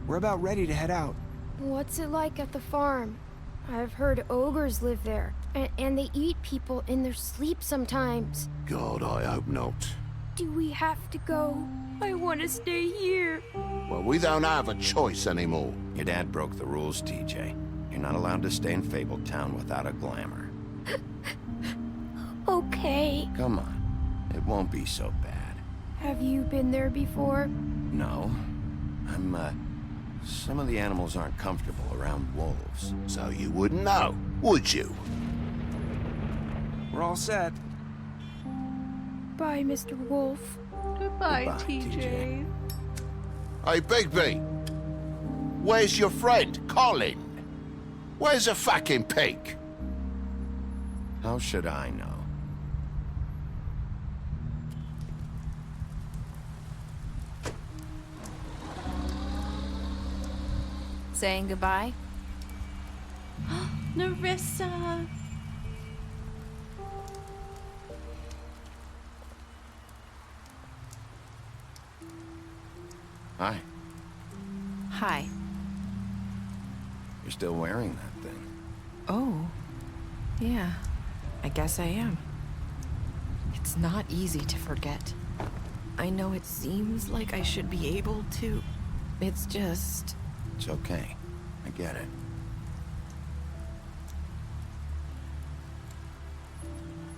We're about ready to head out. What's it like at the farm? I've heard ogres live there, and they eat people in their sleep sometimes. God, I hope not. Do we have to go? I want to stay here. Well, we don't have a choice anymore. Your dad broke the rules, TJ. You're not allowed to stay in Fabletown without a glamour. Okay. Come on. It won't be so bad. Have you been there before? No. Some of the animals aren't comfortable around wolves. So you wouldn't know, would you? We're all set. Bye, Mr. Wolf. Goodbye, Goodbye, TJ. Hey, Bigby. Where's your friend, Colin? Where's the fucking pig? How should I know? Saying goodbye? Nerissa! Hi. Hi. You're still wearing that thing. Oh. Yeah. I guess I am. It's not easy to forget. I know it seems like I should be able to. It's just... It's okay. I get it.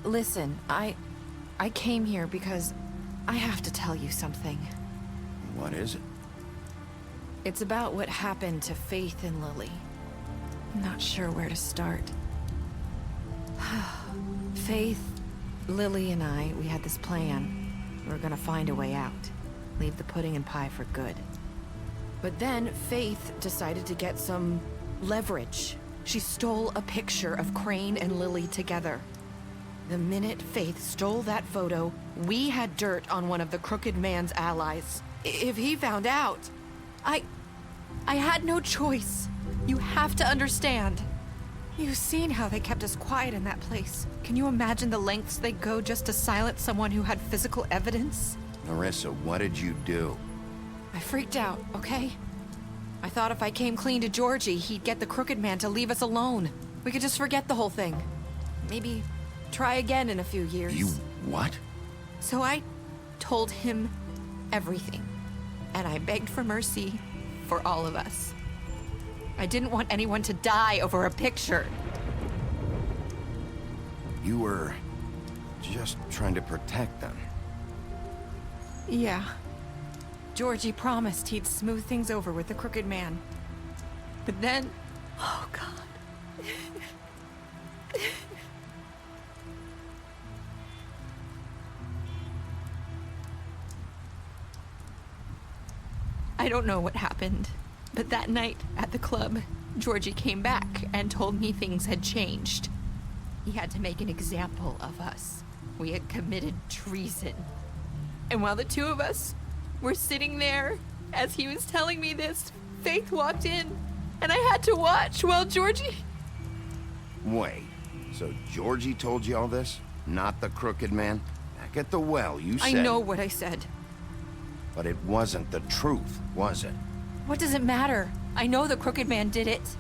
Listen, I came here because I have to tell you something. What is it? It's about what happened to Faith and Lily. I'm not sure where to start. Faith, Lily, and I, we had this plan. We were gonna find a way out. Leave the pudding and pie for good. But then Faith decided to get some leverage. She stole a picture of Crane and Lily together. The minute Faith stole that photo, we had dirt on one of the Crooked Man's allies. If he found out, I had no choice. You have to understand. You've seen how they kept us quiet in that place. Can you imagine the lengths they go just to silence someone who had physical evidence? Nerissa, what did you do? I freaked out, okay? I thought if I came clean to Georgie, he'd get the Crooked Man to leave us alone. We could just forget the whole thing. Maybe try again in a few years. You what? So I told him everything. And I begged for mercy for all of us. I didn't want anyone to die over a picture. You were just trying to protect them. Yeah. Georgie promised he'd smooth things over with the Crooked Man. But then... Oh, God. I don't know what happened, but that night at the club, Georgie came back and told me things had changed. He had to make an example of us. We had committed treason. And while the two of us were sitting there, as he was telling me this, Faith walked in, and I had to watch while Georgie... Wait, so Georgie told you all this? Not the Crooked Man? Back at the well, you said... I know what I said. But it wasn't the truth, was it? What does it matter? I know the Crooked Man did it.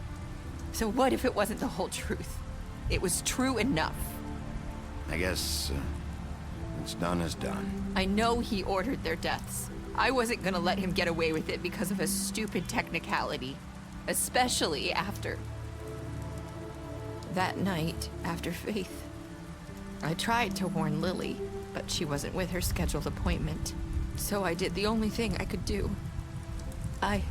So what if it wasn't the whole truth? It was true enough. I guess what's done is done. I know he ordered their deaths. I wasn't gonna let him get away with it because of a stupid technicality. Especially after... that night, after Faith. I tried to warn Lily, but she wasn't with her scheduled appointment. So I did the only thing I could do. I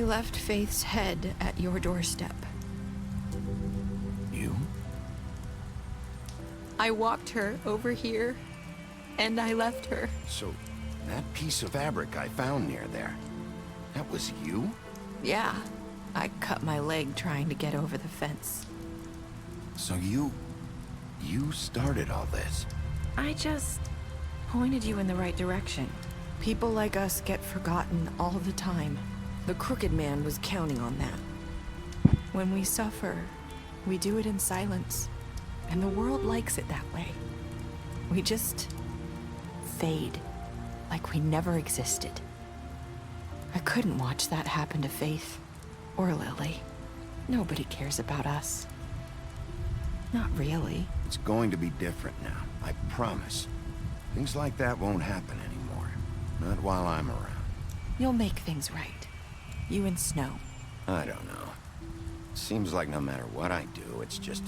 left Faith's head at your doorstep. You? I walked her over here, and I left her. So, that piece of fabric I found near there, that was you? Yeah. I cut my leg trying to get over the fence. So you started all this? I just pointed you in the right direction. People like us get forgotten all the time. The Crooked Man was counting on that. When we suffer, we do it in silence. And the world likes it that way. We just fade, like we never existed. I couldn't watch that happen to Faith, or Lily. Nobody cares about us. Not really. It's going to be different now, I promise. Things like that won't happen anymore. Not while I'm around. You'll make things right. You and Snow. I don't know. It seems like no matter what I do, it's just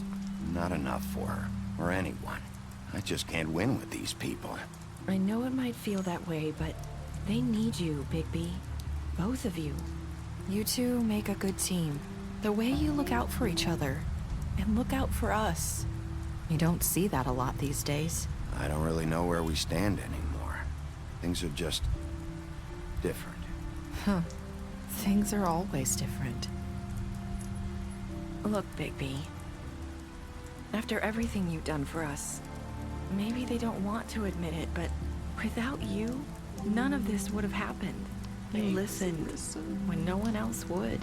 not enough for her, or anyone. I just can't win with these people. I know it might feel that way, but they need you, Bigby. Both of you. You two make a good team. The way you look out for each other, and look out for us. You don't see that a lot these days. I don't really know where we stand anymore. Things are just different. Huh. Things are always different. Look, Bigby. After everything you've done for us, maybe they don't want to admit it, but without you, none of this would have happened. You listened when no one else would.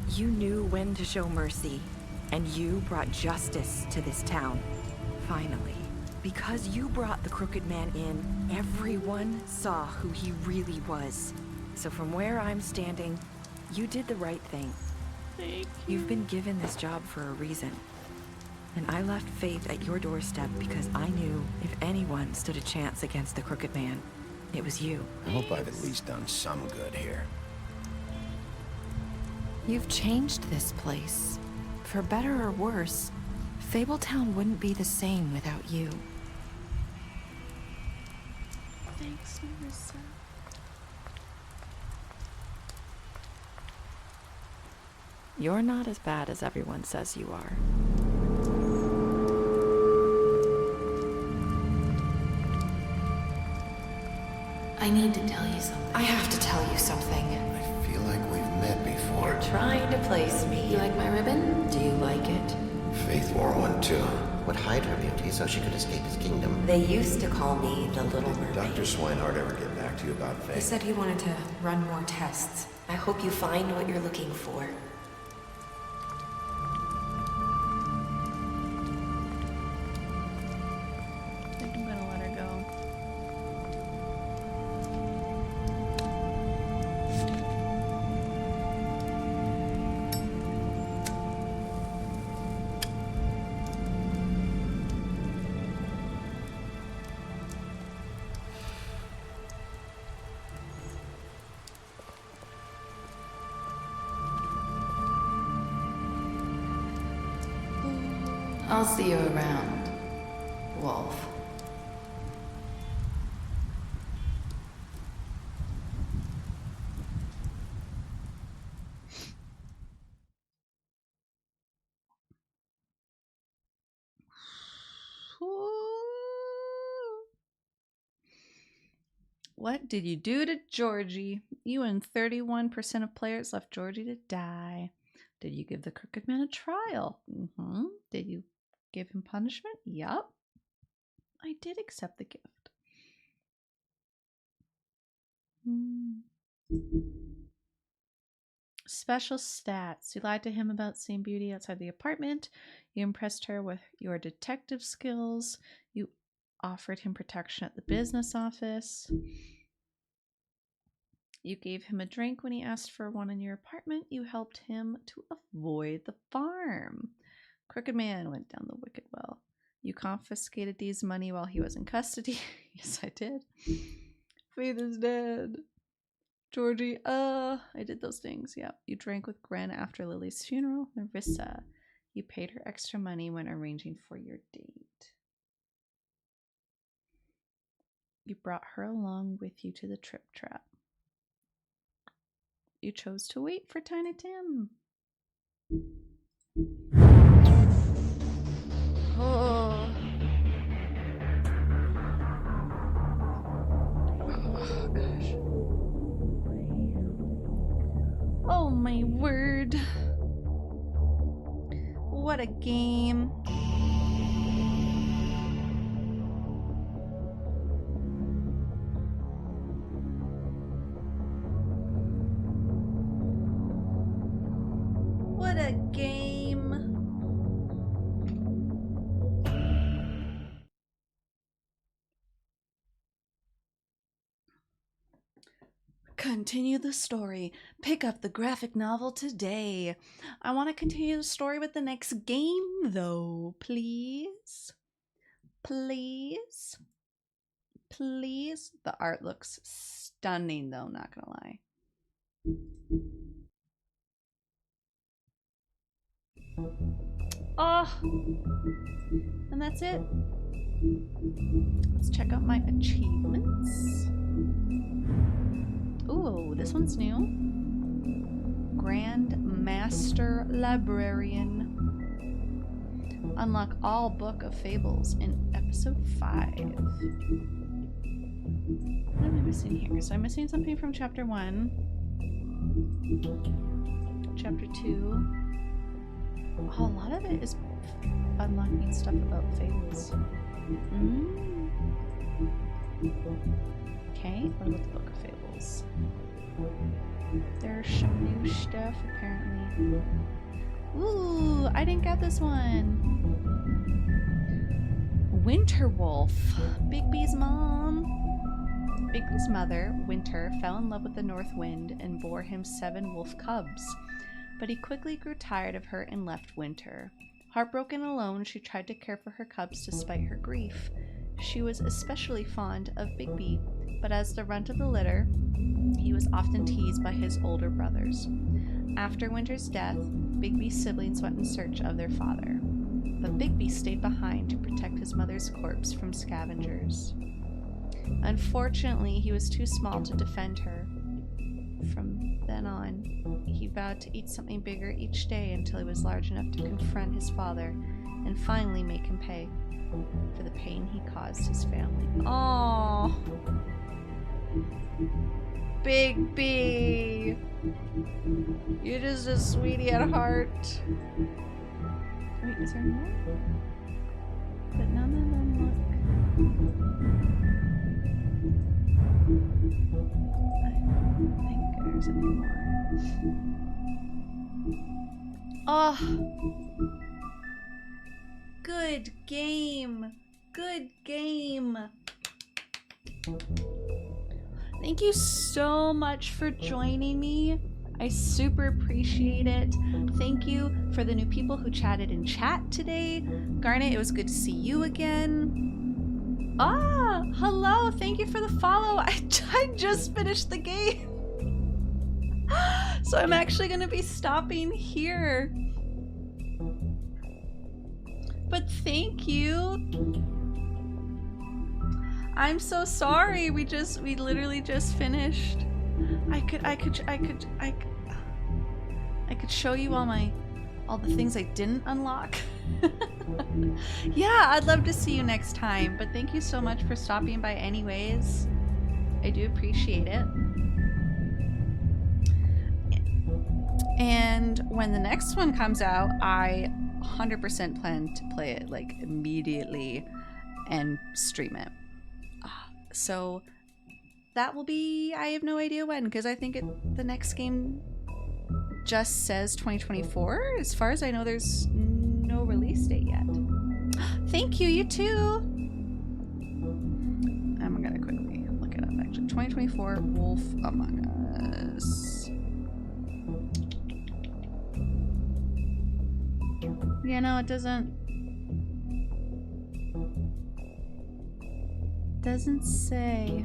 You knew when to show mercy, and you brought justice to this town. Finally. Because you brought the Crooked Man in, everyone saw who he really was. So from where I'm standing, you did the right thing. Thank you. You've been given this job for a reason. And I left Faith at your doorstep because I knew if anyone stood a chance against the Crooked Man, it was you. I hope I've at least done some good here. You've changed this place. For better or worse, Fabletown wouldn't be the same without you. Thanks, Marissa. You're not as bad as everyone says you are. I need to tell you something. I have to tell you something. I feel like we've met before. You're trying to place me. You like my ribbon? Do you like it? Faith wore one too. Would hide her beauty so she could escape his kingdom. They used to call me the Little Mermaid. Dr. Swinehart ever get back to you about Faith? He said he wanted to run more tests. I hope you find what you're looking for. I think I'm gonna let her go. I'll see you around, Wolf. What did you do to Georgie? You and 31% of players left Georgie to die. Did you give the Crooked Man a trial? Mm-hmm. Did you give him punishment? Yup. I did accept the gift. Special stats. You lied to him about seeing beauty outside the apartment. You impressed her with your detective skills. You offered him protection at the business office. You gave him a drink when he asked for one in your apartment. You helped him to avoid the farm. Crooked Man went down the wicked well. You confiscated Dee's money while he was in custody. Yes, I did. Faith is dead. Georgie, I did those things. Yeah. You drank with Gren after Lily's funeral. Marissa, you paid her extra money when arranging for your date. You brought her along with you to the Trip Trap. You chose to wait for Tiny Tim. Oh. Oh, gosh. Oh, my word. What a game. What a game. Continue the story. Pick up the graphic novel today. I want to continue the story with the next game, though. Please? Please? Please? The art looks stunning, though, not gonna lie. Oh, and that's it. Let's check out my achievements. Ooh, this one's new. Grand Master Librarian. Unlock all Book of Fables in episode 5. What am I missing here? So I'm missing something from chapter 1. Chapter 2. Oh, a lot of it is unlocking stuff about Fables. Okay, what about the Book of Fables? There's some new stuff, apparently. Ooh, I didn't get this one. Winterwolf, Bigby's mom. Bigby's mother, Winter, fell in love with the North Wind and bore him 7 wolf cubs. But he quickly grew tired of her and left Winter. Heartbroken and alone, she tried to care for her cubs despite her grief. She was especially fond of Bigby, but as the runt of the litter, he was often teased by his older brothers. After Winter's death, Bigby's siblings went in search of their father. But Bigby stayed behind to protect his mother's corpse from scavengers. Unfortunately, he was too small to defend her. From then on, he vowed to eat something bigger each day until he was large enough to confront his father and finally make him pay for the pain he caused his family. Aww. Bigby! You're just a sweetie at heart. Wait, is there more? But none of them look... I think there's any more. Oh! Good game! Good game! Thank you so much for joining me. I super appreciate it. Thank you for the new people who chatted in chat today. Garnet, it was good to see you again. Ah, hello. Thank you for the follow. I just finished the game. So I'm actually going to be stopping here. But thank you. I'm so sorry. We literally just finished. I could show you all the things I didn't unlock. Yeah, I'd love to see you next time, but thank you so much for stopping by anyways. I do appreciate it. And when the next one comes out, I 100% plan to play it like immediately and stream it. So that will be, I have no idea when, because I think the next game just says 2024. As far as I know, there's no release date yet. Thank you, you too. I'm gonna quickly look it up actually. 2024 Wolf Among Us. Yeah, no, it doesn't say.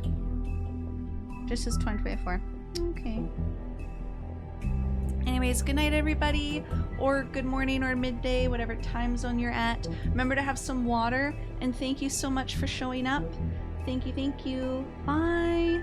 Just says 2024. Okay. Anyways, good night everybody, or good morning or midday, whatever time zone you're at. Remember to have some water, and thank you so much for showing up. Thank you, thank you. Bye.